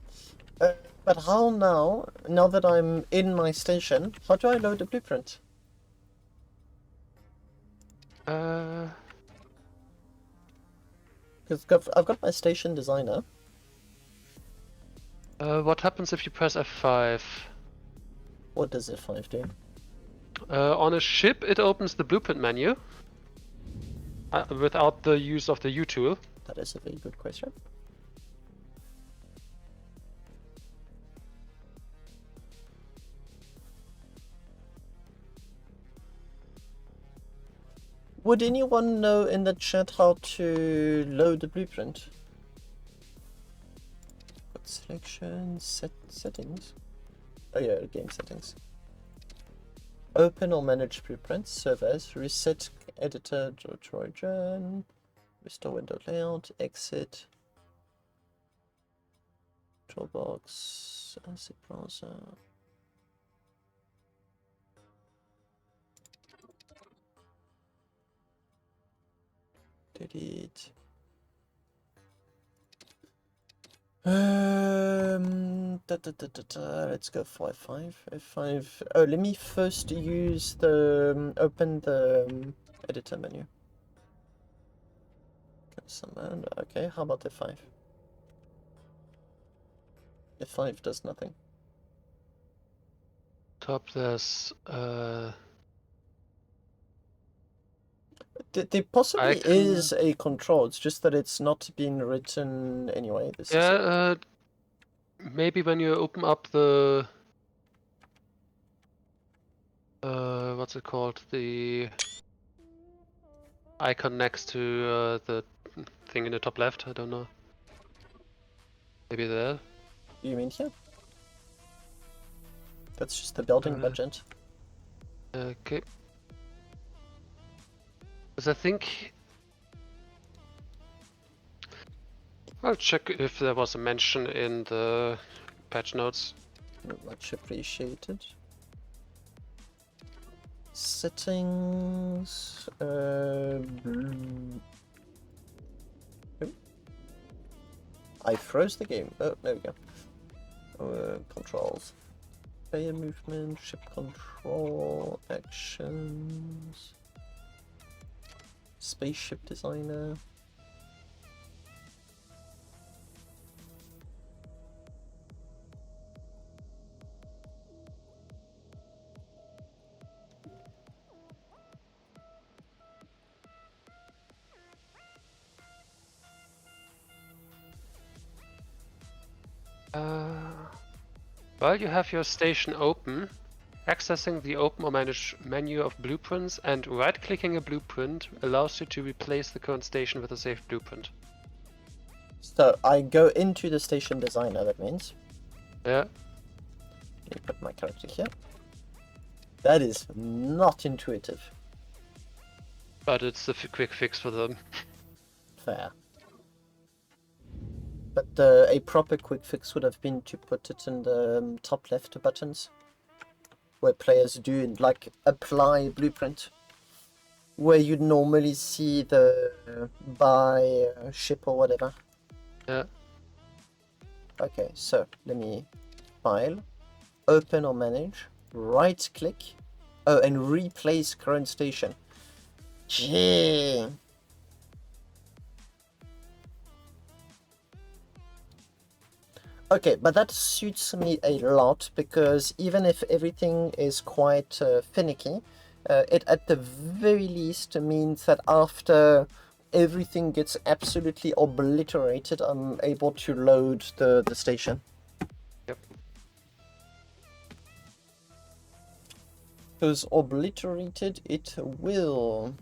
But how now, now that I'm in my station, how do I load the blueprint? Because I've got my station designer. What happens if you press F5? What does F5 do? On a ship, it opens the blueprint menu without the use of the U tool. That is a very good question. Would anyone know in the chat how to load the blueprint? What selection? Settings? Oh yeah, game settings. Open or manage blueprints, servers, reset editor, Trojan, restore window layout, exit, toolbox, asset browser. Delete. Let's go for F5. F5. Oh, let me first use the open the editor menu. Command. Okay, how about F5? F5 does nothing. Top, there's There possibly is a control. It's just that it's not been written anyway. This is maybe when you open up the what's it called? The icon next to the thing in the top left. I don't know. Maybe there. You mean here? That's just the building budget. Okay. Because I think I'll check if there was a mention in the patch notes. Much appreciated. Settings. I froze the game. Oh, there we go. Controls. Player movement, ship control, actions. Spaceship designer. While you have your station open, accessing the Open or Manage menu of blueprints and right-clicking a blueprint allows you to replace the current station with a saved blueprint. So I go into the station designer, that means. Yeah. Let me put my character here. That is not intuitive. But it's a quick fix for them. Fair. But a proper quick fix would have been to put it in the top left buttons, where players do like apply blueprint, where you'd normally see the buy ship or whatever. Yeah. Okay, so let me file, open or manage, right click, oh, and replace current station. Gee. Okay, but that suits me a lot, because even if everything is quite finicky, it at the very least means that after everything gets absolutely obliterated, I'm able to load the station. Yep. Because obliterated it will.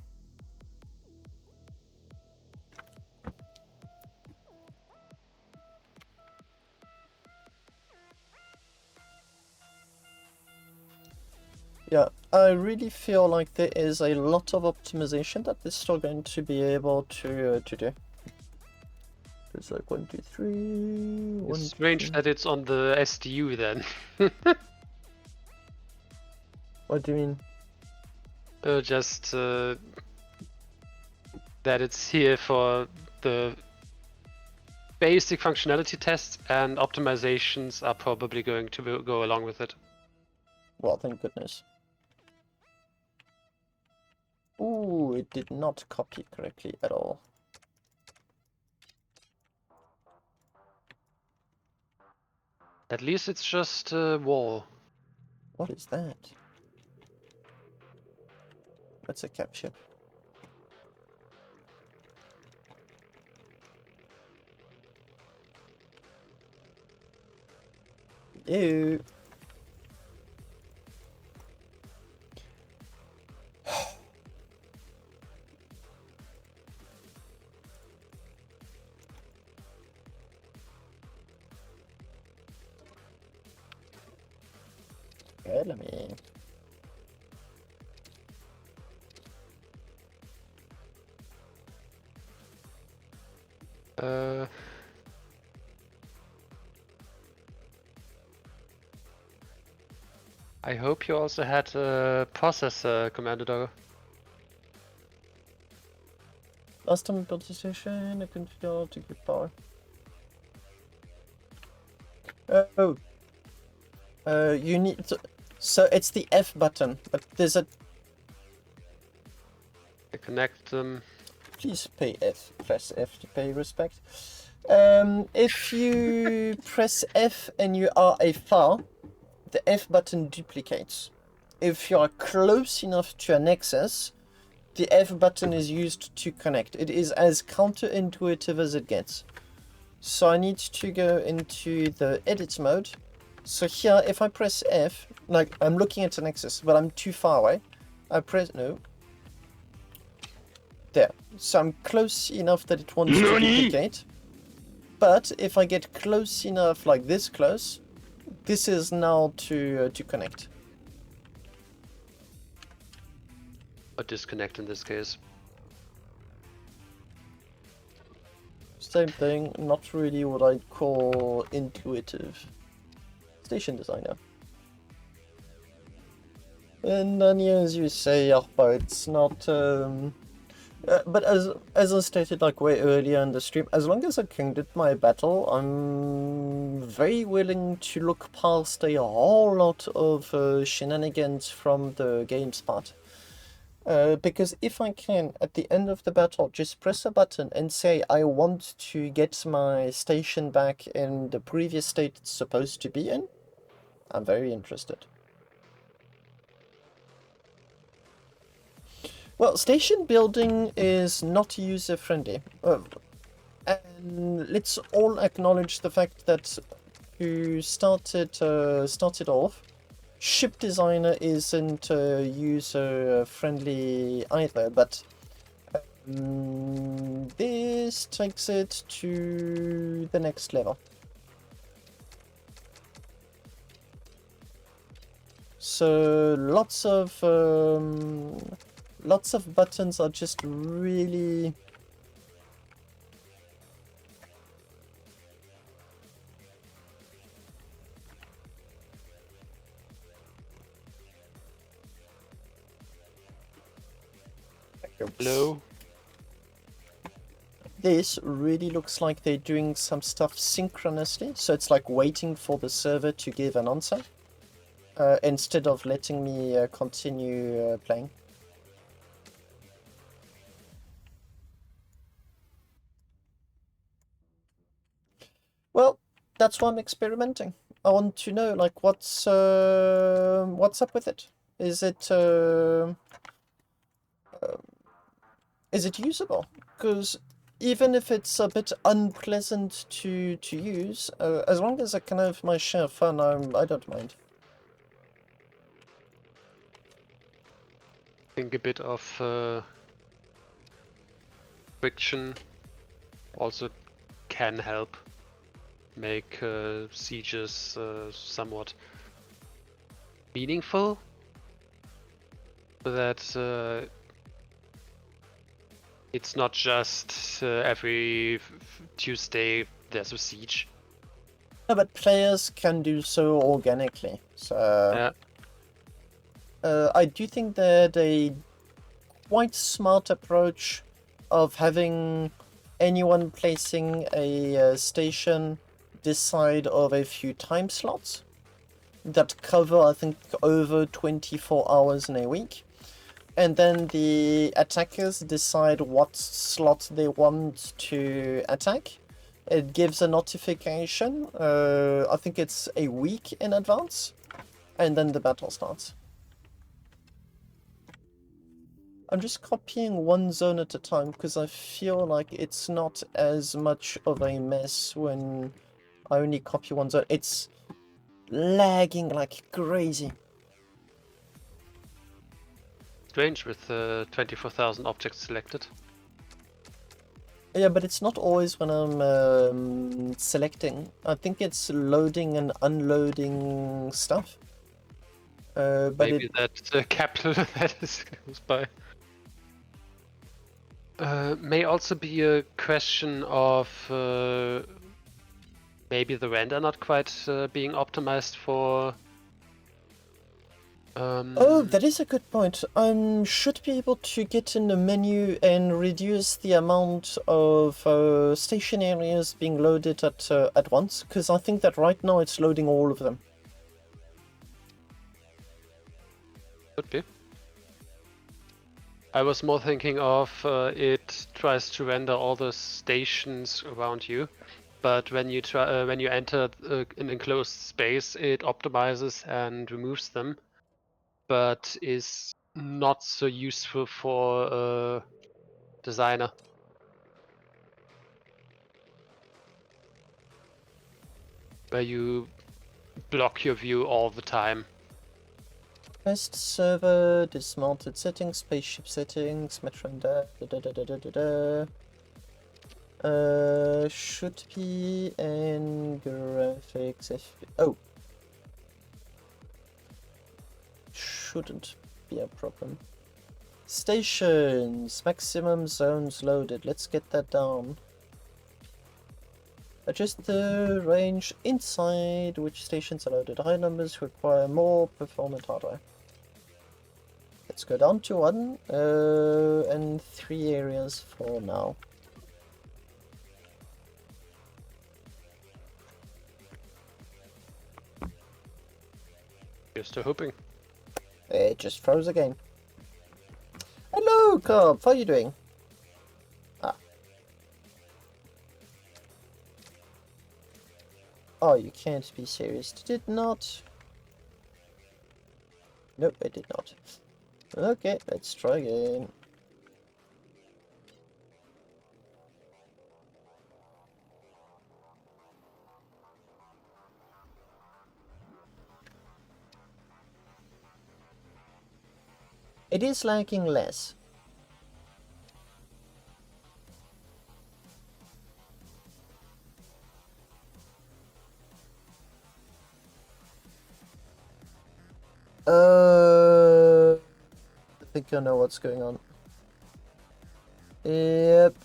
Yeah, I really feel like there is a lot of optimization that they're still going to be able to do. There's like 1, 2, 3. It's strange that it's on the SDU then. What do you mean? Just that it's here for the basic functionality tests, and optimizations are probably going to go along with it. Well, thank goodness. Ooh, it did not copy correctly at all. At least it's just a wall. What is that? That's a cap ship. Ew. Okay, let me. I hope you also had a processor, Commander Doggo. Last time I built the station, I couldn't figure out to get power. Oh. You need to, so it's the F button, but there's a. Connect them. Please press F to pay respect. If you press F and you are afar, the F button duplicates. If you are close enough to a nexus, the F button is used to connect. It is as counterintuitive as it gets. So I need to go into the edit mode. So here, if I press F, like I'm looking at a nexus, but I'm too far away, I press no. There. So I'm close enough that it wants to duplicate. But if I get close enough, like this close, this is now to connect. Or disconnect in this case. Same thing, not really what I'd call intuitive. Station designer. And then, yeah, as you say, but it's not. But as I stated like way earlier in the stream, as long as I can get my battle, I'm very willing to look past a whole lot of shenanigans from the game's part. Because if I can, at the end of the battle, just press a button and say I want to get my station back in the previous state it's supposed to be in, I'm very interested. Well, station building is not user-friendly. And let's all acknowledge the fact that who started off. Ship designer isn't user friendly either, but this takes it to the next level. So lots of buttons are just really Hello. This really looks like they're doing some stuff synchronously, so it's like waiting for the server to give an answer instead of letting me continue playing. Well, that's why I'm experimenting. I want to know, like, what's up with it? Is it usable? Because even if it's a bit unpleasant to use, as long as I can have my share of fun, I don't mind. I think a bit of friction also can help make sieges somewhat meaningful, so that it's not just every Tuesday there's a siege. No, but players can do so organically. So Yeah. I do think that a quite smart approach of having anyone placing a station decide of a few time slots that cover, I think, over 24 hours in a week. And then the attackers decide what slot they want to attack. It gives a notification, I think it's a week in advance, and then the battle starts. I'm just copying one zone at a time because I feel like it's not as much of a mess when I only copy one zone. It's lagging like crazy. Strange with 24,000 objects selected. Yeah, but it's not always when I'm selecting. I think it's loading and unloading stuff. But Maybe that capital that is goes by. May also be a question of maybe the render not quite being optimized for. Oh, that is a good point. I should be able to get in the menu and reduce the amount of station areas being loaded at once, because I think that right now it's loading all of them. Could be. I was more thinking of it tries to render all the stations around you, but when you when you enter an enclosed space, it optimizes and removes them, but is not so useful for a designer. Where you block your view all the time. Test server, dismounted settings, spaceship settings, metro render, should be in graphics. Oh, shouldn't be a problem. Stations, maximum zones loaded. Let's get that down. Adjust the range inside which stations are loaded. High numbers require more performant hardware. Let's go down to 1 and 3 areas for now. You're still hoping. It just froze again. Hello, Carp. How are you doing? Ah. Oh, you can't be serious. Did it not? Nope, it did not. Okay, let's try again. It is lagging less. I think I know what's going on. Yep.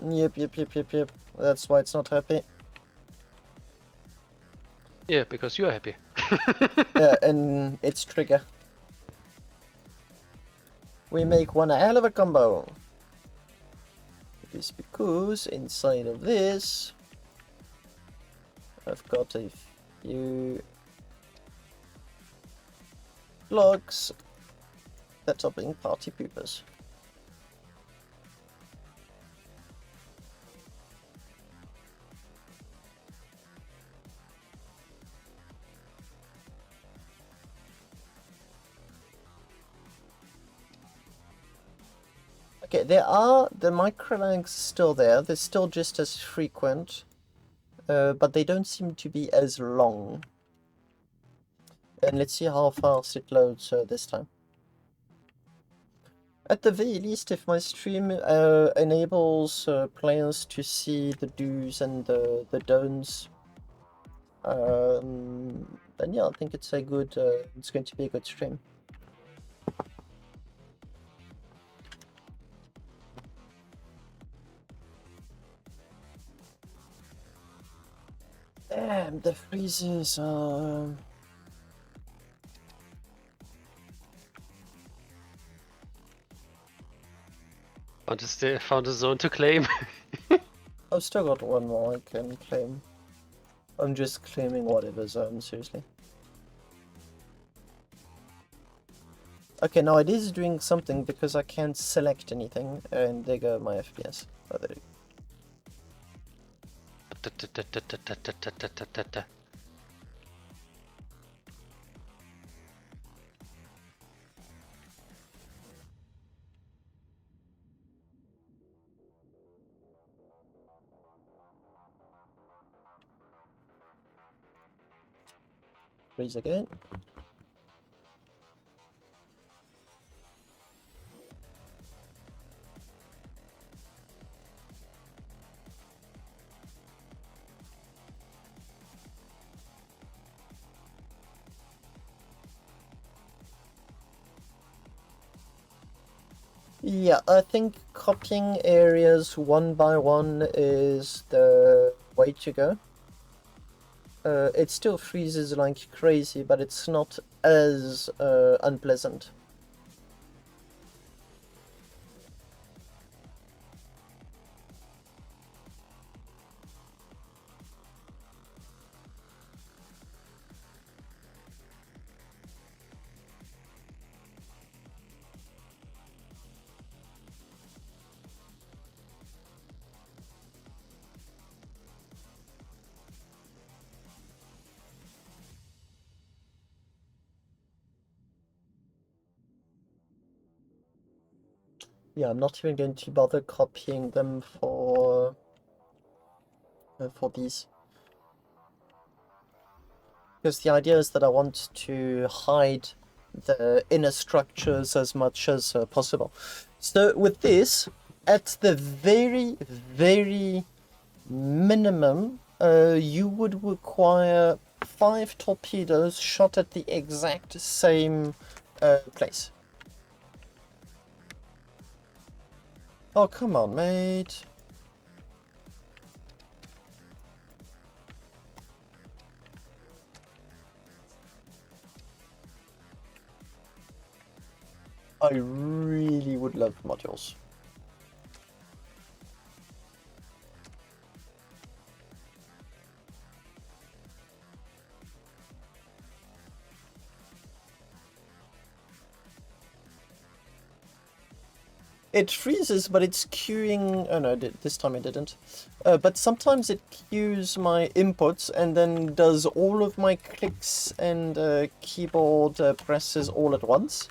Yep. That's why it's not happy. Yeah, because you're happy. Yeah, and its trigger. We make one hell of a combo. It is because inside of this, I've got a few logs that are being party poopers. Okay, the micro lags still there. They're still just as frequent, but they don't seem to be as long. And let's see how fast it loads this time. At the very least, if my stream enables players to see the do's and the don'ts, then yeah, I think it's a good. It's going to be a good stream. Damn, the freezes are. Found a zone to claim. I've still got one more I can claim. I'm just claiming whatever zone, seriously. Okay, now it is doing something because I can't select anything, and there go my FPS. Oh, there you go. Freeze again. Yeah, I think copying areas one by one is the way to go. It still freezes like crazy, but it's not as unpleasant. Yeah, I'm not even going to bother copying them for these. Because the idea is that I want to hide the inner structures as much as possible. So with this, at the very, very minimum, you would require 5 torpedoes shot at the exact same place. Oh, come on, mate. I really would love modules. It freezes, but it's queuing. Oh no, this time it didn't. But sometimes it queues my inputs and then does all of my clicks and keyboard presses all at once.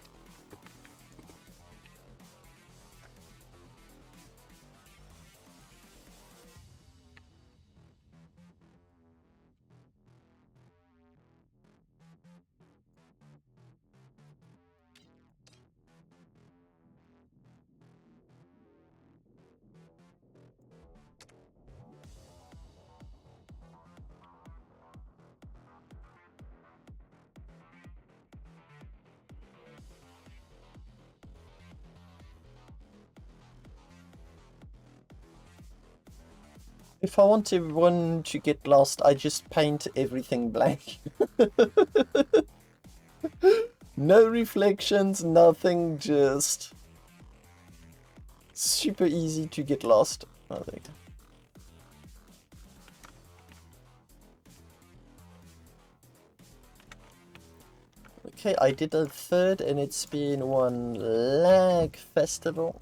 If I want everyone to get lost, I just paint everything black. No reflections, nothing, just super easy to get lost, I think. Okay, I did a third and it's been one lag festival.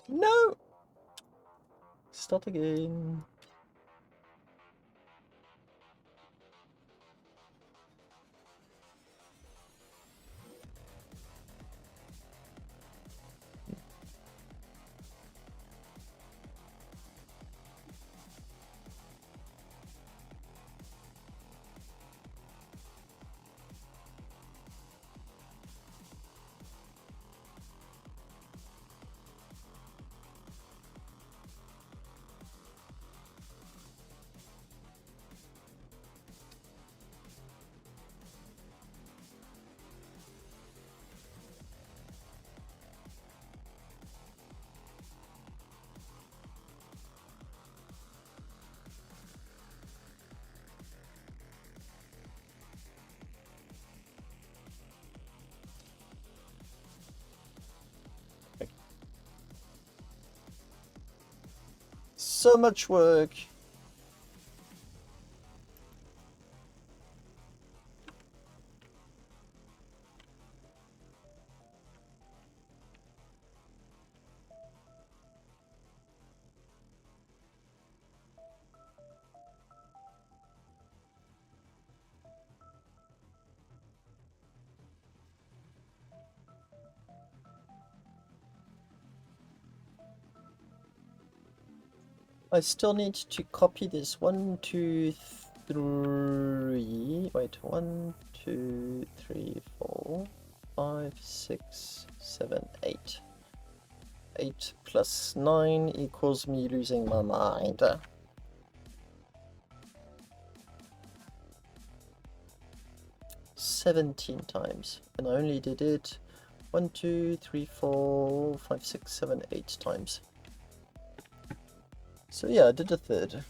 No! Start again. So much work. I still need to copy this 1, 2, 3. Wait, 1, 2, 3, 4, 5, 6, 7, 8. 8 plus 9 equals me losing my mind. 17 times, and I only did it 1, 2, 3, 4, 5, 6, 7, 8 times. So yeah, I did a third.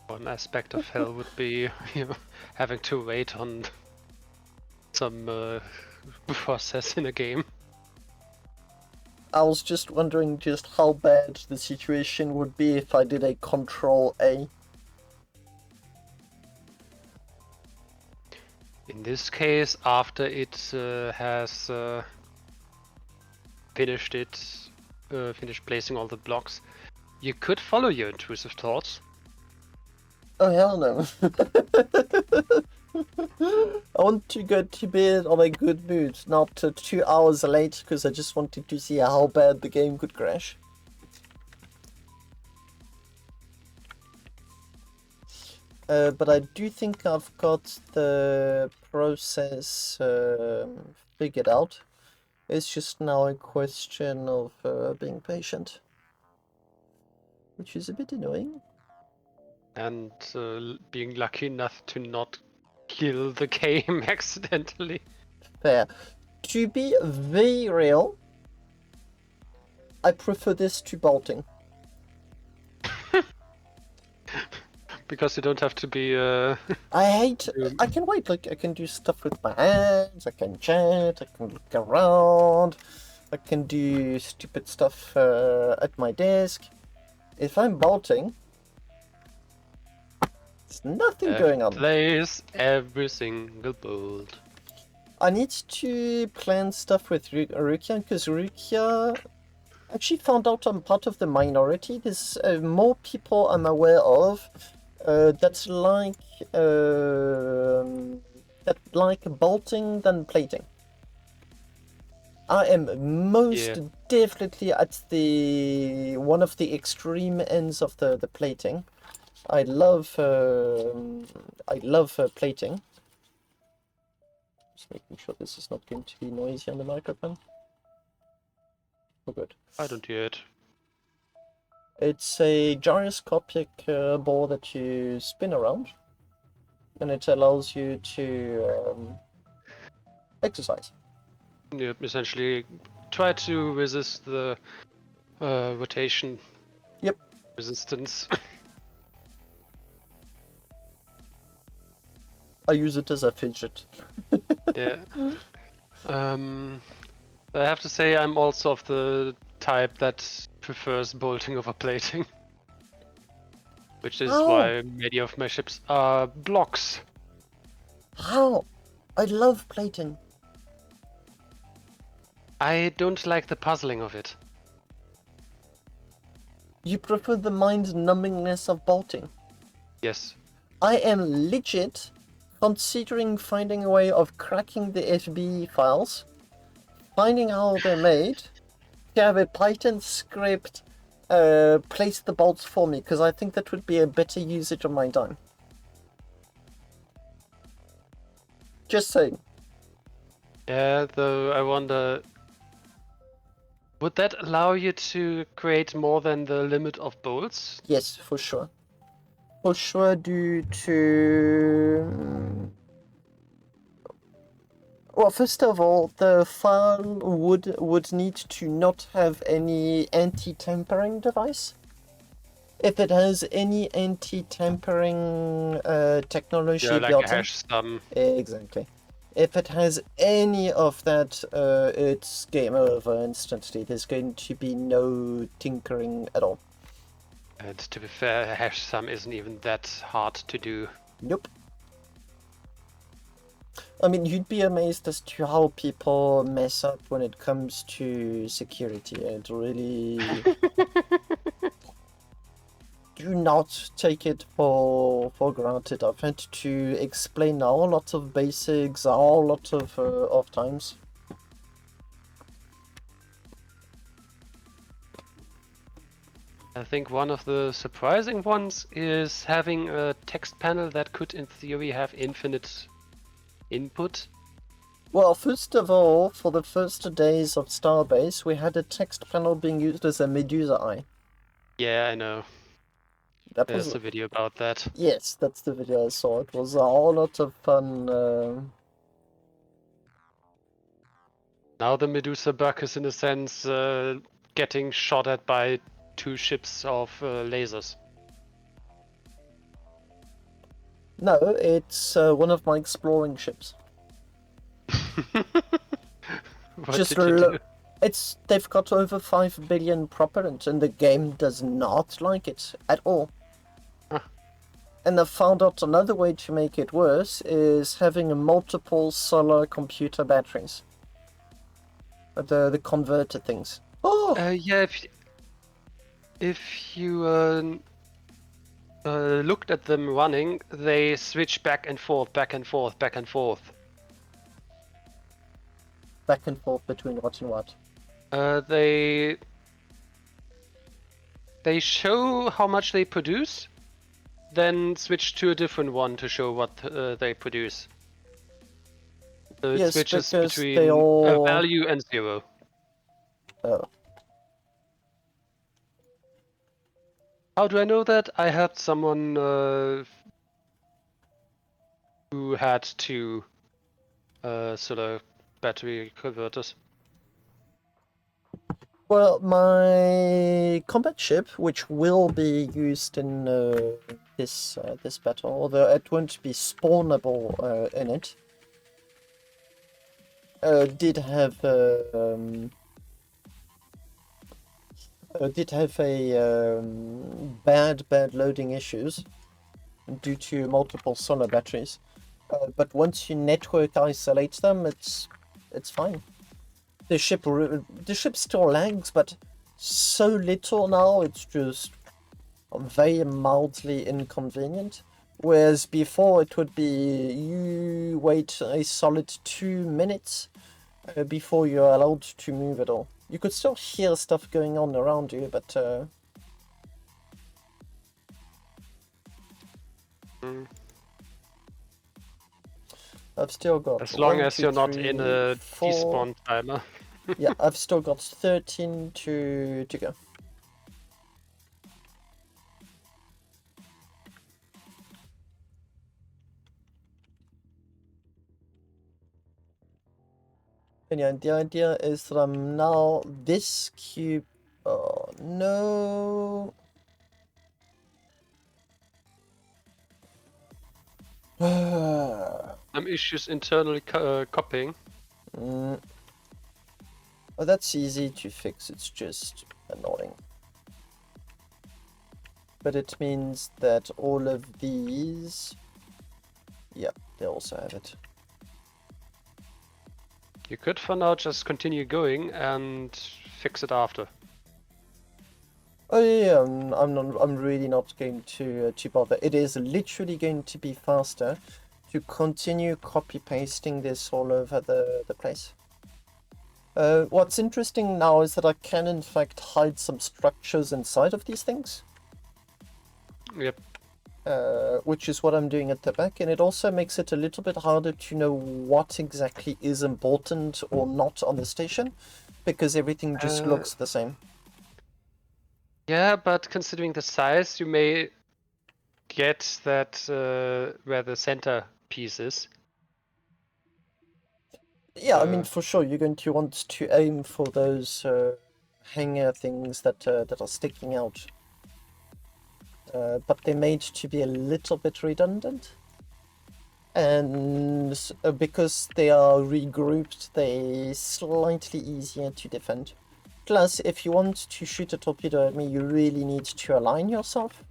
One aspect of hell would be, having to wait on some process in a game. I was just wondering just how bad the situation would be if I did a Control A. In this case, after it has finished finished placing all the blocks, you could follow your intrusive thoughts. Oh hell no. I want to go to bed on a good mood, not 2 hours late because I just wanted to see how bad the game could crash. But I do think I've got the process figured out. It's just now a question of being patient, which is a bit annoying. And being lucky enough to not kill the game accidentally. Fair. To be very real, I prefer this to bolting. because you don't have to be. I hate. Um, I can wait. Like I can do stuff with my hands. I can chat. I can look around. I can do stupid stuff at my desk. If I'm bolting, there's nothing going on. Place every single bolt. I need to plan stuff with Rukia because Rukia actually found out I'm part of the minority. There's more people I'm aware of that like bolting than plating. I am most definitely at the one of the extreme ends of the plating. I love plating. Just making sure this is not going to be noisy on the microphone. Oh, good. I don't hear it. It's a gyroscopic ball that you spin around, and it allows you to exercise. You essentially try to resist the rotation. Yep. Resistance. I use it as a fidget. Yeah. I have to say I'm also of the type that prefers bolting over plating. Which is why many of my ships are blocks. How? I love plating. I don't like the puzzling of it. You prefer the mind-numbingness of bolting? Yes. I am legit considering finding a way of cracking the FB files, finding how they're made, to have a Python script place the bolts for me, because I think that would be a better usage of my time. Just saying. Yeah, though I wonder, would that allow you to create more than the limit of bolts? Yes, for sure. For sure, due to... Well, first of all, the file would need to not have any anti-tampering device. If it has any anti-tampering technology Yeah, like built a in, hash sum. exactly. If it has any of that, it's game over instantly. There's going to be no tinkering at all. And to be fair, a hash sum isn't even that hard to do. Nope. I mean, you'd be amazed as to how people mess up when it comes to security. It really... Do not take it for granted. I've had to explain a whole lot of basics, a whole lot of times. I think one of the surprising ones is having a text panel that could in theory have infinite input. Well, first of all, for the first days of Starbase, we had a text panel being used as a Medusa eye. Yeah, I know. There's a video about that. Yes, that's the video I saw. It was a whole lot of fun. Now the Medusa bug is in a sense getting shot at by 2 ships of lasers. No, it's one of my exploring ships. What did you do? They've got over 5 billion propellant, and the game does not like it at all. Huh. And I found out another way to make it worse is having multiple solar computer batteries. The converter things. Oh! Yeah, if you looked at them running, they switch back and forth, back and forth, back and forth. Back and forth between what and what? They show how much they produce, then switch to a different one to show what they produce. So it Yes, switches because between they all... a value and 0. Oh. How do I know that? I had someone who had 2 solar battery converters. Well, my combat ship, which will be used in this battle, although it won't be spawnable in it, did have a bad loading issues due to multiple solar batteries. But once you network isolate them, it's fine. The ship still lags, but so little now, it's just very mildly inconvenient. Whereas before it would be you wait a solid 2 minutes before you're allowed to move at all. You could still hear stuff going on around you, but I've still got As long 1, as 2, you're not 3, in a 4. despawn timer. Yeah, I've still got 13 to go. And yeah, the idea is that I'm now this cube. Oh no. Some issues internally copying. Oh, that's easy to fix, it's just annoying. But it means that all of these, yeah, they also have it. You could for now just continue going and fix it after. Oh yeah, I'm really not going to bother. It is literally going to be faster to continue copy pasting this all over the place. What's interesting now is that I can in fact hide some structures inside of these things. Yep. Which is what I'm doing at the back, and it also makes it a little bit harder to know what exactly is important or not on the station, because everything just looks the same. Yeah, but considering the size, you may get that where the center piece is. Yeah, I mean, for sure, you're going to want to aim for those hanger things that are sticking out. But they're made to be a little bit redundant. And because they are regrouped, they're slightly easier to defend. Plus, if you want to shoot a torpedo at me, you really need to align yourself.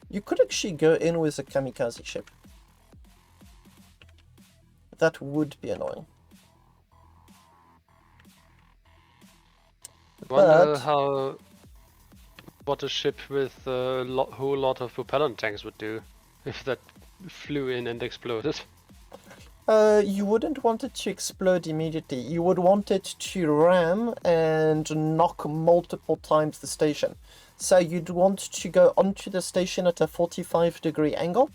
You could actually go in with a kamikaze ship. That would be annoying. Wonder how what a ship with a whole lot of propellant tanks would do if that flew in and exploded. You wouldn't want it to explode immediately. You would want it to ram and knock multiple times the station. So you'd want to go onto the station at a 45-degree angle,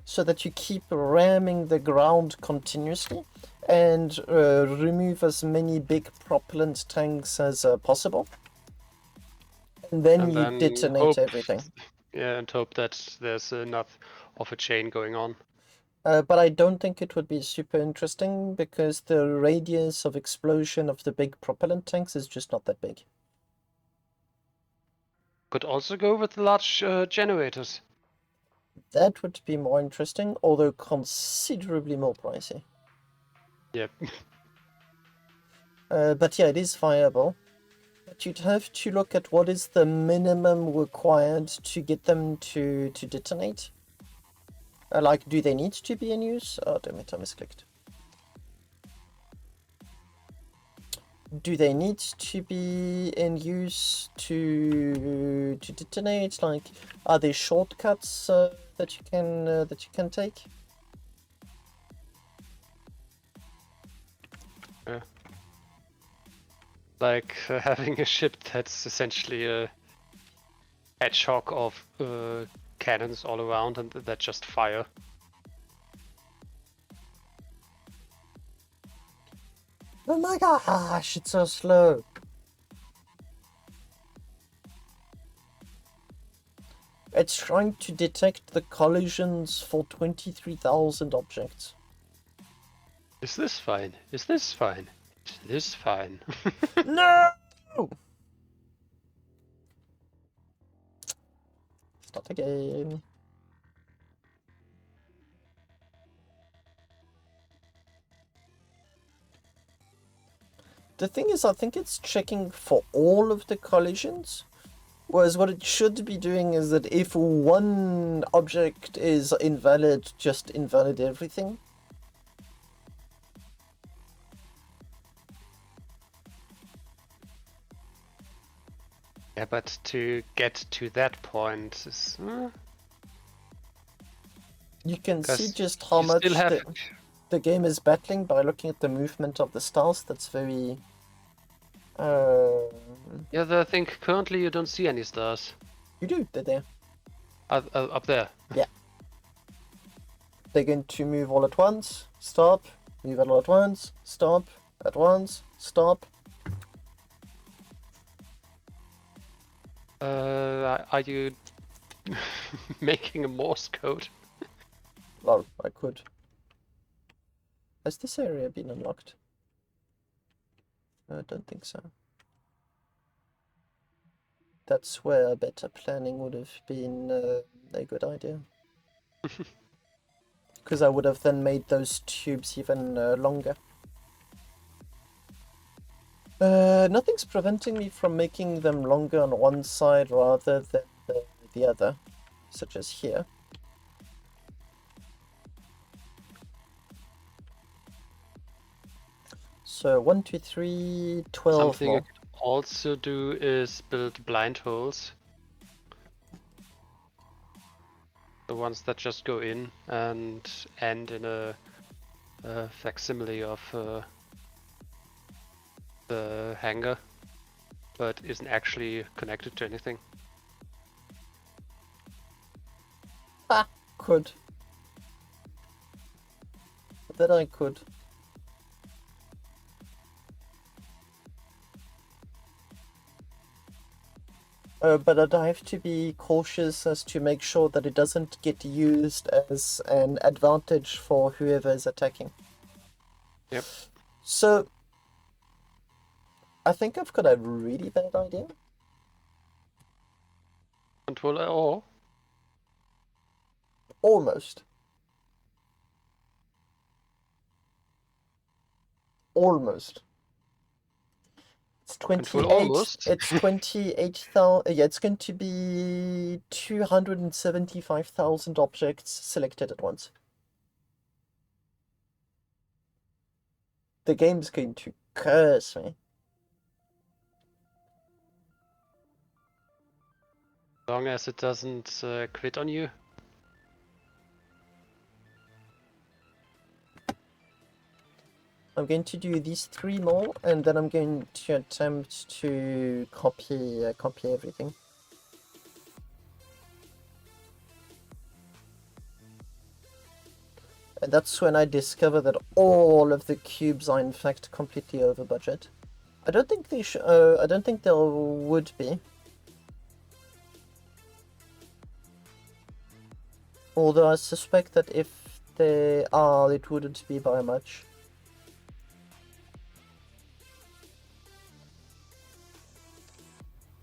so that you keep ramming the ground continuously and remove as many big propellant tanks as possible. And then you detonate everything. Yeah, and hope that there's enough of a chain going on. But I don't think it would be super interesting because the radius of explosion of the big propellant tanks is just not that big. Could also go with the large generators. That would be more interesting, although considerably more pricey. Yep. But yeah, it is viable. But you'd have to look at what is the minimum required to get them to detonate. Like, do they need to be in use? Oh, damn it, I misclicked. Do they need to be in use to detonate? Like, are there shortcuts that you can take? Yeah. Like having a ship that's essentially a hedgehog of cannons all around and that just fire. Oh my gosh, it's so slow. It's trying to detect the collisions for 23,000 objects. Is this fine? Is this fine? This is fine. No! Start again. The thing is, I think it's checking for all of the collisions. Whereas what it should be doing is that if one object is invalid, just invalid everything. Yeah, but to get to that point is... You can see 'Cause just how you still much have... the game is battling by looking at the movement of the stars. That's very... Yeah, I think currently you don't see any stars. You do, they're there. Up there. Yeah. They're going to move all at once, stop, move all at once, stop, at once, stop. Are you making a Morse code? Well, I could. Has this area been unlocked? I don't think so. That's where better planning would have been a good idea. Because I would have then made those tubes even longer. Nothing's preventing me from making them longer on one side rather than the other, such as here. So 1, 2, 3, 12 Something more. you could also do is build blind holes. The ones that just go in and end in a facsimile of the hangar, but isn't actually connected to anything. Ah, could. That I could. But I'd have to be cautious as to make sure that it doesn't get used as an advantage for whoever is attacking. Yep. So, I think I've got a really bad idea. Control or Almost. Almost. It's Control 28. almost. It's 28,000. Yeah, it's going to be 275,000 objects selected at once. The game's going to curse me. As long as it doesn't quit on you. I'm going to do these 3 more, and then I'm going to attempt to copy everything. And that's when I discover that all of the cubes are in fact completely over budget. I don't think they should. I don't think there would be. Although I suspect that if they are, it wouldn't be by much.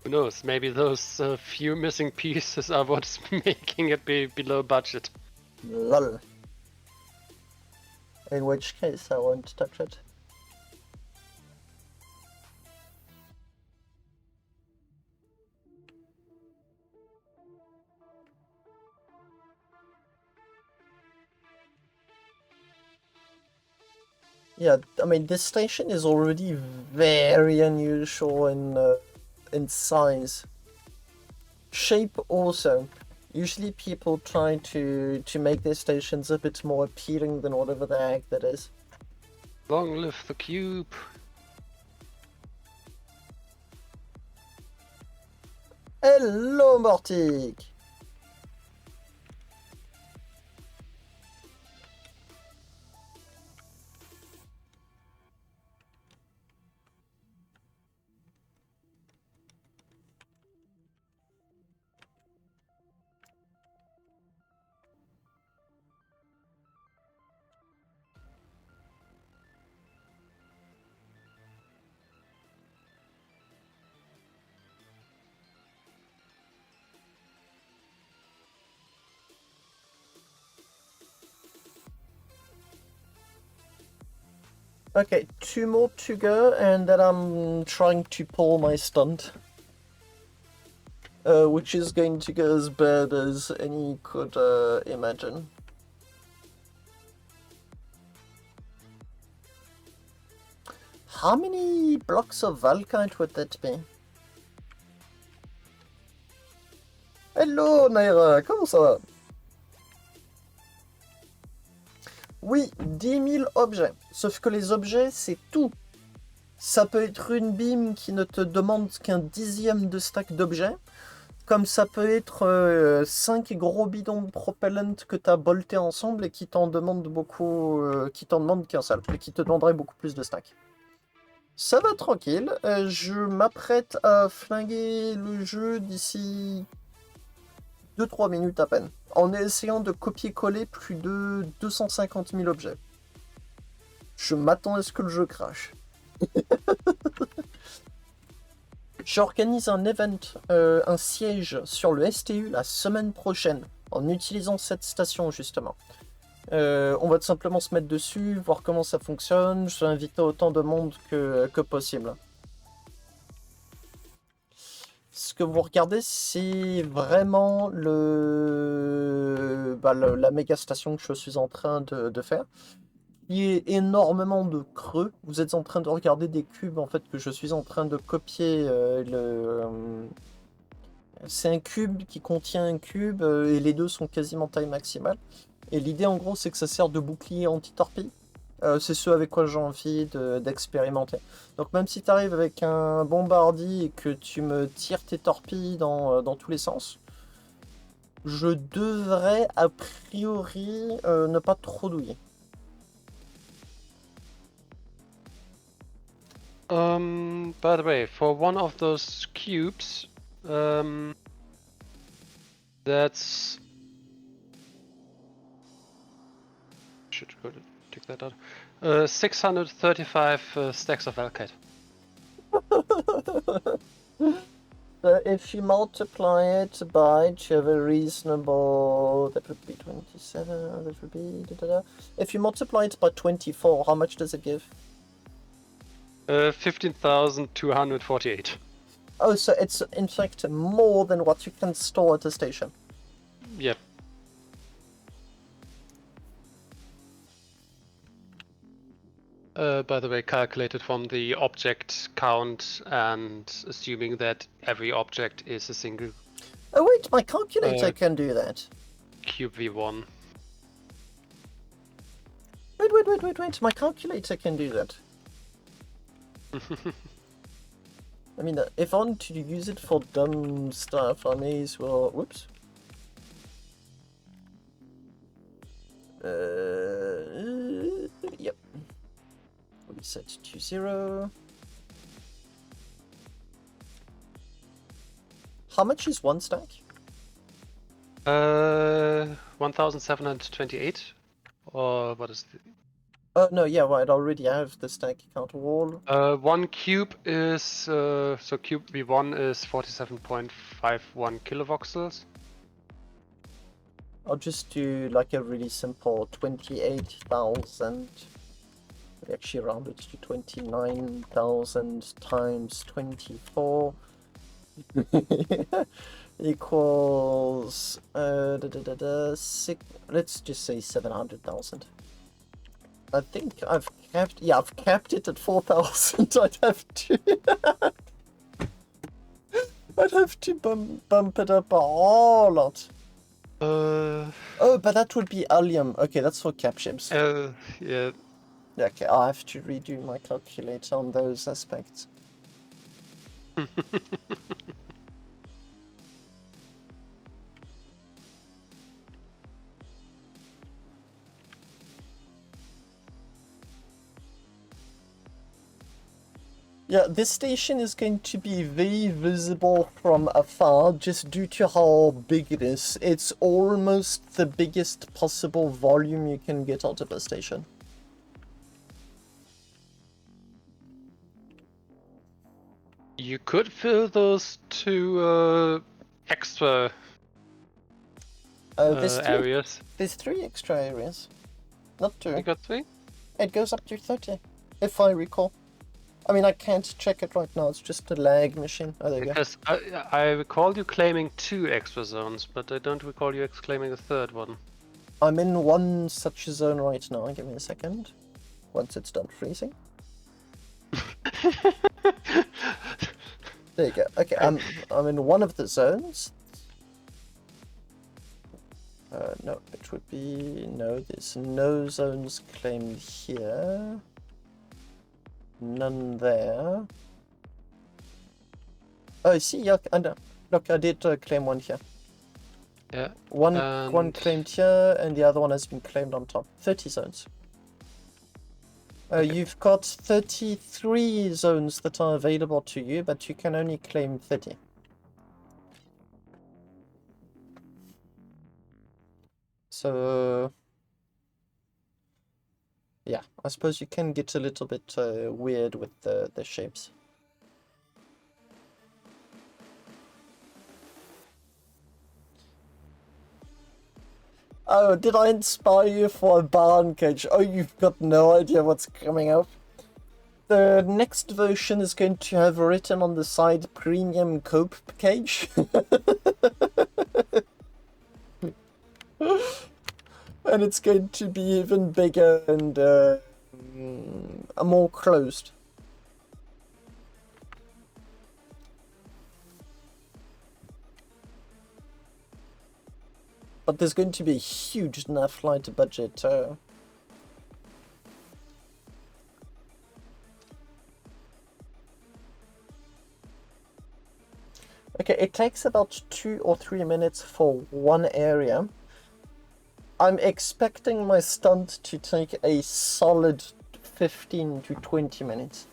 Who knows? Maybe those few missing pieces are what's making it be below budget. Lol. In which case I won't touch it. Yeah, I mean, this station is already very unusual in size. Shape also. Usually people try to make their stations a bit more appealing than whatever the heck that is. Long live the cube. Hello, Mortig! Okay, 2 more to go, and then I'm trying to pull my stunt. Which is going to go as bad as any could imagine. How many blocks of Valkite would that be? Hello Naira, comment ça va? Oui, 10 000 objets. Sauf que les objets, c'est tout. Ça peut être une beam qui ne te demande qu'un dixième de stack d'objets, comme ça peut être 5 gros bidons de propellant que tu as boltés ensemble et qui t'en demandent beaucoup, qui t'en demandent qu'un seul, et qui te demanderait beaucoup plus de stack. Ça va tranquille, je m'apprête à flinguer le jeu d'ici 2-3 minutes à peine, en essayant de copier-coller plus de 250 000 objets. Je m'attends à ce que le jeu crache. J'organise un event, un siège sur le STU la semaine prochaine, en utilisant cette station justement. On va tout simplement se mettre dessus, voir comment ça fonctionne. Je vais inviter autant de monde que possible. Ce que vous regardez, c'est vraiment la méga station que je suis en train de faire. Il y a énormément de creux. Vous êtes en train de regarder des cubes en fait que je suis en train de copier. C'est un cube qui contient un cube et les deux sont quasiment taille maximale. Et l'idée en gros c'est que ça sert de bouclier anti-torpille. C'est ce avec quoi j'ai envie d'expérimenter. Donc même si tu arrives avec un bombardier et que tu me tires tes torpilles dans tous les sens, je devrais a priori ne pas trop douiller. By the way, for one of those cubes, that's should go to take that out. 635 stacks of Valkite. If you multiply it by, to have a reasonable, that would be 27, that would be, If you multiply it by 24, how much does it give? 15,248. Oh, so it's in fact more than what you can store at a station. Yep. By the way, calculated from the object count and assuming that every object is a single Oh wait, my calculator can do that. cube V1. Wait, my calculator can do that. I mean, if I want to use it for dumb stuff, I may as well... Whoops. Yep. Reset to 0. How much is one stack? 1,728? Or what is the... No, yeah, right, I already have the stack count wall. One cube is... so cube V1 is 47.51 kilovoxels. I'll just do like a really simple 28,000. We actually round it to 29,000 times 24 equals let's just say 700,000. I think I've capped it at 4,000. I'd have to bump it up a whole lot. Oh, but that would be allium. Okay, that's for cap ships. Yeah. Okay, I'll have to redo my calculator on those aspects. Yeah, this station is going to be very visible from afar just due to how big it is. It's almost the biggest possible volume you can get out of a station. You could fill those two extra areas. There's 3 extra areas. Not 2. You got 3? It goes up to 30. if I recall. I mean, I can't check it right now. It's just a lag machine. Oh, there you go. Because I recall you claiming 2 extra zones, but I don't recall you claiming a third one. I'm in one such zone right now. Give me a second. Once it's done freezing. There you go. Okay, I'm in one of the zones. No, it would be no. There's no zones claimed here. None there. Oh, see, yeah, look, I did claim one here. Yeah. One claimed here, and the other one has been claimed on top. 30 zones. Okay. You've got 33 zones that are available to you, but you can only claim 30. So, yeah, I suppose you can get a little bit weird with the shapes. Oh, did I inspire you for a barn cage? Oh, you've got no idea what's coming up. The next version is going to have written on the side premium cope cage. And it's going to be even bigger and more closed. But there's going to be a huge enough light budget. Okay, it takes about 2 or 3 minutes for one area. I'm expecting my stunt to take a solid 15 to 20 minutes.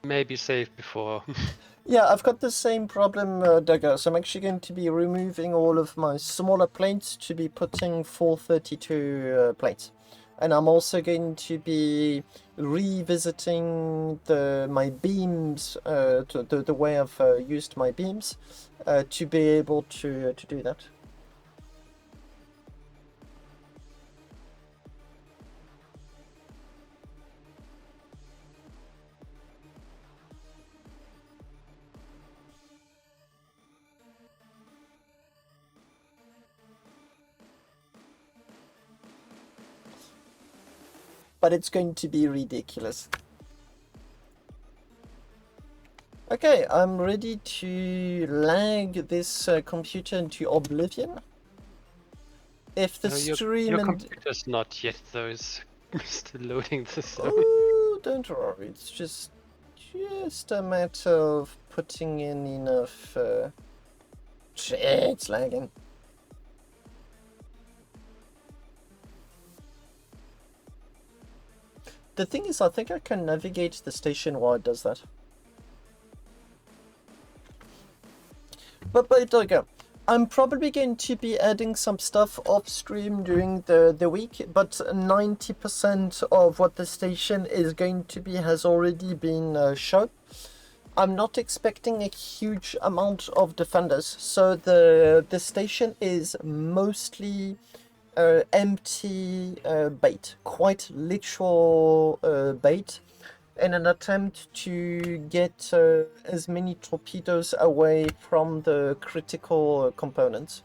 Maybe save before. Yeah, I've got the same problem, Dagger, so I'm actually going to be removing all of my smaller plates to be putting 432 plates. And I'm also going to be revisiting my beams, the way I've used my beams, to be able to do that. But it's going to be ridiculous. Okay, I'm ready to lag this computer into oblivion. If the stream your and... computer's not yet, though. It's still loading the zone. Oh, don't worry. It's just a matter of putting in enough... It's lagging. The thing is, I think I can navigate the station while it does that. But there you go. I'm probably going to be adding some stuff off stream during the week, but 90% of what the station is going to be has already been shown. I'm not expecting a huge amount of defenders, so the station is mostly empty bait, quite literal bait, in an attempt to get as many torpedoes away from the critical components.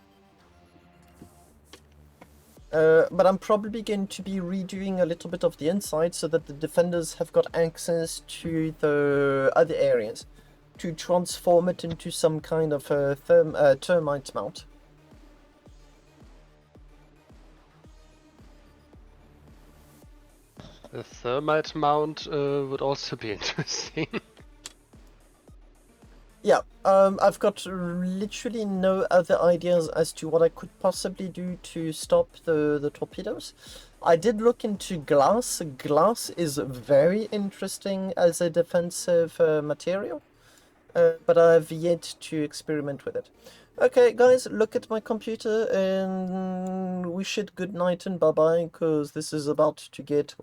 But I'm probably going to be redoing a little bit of the inside so that the defenders have got access to the other areas to transform it into some kind of termite mount. The thermite mount would also be interesting. Yeah, I've got literally no other ideas as to what I could possibly do to stop the torpedoes. I did look into glass. Glass is very interesting as a defensive material, but I've yet to experiment with it. Okay, guys, look at my computer and wish it good night and bye-bye, because this is about to get...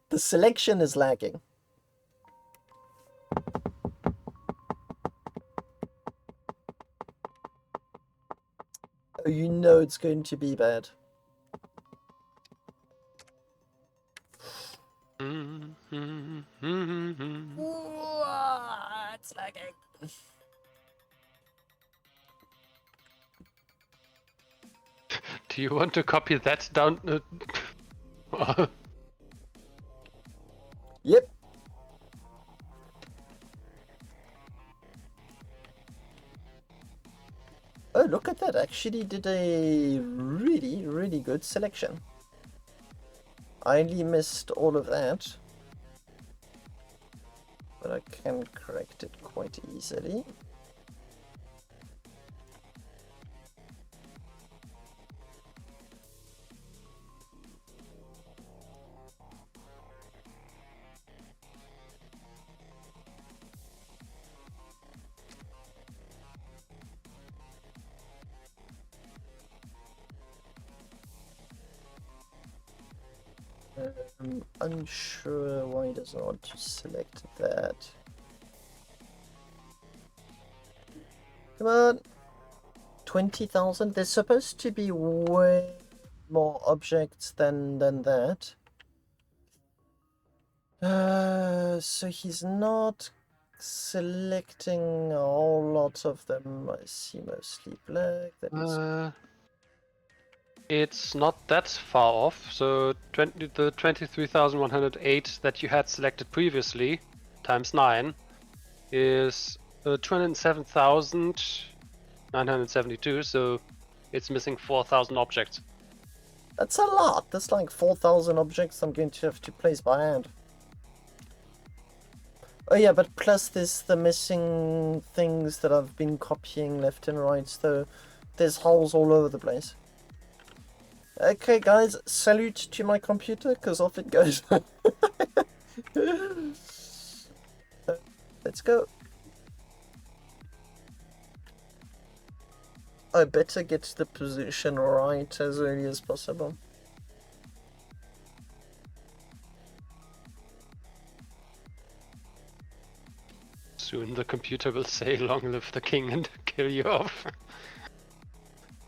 The selection is lagging. You know it's going to be bad. It's lagging. Do you want to copy that down? Yep. Oh, look at that. Actually did a really, really good selection. I only missed all of that. But I can correct it quite easily. I'm unsure why it doesn't want to select that. Come on! 20,000? There's supposed to be way more objects than that. So he's not selecting a whole lot of them. I see mostly black. That is... It's not that far off. So the 23,108 that you had selected previously, times 9, is 207,972. So it's missing 4,000 objects. That's a lot. That's like 4,000 objects I'm going to have to place by hand. Oh yeah, but plus there's the missing things that I've been copying left and right, so there's holes all over the place. Okay guys, salute to my computer, because off it goes. Let's go. I better get the position right as early as possible. Soon the computer will say long live the king and kill you off.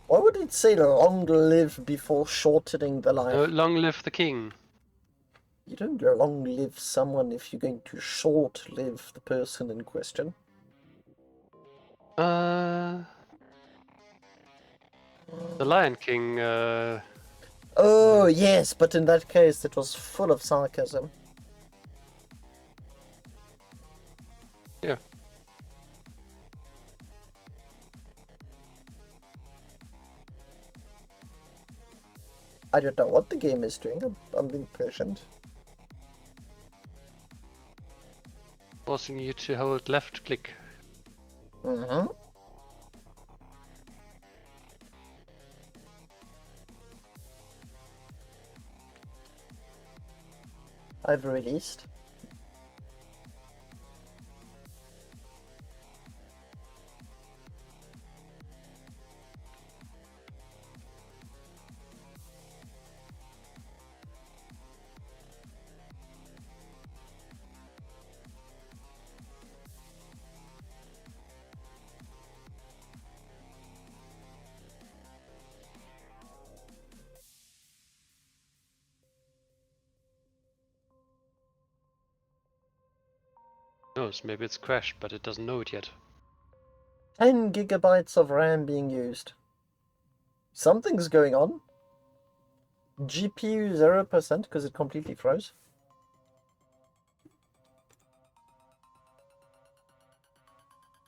Why would it say long live before shortening the life? Long live the king. You don't long live someone if you're going to short live the person in question. The Lion King. Oh yes, but in that case it was full of sarcasm. Yeah. I don't know what the game is doing. I'm being patient. Forcing you to hold left click. Mm-hmm. I've released. Who knows, maybe it's crashed, but it doesn't know it yet. 10 gigabytes of RAM being used. Something's going on. GPU 0% because it completely froze.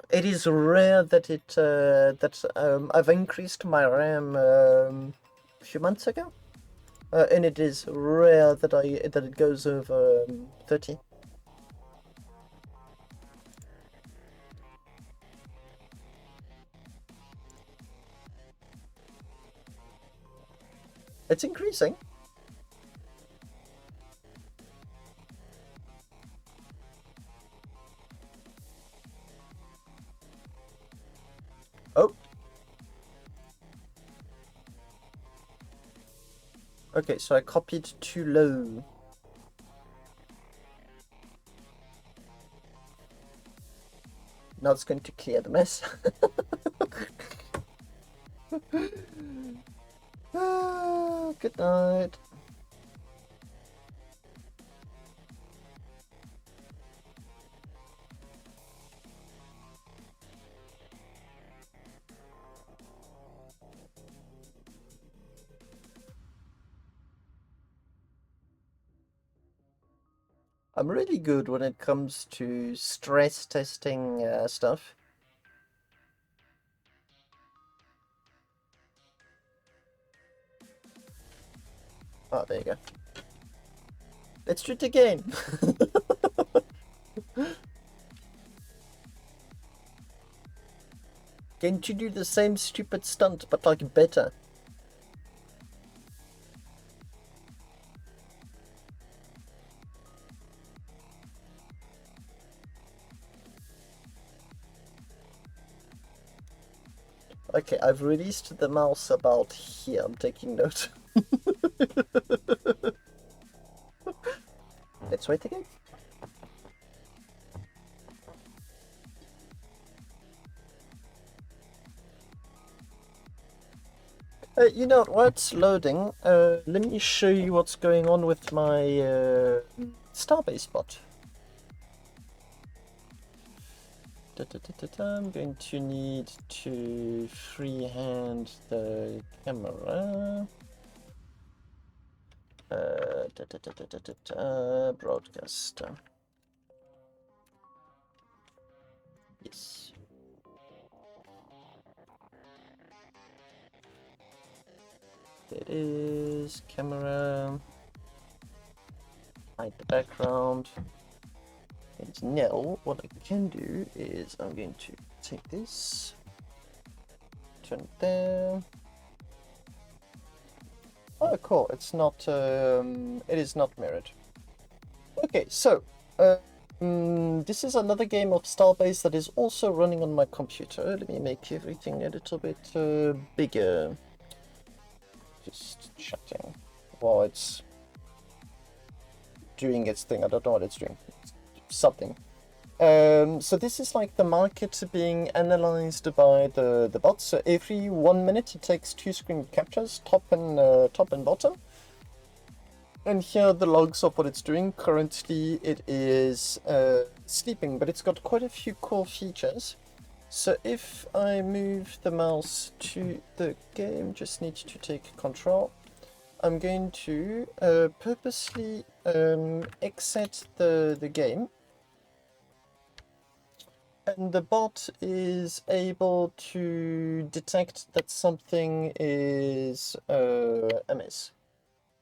It is rare that I've increased my RAM a few months ago, and it is rare that it goes over 30. It's increasing. Oh. Okay, so I copied too low. Now it's going to clear the mess. Good night. I'm really good when it comes to stress testing stuff. Oh, there you go. Let's do it again. Going to do the same stupid stunt, but like better. Okay, I've released the mouse about here. I'm taking note. Let's wait again. You know what? While it's loading, let me show you what's going on with my Starbase bot. I'm going to need to freehand the camera. Broadcaster. Yes. There it is. Camera. Hide the background. And now what I can do is I'm going to take this, turn it there. Oh, cool! It's not. It is not mirrored. Okay, so this is another game of Starbase that is also running on my computer. Let me make everything a little bit bigger. Just chatting while it's doing its thing. I don't know what it's doing. Something. So this is like the market being analyzed by the bot. So every 1 minute it takes 2 screen captures, top and bottom. And here are the logs of what it's doing. Currently it is sleeping, but it's got quite a few cool features. So if I move the mouse to the game, just need to take control. I'm going to purposely exit the game. And the bot is able to detect that something is amiss.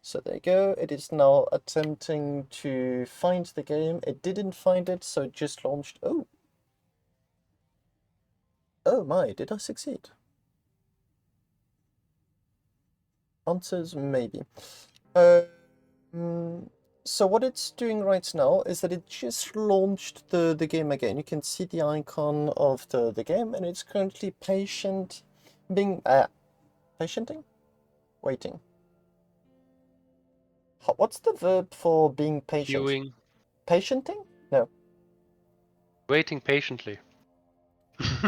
So there you go, it is now attempting to find the game. It didn't find it, so it just launched. Oh! Oh my, did I succeed? Answers maybe. So what it's doing right now is that it just launched the game again. You can see the icon of the game, and it's currently patienting? Waiting. What's the verb for being patient? Viewing. Patienting? No. Waiting patiently.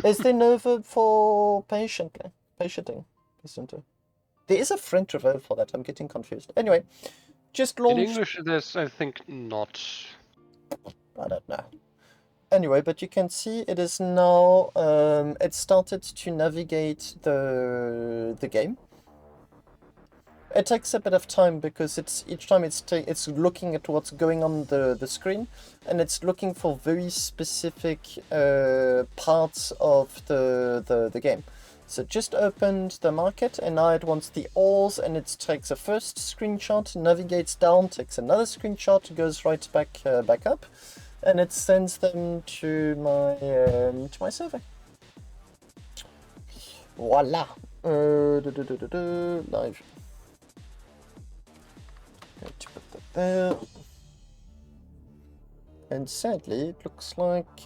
Is there no verb for patiently? Patienting, isn't there? There is a French verb for that. I'm getting confused. Anyway, just launched. In English, there's, I think, not. I don't know. Anyway, but you can see it is now. It started to navigate the game. It takes a bit of time because each time it's looking at what's going on the screen, and it's looking for very specific parts of the game. So it just opened the market, and now it wants the ores, and it takes a first screenshot, navigates down, takes another screenshot, goes right back up, and it sends them to my server. Voila! Live. Going to put that there. And sadly, it looks like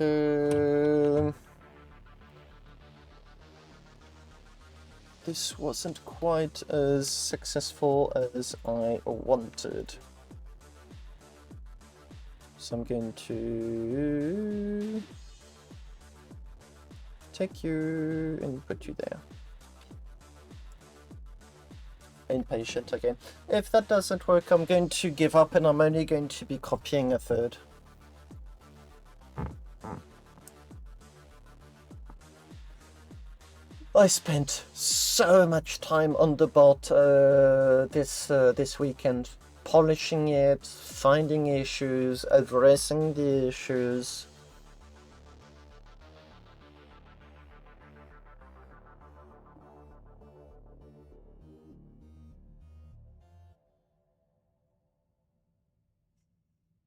this wasn't quite as successful as I wanted. So I'm going to take you and put you there. impatient again. If that doesn't work, I'm going to give up and I'm only going to be copying a third. I spent so much time on the bot this weekend, polishing it, finding issues, addressing the issues.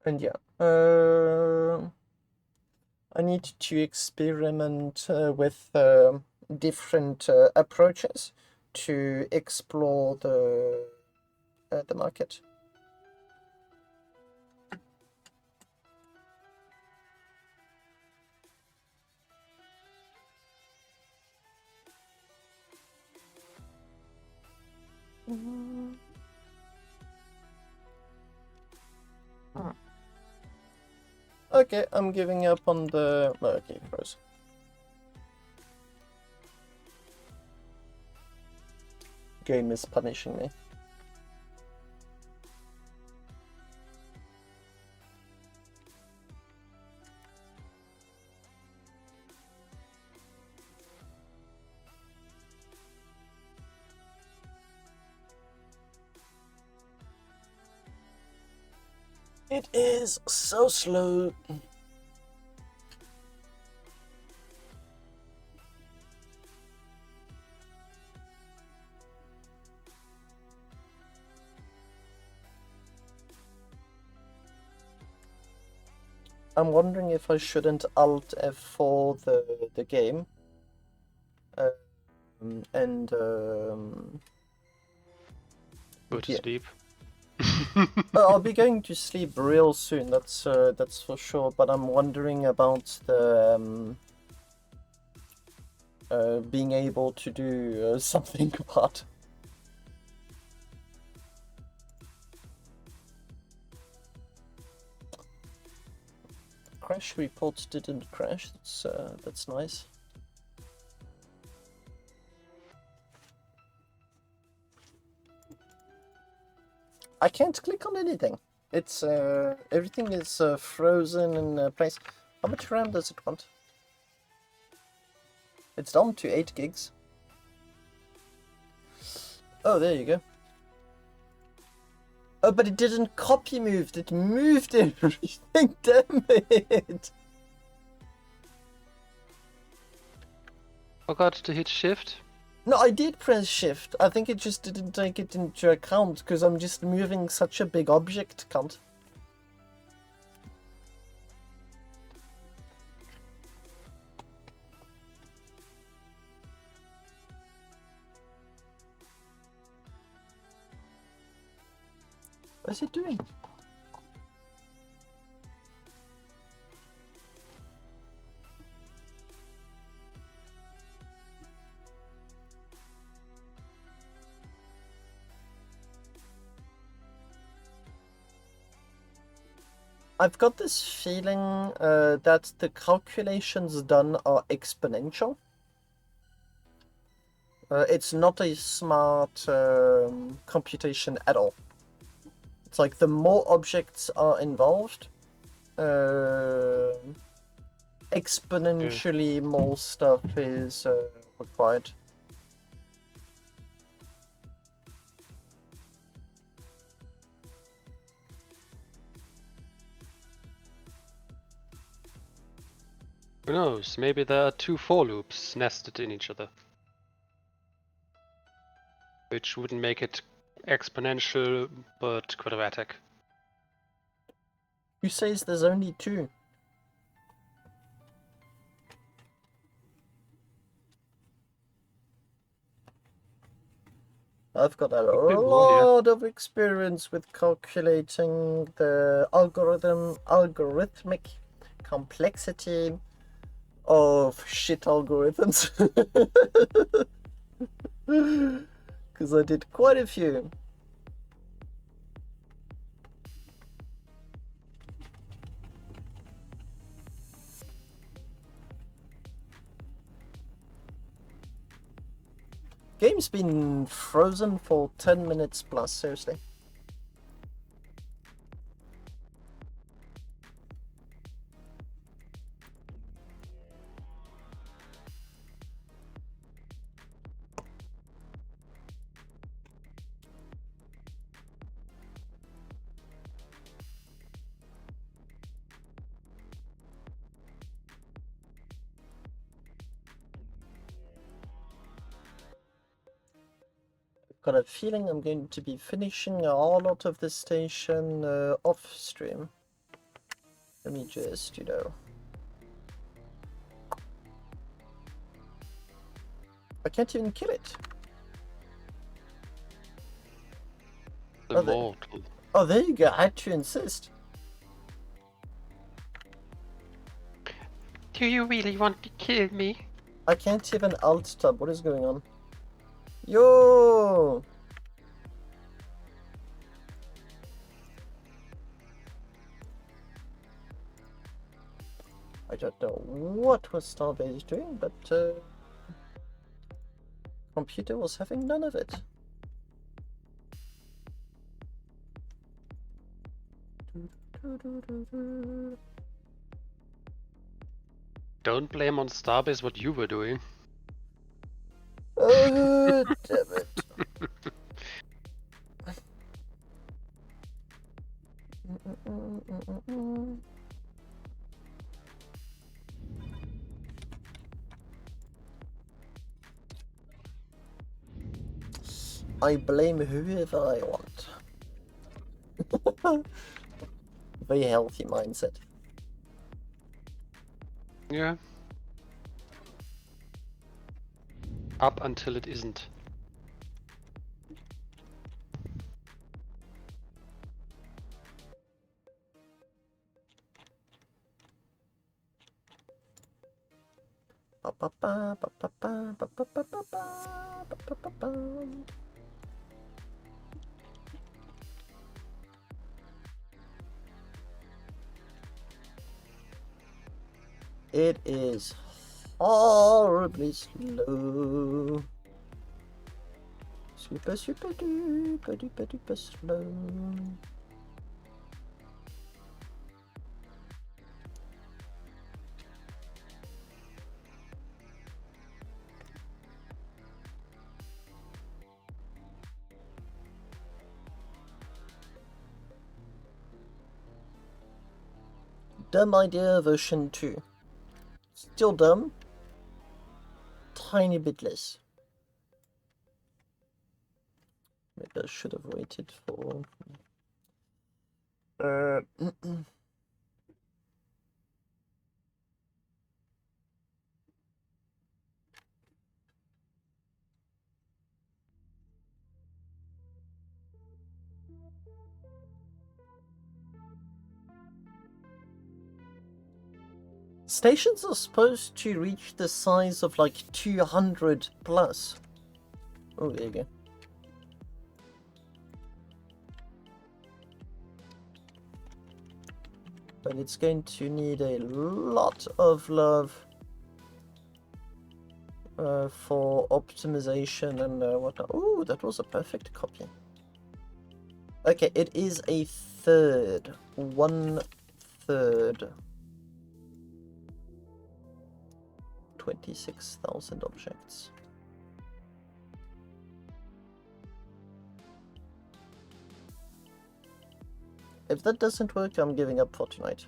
And yeah, I need to experiment with different approaches to explore the market. Okay, I'm giving up on the... Okay, froze. Game is punishing me. It is so slow. I'm wondering if I shouldn't Alt F4 the game. And Go to yeah. sleep. I'll be going to sleep real soon. That's for sure. But I'm wondering about the being able to do something about. Crash report didn't crash. That's nice. I can't click on anything. It's everything is frozen in place. How much RAM does it want? It's down to 8 gigs. Oh, there you go. Oh, but it didn't copy moved. It moved everything. Damn it. Forgot to hit shift. No, I did press shift. I think it just didn't take it into account because I'm just moving such a big object, cunt. What is it doing? I've got this feeling that the calculations done are exponential. It's not a smart computation at all. It's like the more objects are involved, exponentially more stuff is required. Who knows? Maybe there are 2 for loops nested in each other. Which wouldn't make it exponential, but quadratic. Who says there's only 2? I've got a lot of experience with calculating the algorithmic complexity of shit algorithms. Because I did quite a few. Game's been frozen for 10 minutes plus, seriously. Got a feeling I'm going to be finishing a whole lot of this station off stream. Let me just, you know. I can't even kill it. The Oh, there. mortal. Oh, there you go. I had to insist. Do you really want to kill me? I can't even alt tab. What is going on? Yo! I don't know what was Starbase doing, but computer was having none of it. Don't blame on Starbase what you were doing. Oh, damn it. I blame whoever I want. Very healthy mindset. Yeah. Up until it isn't. It is horribly slow. Super, super duper, duper, duper slow. Dumb idea version 2. Still dumb. Tiny bit less. Maybe I should have waited for... Stations are supposed to reach the size of like 200 plus. Oh, there you go. But it's going to need a lot of love for optimization and whatnot. Oh, that was a perfect copy. Okay, it is a third. 1/3. 26,000 objects. If that doesn't work, I'm giving up for tonight.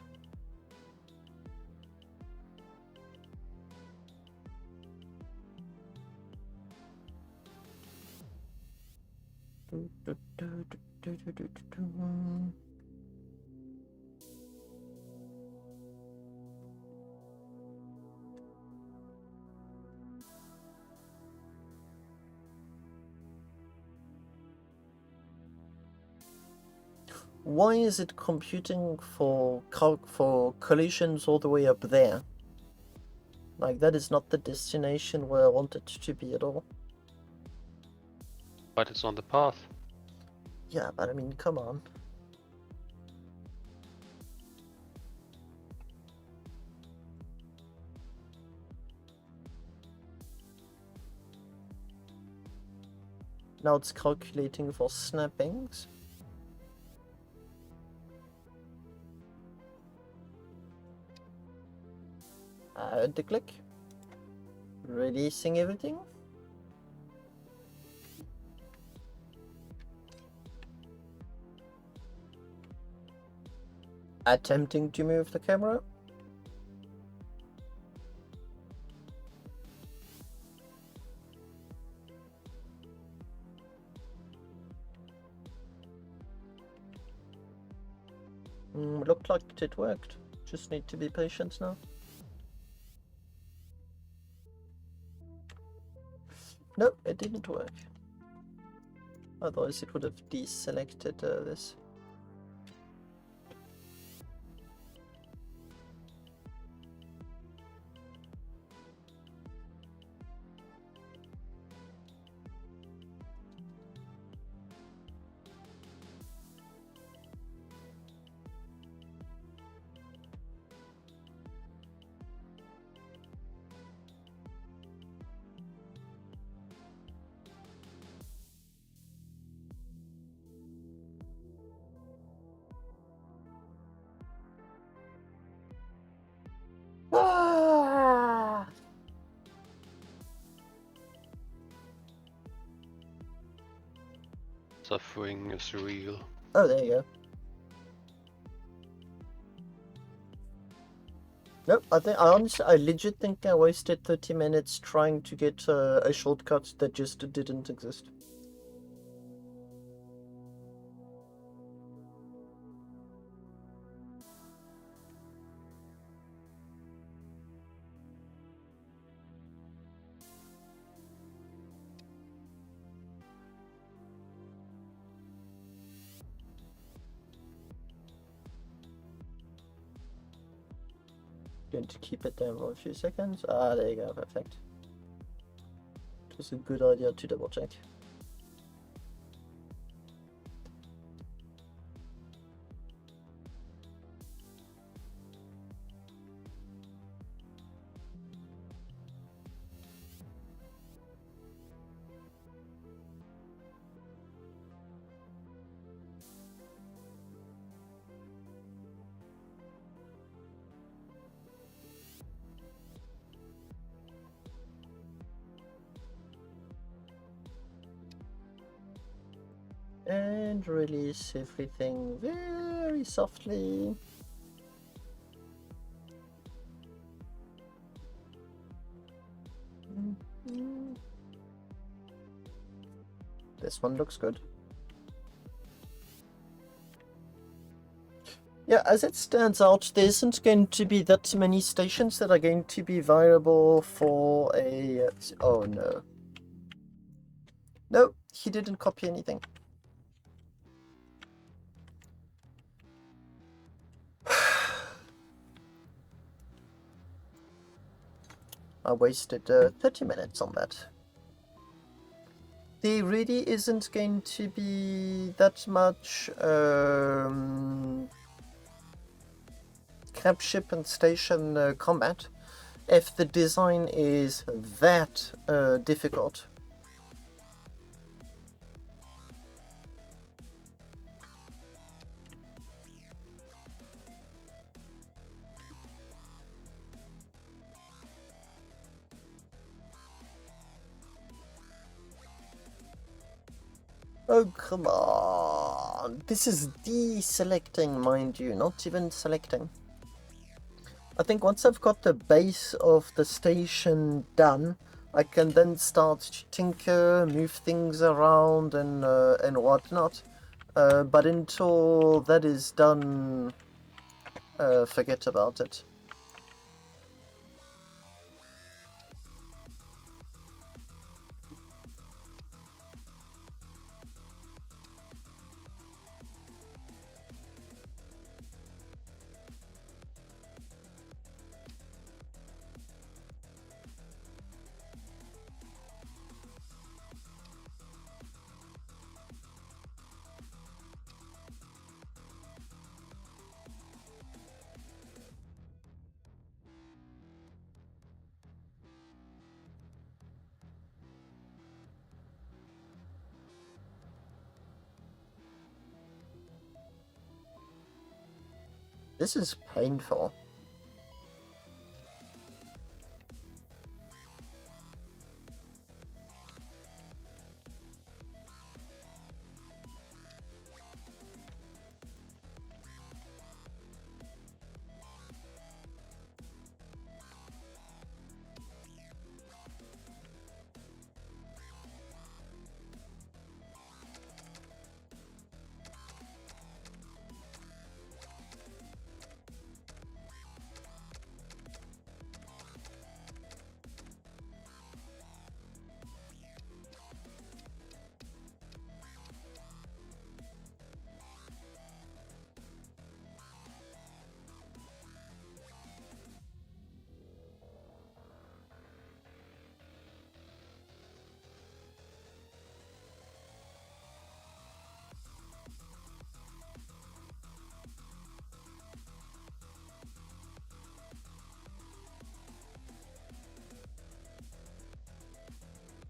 Why is it computing for collisions all the way up there? Like, that is not the destination where I want it to be at all. But it's on the path. Yeah, but I mean, come on. Now it's calculating for snappings. Add the click. Releasing everything. Attempting to move the camera. Looked like it worked. Just need to be patient now. No, it didn't work. Otherwise it would have deselected this. Ah! Suffering is real. Oh, there you go. Nope, I legit think I wasted 30 minutes trying to get a shortcut that just didn't exist. Going to keep it there for a few seconds. Ah, there you go, perfect. It was a good idea to double check. And release everything very softly. This one looks good. Yeah, as it stands out, there isn't going to be that many stations that are going to be viable for a... Oh no. No, he didn't copy anything. I wasted 30 minutes on that. There really isn't going to be that much crab ship and station combat if the design is that difficult. Oh, come on. This is deselecting, mind you, not even selecting. I think once I've got the base of the station done, I can then start to tinker, move things around and whatnot. But until that is done, forget about it. This is painful.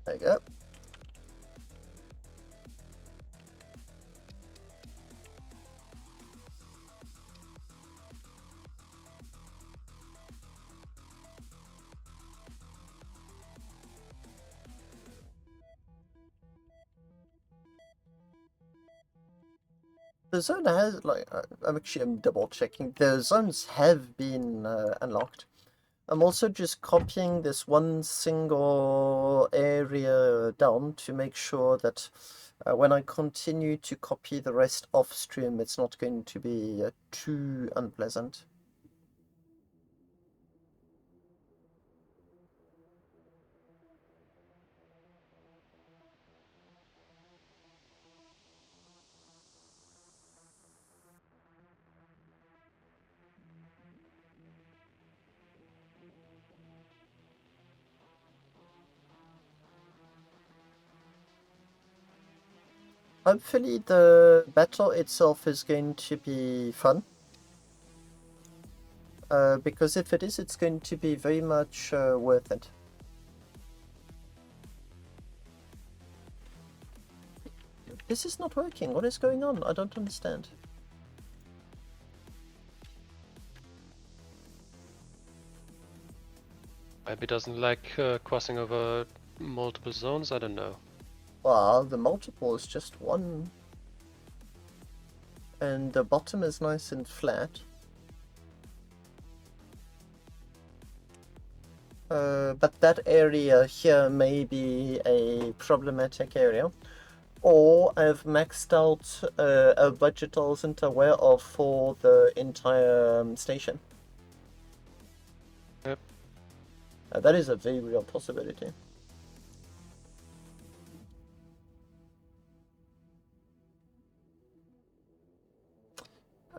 There you go. The zone has, like, I'm double checking. The zones have been unlocked. I'm also just copying this one single area down to make sure that when I continue to copy the rest off stream, it's not going to be too unpleasant. Hopefully the battle itself is going to be fun. Because if it is, it's going to be very much worth it. This is not working. What is going on? I don't understand. Maybe it doesn't like crossing over multiple zones, I don't know. Well, the multiple is just one. And the bottom is nice and flat. But that area here may be a problematic area. Or I've maxed out a budget I wasn't aware of for the entire station. Yep. That is a very real possibility.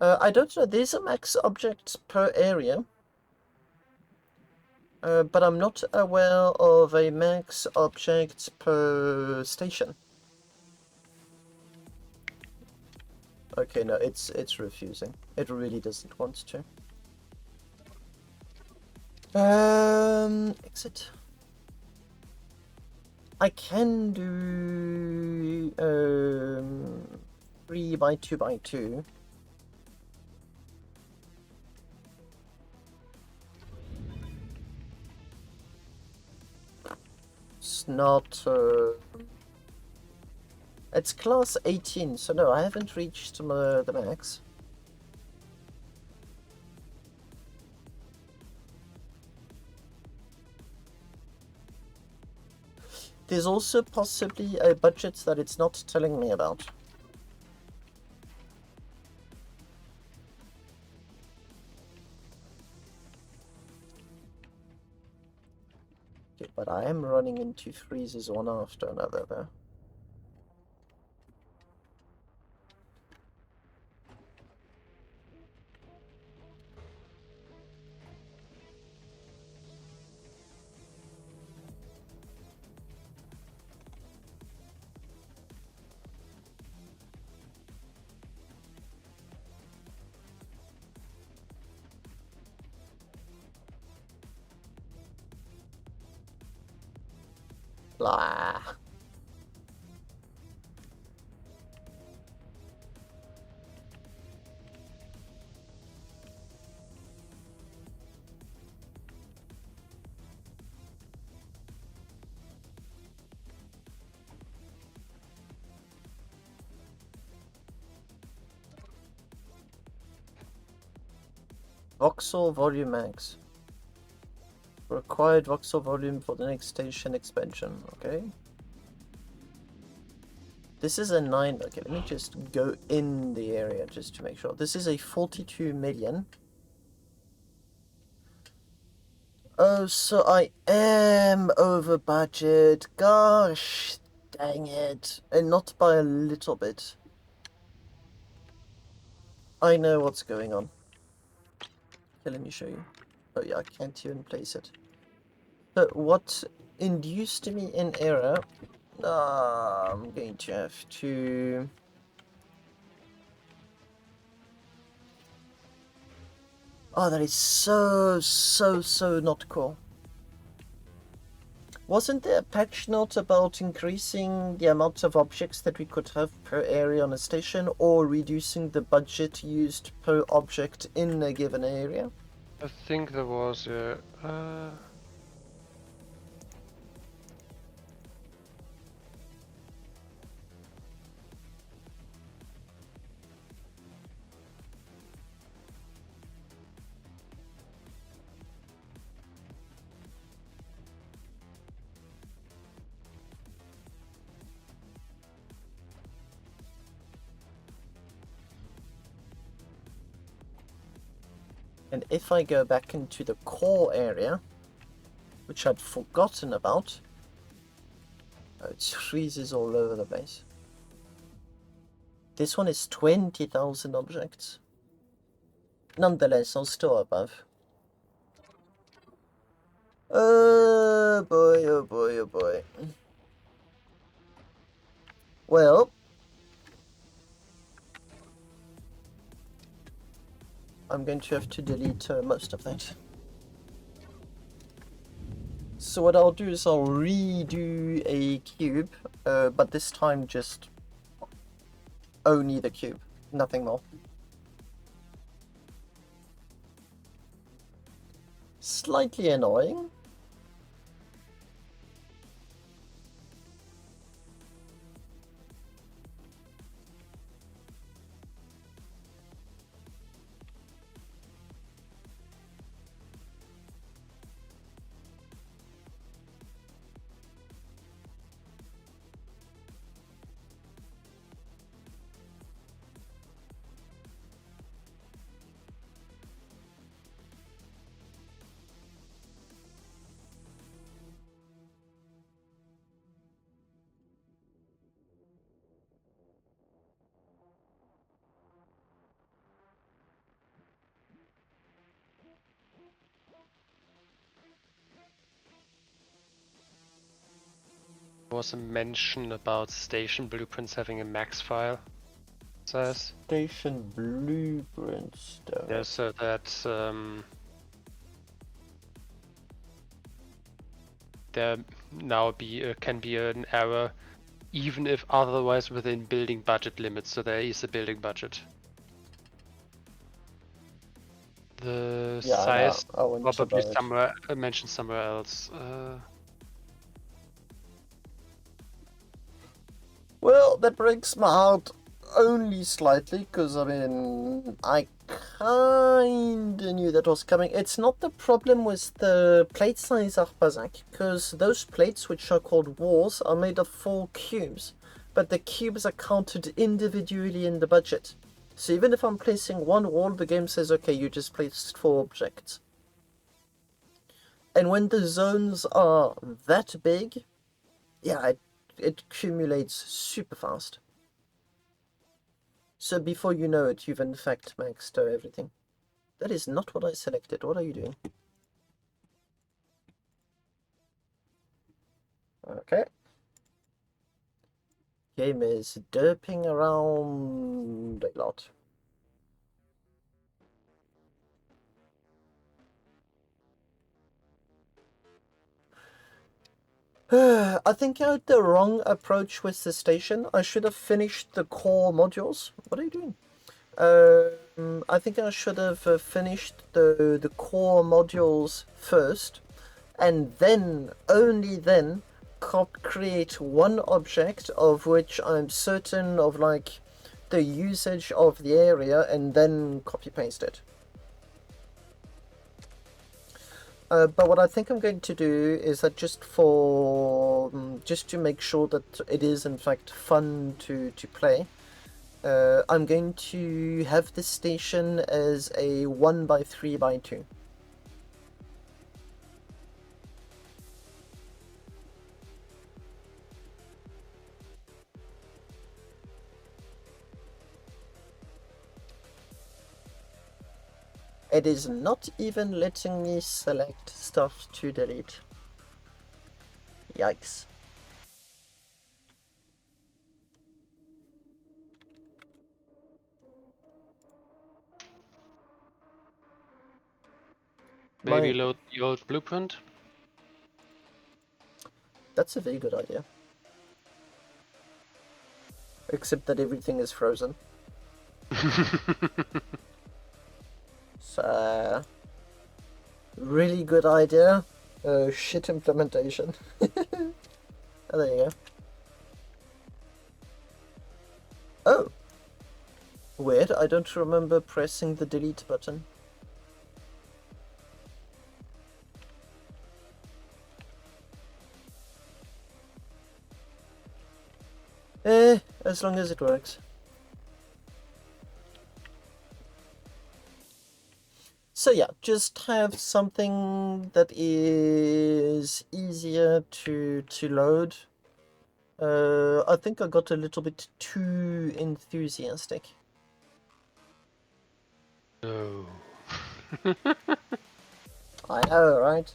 I don't know, there's a max objects per area. But I'm not aware of a max objects per station. Okay, no, it's refusing. It really doesn't want to. Exit. I can do 3 by 2 by 2. It's not. It's class 18, so no, I haven't reached the max. There's also possibly a budget that it's not telling me about. Okay, but I am running into freezes one after another there. Blah. Voxel volume max. Required voxel volume for the next station expansion. Okay. This is a 9. Okay, let me just go in the area just to make sure. This is a 42 million. Oh, so I am over budget. Gosh, dang it. And not by a little bit. I know what's going on. Okay, let me show you. Oh yeah, I can't even place it. So what induced me in error, I'm going to have to... Oh, that is so not cool. Wasn't there a patch note about increasing the amount of objects that we could have per area on a station, or reducing the budget used per object in a given area? I think there was a. And if I go back into the core area, which I'd forgotten about, oh, it freezes all over the place. This one is 20,000 objects. Nonetheless, I'm still above. Oh boy, oh boy, oh boy. Well, I'm going to have to delete most of that. So what I'll do is I'll redo a cube, but this time just only the cube, nothing more. Slightly annoying. Was a mention about station blueprints having a max file size. Station blueprints. Yeah, so that there now can be an error, even if otherwise within building budget limits. So there is a building budget. The size probably somewhere mentioned somewhere else. Well, that breaks my heart only slightly, because I mean, I kinda knew that was coming. It's not the problem with the plate size Arpazak, because those plates, which are called walls, are made of 4 cubes, but the cubes are counted individually in the budget. So even if I'm placing one wall, the game says, okay, you just placed 4 objects. And when the zones are that big, yeah, it accumulates super fast. So before you know it, you've in fact maxed out everything. That is not what I selected. What are you doing? Okay. Game is derping around a lot. I think I had the wrong approach with the station. I should have finished the core modules. What are you doing? I think I should have finished the core modules first, and then, only then, create one object of which I'm certain of, like, the usage of the area, and then copy paste it. But what I think I'm going to do is that just to make sure that it is in fact fun to play, I'm going to have this station as a 1x3x2. It is not even letting me select stuff to delete. Yikes. Maybe load the old blueprint. That's a very good idea. Except that everything is frozen. So, really good idea. Shit implementation. Oh, there you go. Oh! Weird, I don't remember pressing the delete button. As long as it works. So yeah, just have something that is easier to load. I think I got a little bit too enthusiastic. No. I know, right?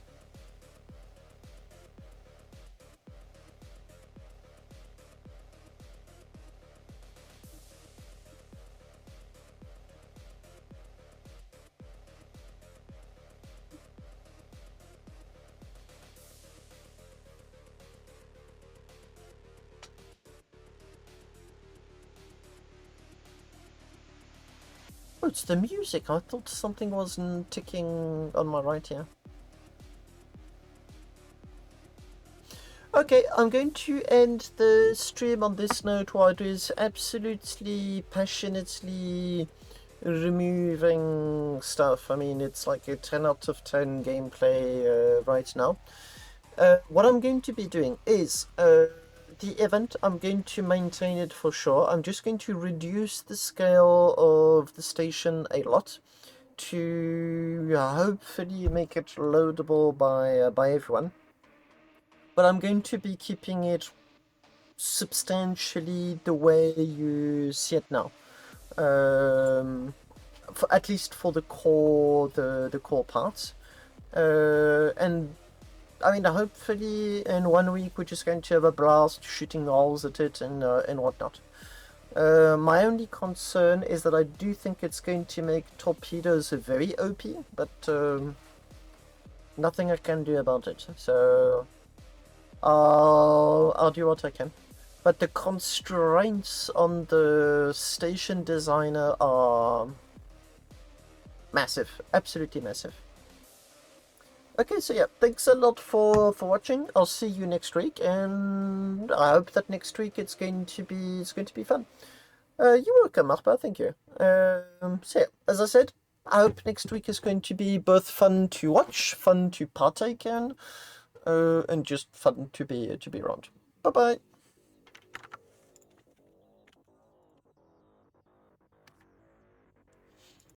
Oh, it's the music. I thought something was ticking on my right here. Okay, I'm going to end the stream on this note while it is absolutely passionately removing stuff. I mean, it's like a 10 out of 10 gameplay right now. What I'm going to be doing is the event, I'm going to maintain it for sure. I'm just going to reduce the scale of the station a lot to hopefully make it loadable by everyone. But I'm going to be keeping it substantially the way you see it now. At least for the core parts. And I mean, hopefully in 1 week we're just going to have a blast shooting holes at it and whatnot. My only concern is that I do think it's going to make torpedoes very OP, but nothing I can do about it. So I'll do what I can. But the constraints on the station designer are massive, absolutely massive. Okay, so yeah, thanks a lot for watching. I'll see you next week, and I hope that next week it's going to be fun. You're welcome, Marpa. Thank you. So yeah, as I said, I hope next week is going to be both fun to watch, fun to partake in, and just fun to be around. Bye bye.